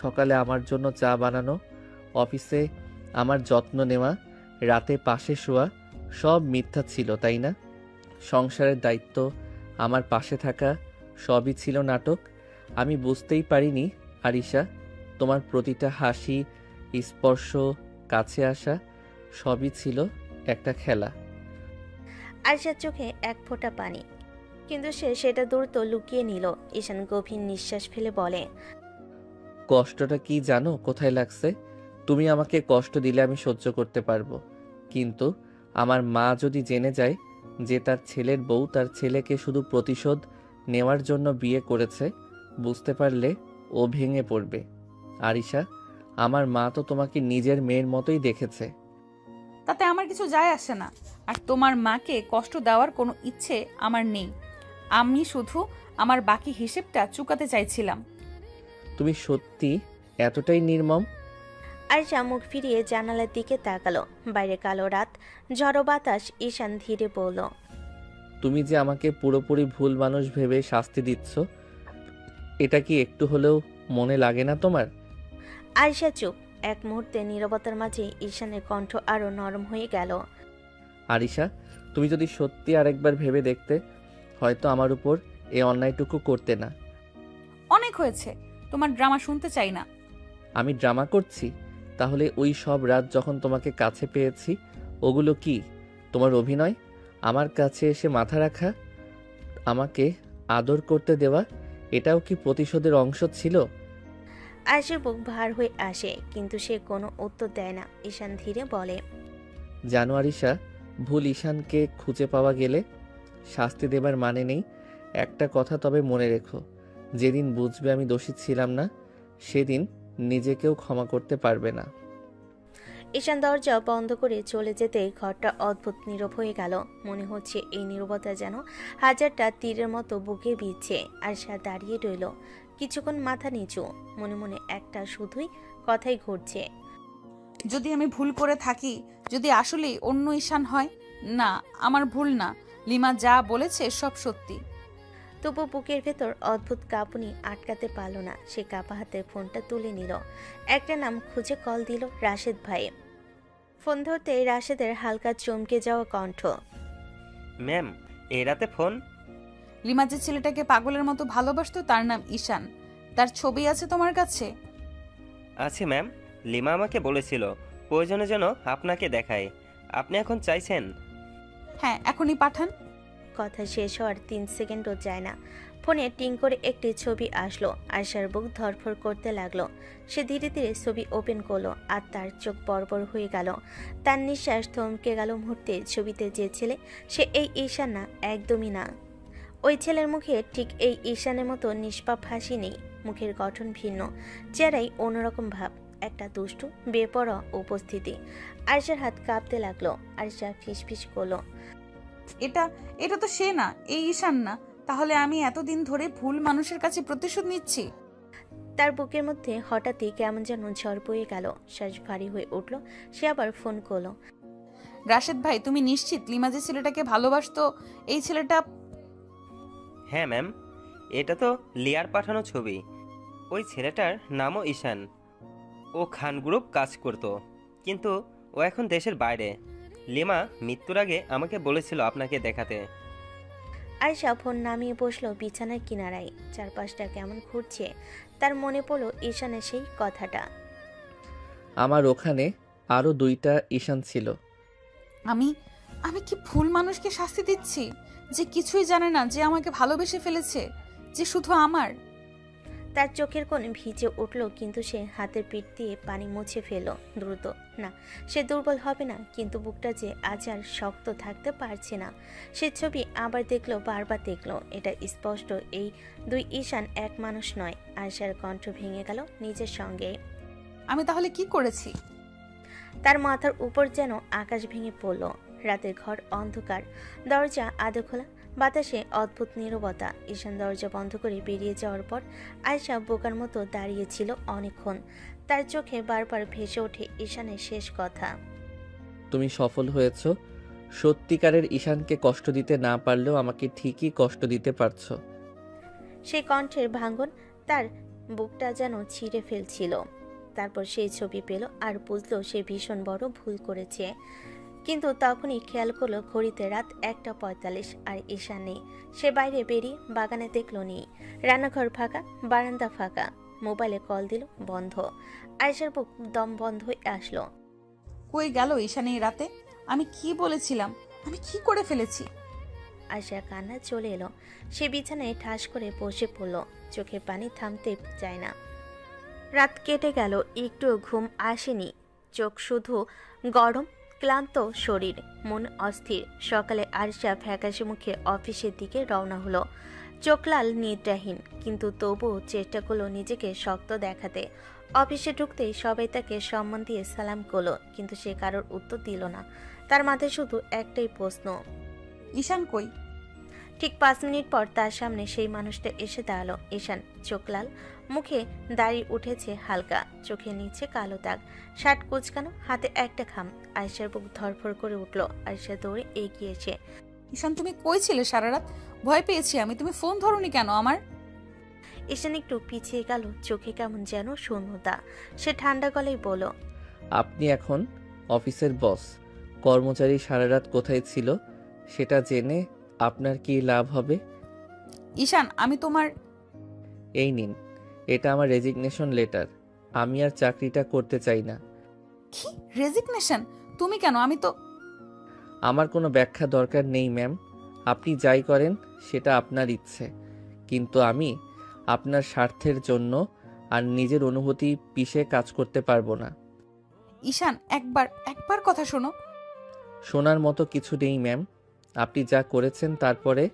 সকালে আমার জন্য চা বানানো, অফিসে আমার যত্ন নেওয়া, রাতে পাশে শোয়া, সব মিথ্যা ছিল তাই না? সংসারের দায়িত্ব, আমার পাশে থাকা, সবই ছিল নাটক। আমি বুঝতেই পারিনি আরিশা, তোমার প্রতিটা হাসি, স্পর্শ, কাছে আসা, সবই ছিল একটা খেলা। আয়শার চোখে এক ফোঁটা পানি, কিন্তু সে সেটা দ্রুত লুকিয়ে নিল। ঈশান গভীর নিঃশ্বাস ফেলে বলে, কষ্টটা কি জানো কোথায় লাগছে? তুমি আমাকে কষ্ট দিলে আমি সহ্য করতে পারবো, কিন্তু আমার মা যদি জেনে যায় যে তার ছেলের বউ তার ছেলেকে শুধু প্রতিশোধ নেওয়ার জন্য বিয়ে করেছে, বুঝতে পারলে ও ভেঙে পড়বে। আরিশা, আমার মা তো তোমাকে নিজের মেয়ের মতোই দেখেছে। তাতে আমার কিছু যায় আসে না, আর তোমার মাকে কষ্ট দেওয়ার কোনো ইচ্ছে আমার নেই। আমি শুধু আমার বাকি হিসেবটা চুকাতে চাইছিলাম। তুমি সত্যি এতটাই নির্মম? আয়শা মুখ ফিরিয়ে জানালার দিকে তাকালো। বাইরে কালো রাত, ঝড়ো বাতাস। ঈশান ধীরে বলল, তুমি যে আমাকে পুরোপুরি ভুল মানুষ ভেবে শাস্তি দিচ্ছ, এটা কি একটু হলেও মনে লাগে না তোমার? আয়শা চুপ। এক মুহূর্তে নীরবতার মাঝে ঈশানের কণ্ঠ আরো নরম হয়ে গেল। আরিশা, তুমি যদি সত্যি আরেকবার ভেবে দেখতে, হয়তো আমার উপর এই অন্যায়টুকু করতে না। অনেক হয়েছে, তোমার ড্রামা শুনতে চাই না। আমি ড্রামা করছি? তাহলে ওই সব রাত যখন তোমাকে কাছে পেয়েছি, ওগুলো কি তোমার অভিনয়? আমার কাছে এসে মাথা রাখা, আমাকে আদর করতে দেওয়া, এটাও কি প্রতিশোধের অংশ ছিল? আয়শার বুক ভার হয়ে আসে, কিন্তু সে কোনো উত্তর দেয় না। ঈশান ধীরে বলে, জানো আরিশা, ভুল ঈশানকে খুঁজে পাওয়া গেলে শাস্তি দেবার মানে নেই। একটা কথা তবে মনে রেখো, যেদিন বুঝবে আমি দোষী ছিলাম না, সেদিন নিজেকেও ক্ষমা করতে পারবে না। ঈশান দরজা বন্ধ করে চলে যেতে ঘরটা অদ্ভুত নীরব হয়ে গেল। মনে হচ্ছে এই নীরবতা যেন হাজারটা তীরের মতো বুকে বিচ্ছে। আয়শা দাঁড়িয়ে রইল কিছুক্ষণ, মাথা নিচু, মনে মনে একটা শুধুই কথাই ঘুরছে। যদি আমি ভুল করে থাকি, যদি আসলেই অন্য ঈশান হয়, না আমার ভুল না, লিমা যা বলেছে সব সত্যি। তবু বুকের ভেতর অদ্ভুত কাঁপুনি আটকাতে পারল না। সে কাঁপা হাতে ফোনটা তুলে নিল। একটা নাম খুঁজে কল দিল, রাশেদ ভাই। ফোন ধরতে রাশেদের হালকা চমকে যাওয়া কণ্ঠ। ম্যাম, এই রাতে ফোন? লিমা যে ছেলেটাকে পাগলের মতো ভালোবাসতো তার নাম ঈশান, তার ছবি আছে তোমার কাছে? আছে ম্যাম, লিমা আমাকে বলেছিল প্রয়োজনে যেন আপনাকে দেখায়। আপনি এখন চাইছেন? হ্যাঁ, এখনই পাঠান। কথা শেষ হওয়ার 3 সেকেন্ডও যায় না, ফোনে টিং করে একটি ছবি আসলো। আয়শার বুক ধরফর করতে লাগলো। সে ধীরে ধীরে ছবি ওপেন করলো, আর তার চোখ বড়বড় হয়ে গেল। তার নিঃশ্বাস থমকে গেল মুহূর্তে। ছবিতে যে ছেলে, সে এই ঈশান না, একদমই না। ওই ছেলের মুখে ঠিক এই ঈশানের মতো নিষ্পাপ হাসি নেই। মুখের গঠন ভিন্ন, চেহারাই অন্যরকম ভাব, একটা দুষ্টু বেপরোয়া উপস্থিতি। আয়শার হাত কাঁপতে লাগলো। আয়শা ফিসফিস করলো, এটা তো সে না, এই ঈশান না। তাহলে আমি এতদিন ধরে ভুল মানুষের কাছে প্রতিশোধ নিচ্ছি। তার বুকের মধ্যে হঠাৎই কেমন যেন ঝড় বয়ে গেল, শ্বাস ভারী হয়ে উঠল। সে আবার ফোন করলো। রাশেদ ভাই, তুমি নিশ্চিত লিমা যে ছেলেটাকে ভালোবাসতো এই ছেলেটা? হ্যাঁ ম্যাম, এটা তো লিয়ার পাঠানো ছবি। ওই ছেলেটার নামও ঈশান। ও খান গ্রুপ কাজ করতো, কিন্তু ও এখন দেশের বাইরে। লিমা মৃত্যুর আগে আমাকে বলেছিল আপনাকে দেখাতে। আয়শা ফোন নামিয়ে বসলো বিছানার কিনারায়। চারপাশটা কেমন ঘুরছে, তার মনে পড়লো ঈশানের সেই কথাটা। আমার ওখানে আরও 2টা ঈশান ছিল। আমি আমি কি ভুল মানুষকে শাস্তি দিচ্ছি, যে কিছুই জানে না, যে আমাকে ভালোবেসে ফেলেছে, যে শুধু আমার? তার চোখের কোণে ভিজে উঠল, কিন্তু সে হাতের পিঠ দিয়ে পানি মুছে ফেলল দ্রুত। না, সে দুর্বল হবে না, কিন্তু বুকটা যে আজ আর শক্ত থাকতে পারছে না। সে ছবি আবার দেখলো, বারবার দেখলো। এটা স্পষ্ট, এই 2 ঈশান এক মানুষ নয়। আয়শার কণ্ঠ ভেঙে গেল নিজের সঙ্গে। আমি তাহলে কি করেছি? তার মাথার উপর যেন আকাশ ভেঙে পড়ল। রাতের ঘর অন্ধকার, দরজা আধো খোলা, বাতাসে অদ্ভুত নীরবতা। ঈশান দরজা বন্ধ করে বেরিয়ে যাওয়ার পর আয়শা বোকার মতো দাঁড়িয়েছিল অনেকক্ষণ। তার চোখে বারবার ভেসে ওঠে ঈশানের শেষ কথা। তুমি সফল হয়েছ। সত্যিকারের ঈশানকে কষ্ট দিতে না পারলেও আমাকে ঠিকই কষ্ট দিতে পারছো। সেই কণ্ঠের ভাঙন তার বুকটা যেন ছিঁড়ে ফেলছিল। তারপর সেই ছবি পেল আর বুঝলো সে ভীষণ বড় ভুল করেছে। কিন্তু তখনই খেয়াল করলো ঘড়িতে রাত 1:45 আর ঈশান নেই। সে বাইরে বেরিয়ে বাগানে দেখলো নেই। রান্নাঘর ফাঁকা, বারান্দা ফাঁকা। মোবাইলে কল দিল, বন্ধ। আয়েশার বুক দম বন্ধ হয়ে আসলো। কই গেল ঈশান এই রাতে? আমি কি বলেছিলাম? আমি কি করে ফেলেছি? আয়েশার কান্না চলে এলো। সে বিছানায় ঠাস করে বসে পড়ল। চোখের পানি থামতে চায় না। রাত কেটে গেল, একটু ঘুম আসেনি। চোখ শুধু গরম, ক্লান্ত শরীর, মন অস্থির। সকালে আরশা ফ্যাকাশে মুখে অফিসের দিকে রওনা হলো। চোখ লাল, নিদ্রাহীন, কিন্তু তবুও চেষ্টা করলো নিজেকে শক্ত দেখাতে। অফিসে ঢুকতেই সবাই তাকে সম্মান দিয়ে সালাম করলো, কিন্তু সে কারোর উত্তর দিল না। তার মাথায় শুধু একটাই প্রশ্ন, ঈশান কই? ঠিক 5 মিনিট পর তার সামনে সেই মানুষটা এসে দাঁড়ালো। ঈশান, চোখ লাল, মুখে দাড়ি উঠেছে হালকা, চোখের নিচে কালো দাগ, শার্ট কুচকানো, হাতে একটা খাম। আয়েশার বুক ধরফর করে উঠল। আয়েশা দৌড়ে এগিয়েছে। ঈশান, তুমি কই ছিলে সারা রাত? ভয় পেয়েছি আমি। তুমি ফোন ধরোনি কেন আমার? ঈশান একটু পিছিয়ে গেল, চোখে কেমন যেন শূন্যতা। সে ঠান্ডা গলায় বলল, আপনি এখন অফিসের বস। কর্মচারী সারা রাত কোথায় ছিল সেটা জেনে আপনার কি লাভ হবে? ঈশান, আমি তোমার... এই নিন, এটা আমার রেজিগনেশন লেটার। আমি আর চাকরিটা করতে চাই না। কি রেজিগনেশন? তুমি কেন? আমি তো... আমার কোনো ব্যাখ্যা দরকার নেই ম্যাম। আপনি যাই করেন সেটা আপনার ইচ্ছে, কিন্তু আমি আপনার স্বার্থের জন্য আর নিজের অনুভূতি পিষে কাজ করতে পারবো না। ঈশান, একবার কথা শোনো। শোনার মতো কিছু নেই ম্যাম। আপনি যা করেছেন তারপরে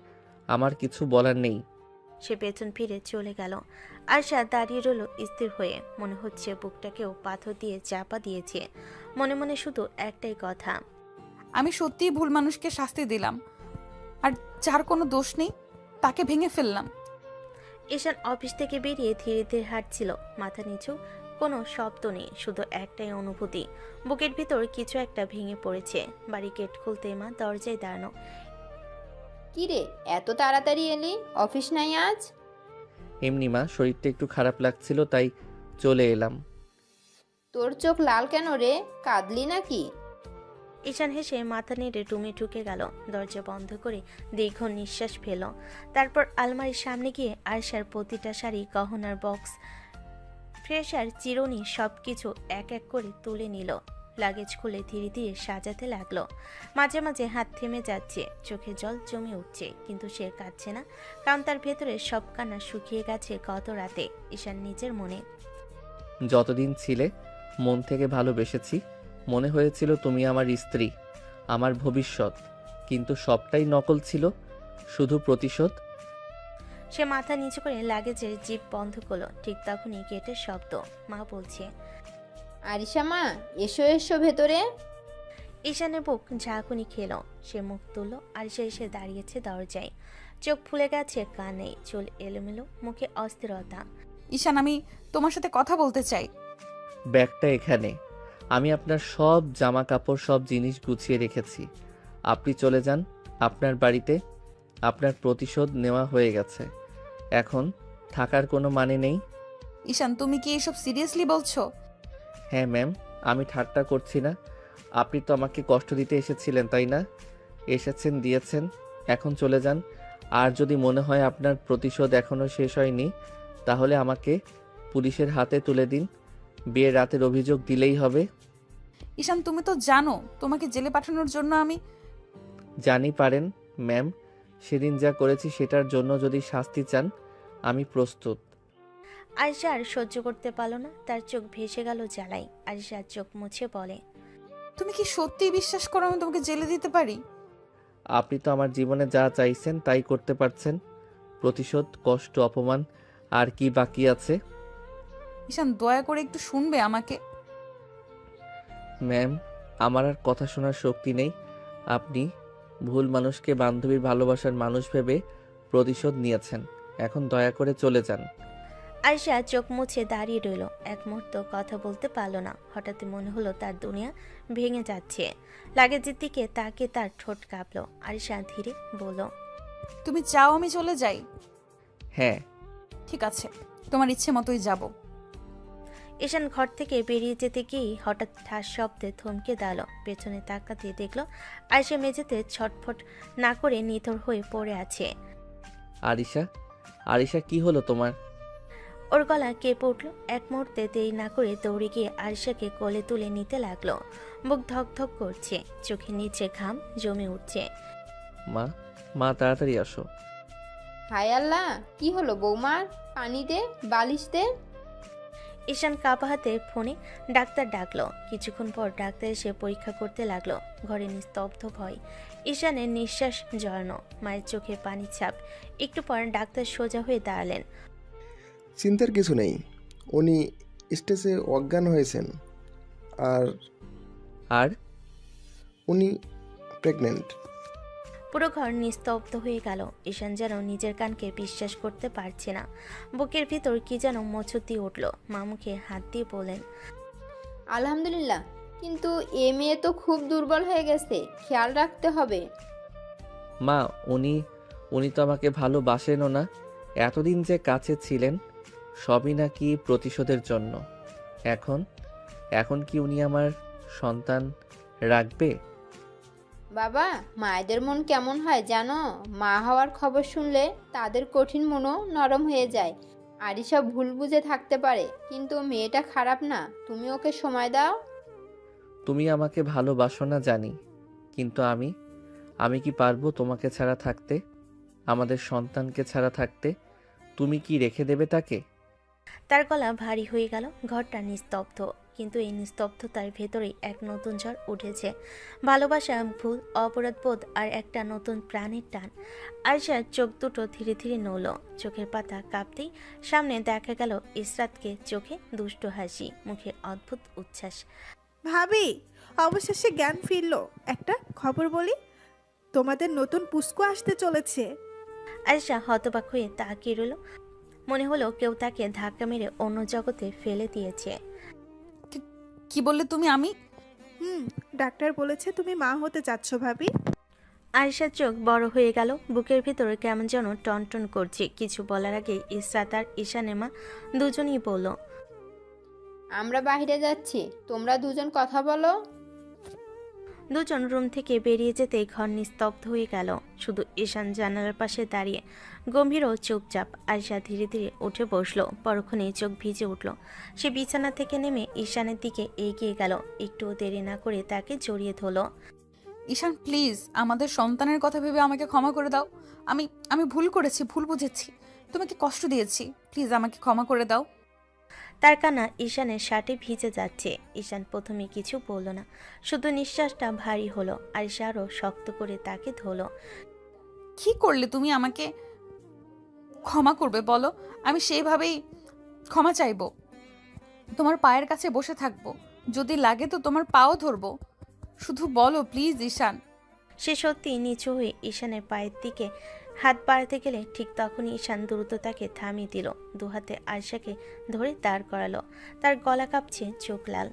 আমার কিছু বলার নেই। সে পেছন ফিরে চলে গেল। আয়শা দাঁড়িয়ে রইল স্থির হয়ে। মনে হচ্ছে বুকটাকেও পাথর দিয়ে চাপা দিয়েছে। মনে মনে শুধু একটাই কথা, আমি সত্যিই ভুল মানুষকে শাস্তি দিলাম, আর যার কোনো দোষ নেই তাকে ভেঙে ফেললাম। ঈশান অফিস থেকে বেরিয়ে ধীরে ধীরে হাঁটছিল। মাথা নিচু, কোনো শব্দ নেই, শুধু একটাই অনুভূতি, বুকের ভিতর কিছু একটা ভেঙে পড়েছে। বাড়ি গেট খুলতে মা দরজায় দাঁড়ানো। কি রে, এত তাড়াতাড়ি এলি? অফিস নাই আজ? এমনি মা, শরীরটা একটু খারাপ লাগছিল তাই চলে এলাম। তোর চোখ লাল কেন রে? কাঁদলি নাকি? ঈশান হেসে মাথা নেড়ে রুমে ঢুকে গেল। দরজা বন্ধ করে দীর্ঘ নিঃশ্বাস ফেল। তারপর আলমারির সামনে গিয়ে আয়শার প্রতিটা শাড়ি, গহনার বক্স, ফ্রেশার, চিরুনি সবকিছু এক এক করে তুলে নিল। লাগেজ খুলে ধীরে ধীরে সাজাতে লাগলো। মাঝে মাঝে হাত থেমে যাচ্ছে, চোখে জল জমে উঠছে, কিন্তু সে কাঁদছে না, কারণ তার ভেতরে সব কান্না শুকিয়ে গেছে গত রাতে। ঈশান নিজের মনে, যতদিন ছিলে মন থেকে ভালোবেসেছি। মনে হয়েছিল তুমি আমার স্ত্রী, আমার ভবিষ্যৎ, কিন্তু সবটাই নকল ছিল, শুধু প্রতিশোধ। সে মাথা নিচু করে লাগেজের জিপ বন্ধ করলো। ঠিক তখনই গেটের শব্দ। মা বলছে, আরিশা মা, এসো এসো ভেতরে। ঈশানের বুক ঝাঁকুনি খেলো। সে মুখ তুললো। আরিশা এসে দাঁড়িয়েছে দরজায়। চোখ ফুলে গেছে, কানে চুল এলোমেলো, মুখে অস্থিরতা। ঈশান, আমি তোমার সাথে কথা বলতে চাই। ব্যাগটা এখানে। আমি আপনার সব জামা কাপড় সব জিনিস গুছিয়ে রেখেছি। আপনি চলে যান আপনার বাড়িতে। আপনার প্রতিশোধ নেওয়া হয়ে গেছে, এখন থাকার কোনো মানে নেই। ঈশান, তুমি কি এসব সিরিয়াসলি বলছো? হ্যাঁ ম্যাম, আমি ঠাট্টা করছি না। আপনি তো আমাকে কষ্ট দিতে এসেছিলেন, তাই না? এসেছেন, দিয়েছেন, এখন চলে যান। আর যদি মনে হয় আপনার প্রতিশোধ এখনও শেষ হয়নি, তাহলে আমাকে পুলিশের হাতে তুলে দিন। বিয়ের রাতের অভিযোগ দিলেই হবে। ঈশান, তুমি তো জানো তোমাকে জেলে পাঠানোর জন্য আমি... জানি পারেন ম্যাম, সেদিন যা করেছি সেটার জন্য যদি শাস্তি চান, আমি প্রস্তুত। আরিশা আর সহ্য করতে পারল না, তার চোখ ভেসে গেল জ্বালাই। আরিশা চোখ মুছে বলে, তুমি কি সত্যি বিশ্বাস করো আমি তোমাকে জেলে দিতে পারি? আপনি তো আমার জীবনে যা চাইছেন তাই করতে পারছেন। প্রতিশোধ, কষ্ট, অপমান আর কি বাকি আছে? ঈশান, দয়া করে একটু শুনবে আমাকে? ম্যাম, আমার আর কথা শোনার শক্তি নেই। আপনি ভুল মানুষকে বান্ধবীর ভালোবাসার মানুষ ভেবে প্রতিশোধ নিয়েছেন, এখন দয়া করে চলে যান। আরিশা চোখ মুছে দাঁড়িয়ে রইল, এক মুহূর্ত কথা বলতে পারল না। হঠাৎ মনে হলো তার দুনিয়া ভেঙে যাচ্ছে। লাগেজের দিকে তাকে তার ঠোঁট কাঁপলো। আরিশা ধীরে বলল, তুমি চাও আমি চলে যাই? হ্যাঁ। ঠিক আছে, তোমার ইচ্ছে মতোই যাব। ঈশান ঘর থেকে বেরিয়ে যেতে গিয়েই হঠাৎ ঠাস শব্দে থমকে দাঁড়ালো। পেছনে তাকাতে দেখলো আরিশা মেঝেতে ছটফট না করে নিথর হয়ে পড়ে আছে। আরিশা, আরিশা, কি হলো তোমার? ওর গলা কেঁপে উঠল। এক মুহূর্তে দেরি না করে দৌড়ে গিয়ে আরিশাকে কোলে তুলে নিতে লাগলো। বুক ধক ধক করছে, চোখের নিচে ঘাম জমে উঠছে। মা, মা তাড়াতাড়ি আসো। হায় আল্লাহ, কি হলো বৌমার? পানি দে, বালিশ দে। ঈশান কাপা হাতে ফোনে ডাক্তার ডাকলো। কিছুক্ষণ পর ডাক্তার এসে পরীক্ষা করতে লাগলো। ঘরে নিস্তব্ধ ভয়। ঈশানের নিঃশ্বাস জড়ানো, মায়ের চোখে পানির ছাপ। একটু পর ডাক্তার সোজা হয়ে দাঁড়ালেন। চিন্তার কিছু নেই, উনি স্টেজে অজ্ঞান হয়েছেন। আর আর উনি প্রেগনেন্ট। পুরো ঘর নিস্তব্ধ হয়ে গেল। ঈশান যেন নিজের কানকে বিশ্বাস করতে পারছে না। বুকের ভিতর কি যেন মোচড় দিয়ে উঠল। মা মুখে হাত দিয়ে বলেন, আলহামদুলিল্লাহ, কিন্তু এ মেয়ে তো খুব দুর্বল হয়ে গেছে, খেয়াল রাখতে হবে। মা, উনি তো আমাকে ভালোবাসেনও না। এতদিন যে কাছে ছিলেন, সবই নাকি প্রতিশোধের জন্য। এখন কি উনি আমার সন্তান রাখবে? বাবা, মায়েদের মন কেমন হয় জানো? মা হওয়ার খবর শুনলে তাদের কঠিন মনও নরম হয়ে যায়। আরিশা ভুল বুঝে থাকতে পারে, কিন্তু মেয়েটা খারাপ না। তুমি ওকে সময় দাও। তুমি আমাকে ভালোবাসো না জানি, কিন্তু আমি কি পারবো তোমাকে ছাড়া থাকতে? আমাদের সন্তানকে ছাড়া থাকতে? তুমি কি রেখে দেবে তাকে? তার গলা ভারী হয়ে গেল। ঘরটা নিস্তব্ধ, কিন্তু এই নিস্তব্ধতার ভেতরেই এক নতুন ঝড় উঠেছে। ভালোবাসা, ভুল, অপরাধবোধ আর একটা নতুন প্রাণের টান। আরিশার চোখ দুটো ধীরে ধীরে নড়ল। চোখের পাতা কাঁপতেই সামনে দেখা গেল ইসরাতকে, চোখে দুষ্ট হাসি, মুখে অদ্ভুত উচ্ছ্বাস। ভাবি, অবশেষে জ্ঞান ফিরল। একটা খবর বলি, তোমাদের নতুন পুস্কু আসতে চলেছে। আরিশা হতবাক হয়ে তাকিয়ে রইল। মনে হলো কেউ তাকে ধাক্কা মেরে অন্য জগতে ফেলে দিয়েছে। কি বললে তুমি? আমি ডাক্তার বলেছে তুমি মা হতে যাচ্ছ ভাবি। আরিশার চোখ বড় হয়ে গেল। বুকের ভিতরে কেমন যেন টনটন করছে। কিছু বলার আগে ইসরাত আর ঈশানের মা দুজনই বলল, আমরা বাইরে যাচ্ছি, তোমরা দুজন কথা বলো। দুজন রুম থেকে বেরিয়ে যেতে ঘর নিস্তব্ধ হয়ে গেল। শুধু ঈশান জানালার পাশে দাঁড়িয়ে গম্ভীর ও চুপচাপ। আরিশা ধীরে ধীরে উঠে বসলো। পরক্ষণেই চোখ ভিজে উঠল। সে বিছানা থেকে নেমে ঈশানের দিকে এগিয়ে গেল। একটুও দেরি না করে তাকে জড়িয়ে ধরল। ঈশান, প্লিজ আমাদের সন্তানের কথা ভেবে আমাকে ক্ষমা করে দাও। আমি ভুল করেছি, ভুল বুঝেছি, তোমাকে কষ্ট দিয়েছি, প্লিজ আমাকে ক্ষমা করে দাও। তার কান্না ঈশানের শার্টে ভিজে যাচ্ছে। ঈশান প্রথমে কিছু বলল না, শুধু নিঃশ্বাসটা ভারী হলো। আরিশা আরও শক্ত করে তাকে ধরল। কি করলে তুমি? আমাকে ক্ষমা করবে বলো, আমি সেইভাবেই ক্ষমা চাইবো। তোমার পায়ের কাছে বসে থাকবো, যদি লাগে তো তোমার পাও ধরবো। শুধু বলো প্লিজ ঈশান। সে সত্যি নিচু হয়ে ঈশানের পায়ের দিকে হাত বাড়াতে গেলে ঠিক তখনই ঈশান দ্রুত তাকে থামিয়ে দিল। দুহাতে আরিশাকে ধরে দাঁড় করালো। তার গলা কাঁপছে, চোখ লাল।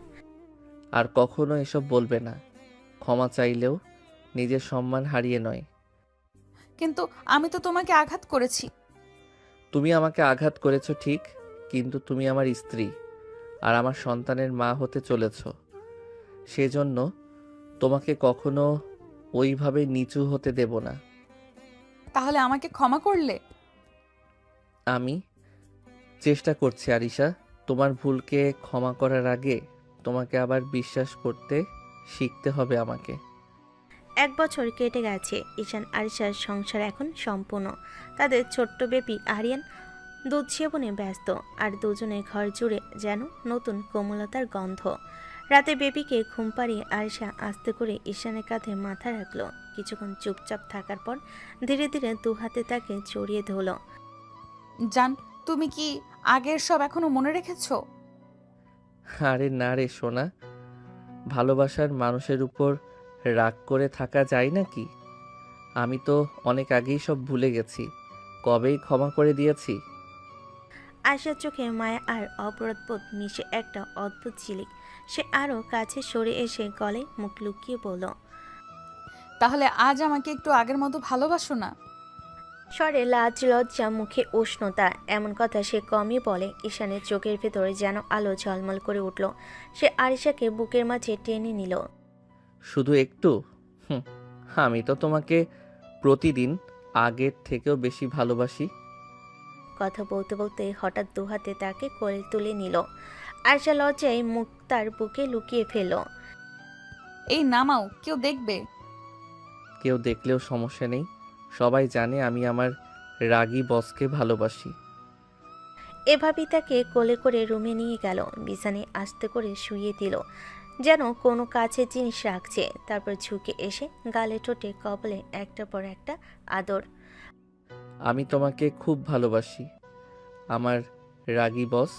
আর কখনো এসব বলবে না। ক্ষমা চাইলেও নিজের সম্মান হারিয়ে নয়। কিন্তু আমি তো তোমাকে আঘাত করেছি। তুমি আমাকে আঘাত করেছো ঠিক, কিন্তু তুমি আমার স্ত্রী আর আমার সন্তানের মা হতে চলেছ। সেজন্য তোমাকে কখনো ওইভাবে নিচু হতে দেব না। তাহলে আমাকে ক্ষমা করলে? আমি চেষ্টা করছি আরিশা। তোমার ভুলকে ক্ষমা করার আগে তোমাকে আবার বিশ্বাস করতে শিখতে হবে আমাকে। 1 বছর কেটে গেছে। ঈশান আরিশার সংসার এখন সম্পূর্ণ। তাদের ছোট্ট বেবি আরিয়ান দুধ সেবনে ব্যস্ত, আর দুজনের ঘর জুড়ে যেন নতুন কোমলতার গন্ধ। রাতে বেবিকে ঘুম পাড়িয়ে আরিশা আস্তে করে ঈশানের কাঁধে মাথা রাখলো। কিছুক্ষণ চুপচাপ থাকার পর ধীরে ধীরে দু হাতে তাকে জড়িয়ে ধরল। জান, তুমি কি আগের সব এখনো মনে রেখেছো? আরে না রে সোনা, ভালোবাসার মানুষের উপর রাগ করে থাকা যায় নাকি? আমি তো অনেক আগেই সব ভুলে গেছি। কবেই ক্ষমা করে দিয়েছি। আয়শার চোখে মায়া আর অপরাধবোধ মিশে একটা অদ্ভুত ঝিলিক। সে আরও কাছে সরে এসে গলায় মুখ লুকিয়ে বলল, তাহলে আজ আমাকে একটু আগের মতো ভালোবাসো না? স্বরে লাজ লজ্জা, মুখে উষ্ণতা। এমন কথা সে কমই বলে। ঈশানের চোখের ভেতরে যেন আলো ঝলমল করে উঠল। সে আরিশাকে বুকের মাঝে টেনে নিল। শুধু একটু? আমি তো তোমাকে প্রতিদিন আগের থেকেও বেশি ভালোবাসি। কথা বলতে বলতে হঠাৎ দুহাতে তাকে কোলে তুলে নিল। আয়শা লজ্জায় মুখ তার বুকে লুকিয়ে ফেলল। এই নামাও, কেউ দেখবে। কেউ দেখলেও সমস্যা নেই। সবাই জানে আমি আমার রাগী বসকে ভালোবাসি। এভাবেই তাকে কোলে করে রুমে নিয়ে গেল। বিছানায় আস্তে করে শুইয়ে দিল, যেন কোনো কাছের জিনিস রাখছে। তারপর ঝুঁকে এসে গালে ঠোঁটে কপালে একটার পর একটা আদর। আমি তোমাকে খুব ভালোবাসি আমার রাগী বস।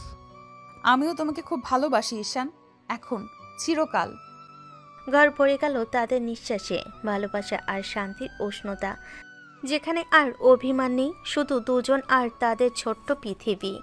আমিও তোমাকে খুব ভালোবাসি ঈশান, এখন চিরকাল। ঘর ভরে গেল তাদের নিঃশ্বাসে, ভালোবাসা আর শান্তির উষ্ণতা, যেখানে আর অভিমান নেই, শুধু দুজন আর তাদের ছোট্ট পৃথিবী।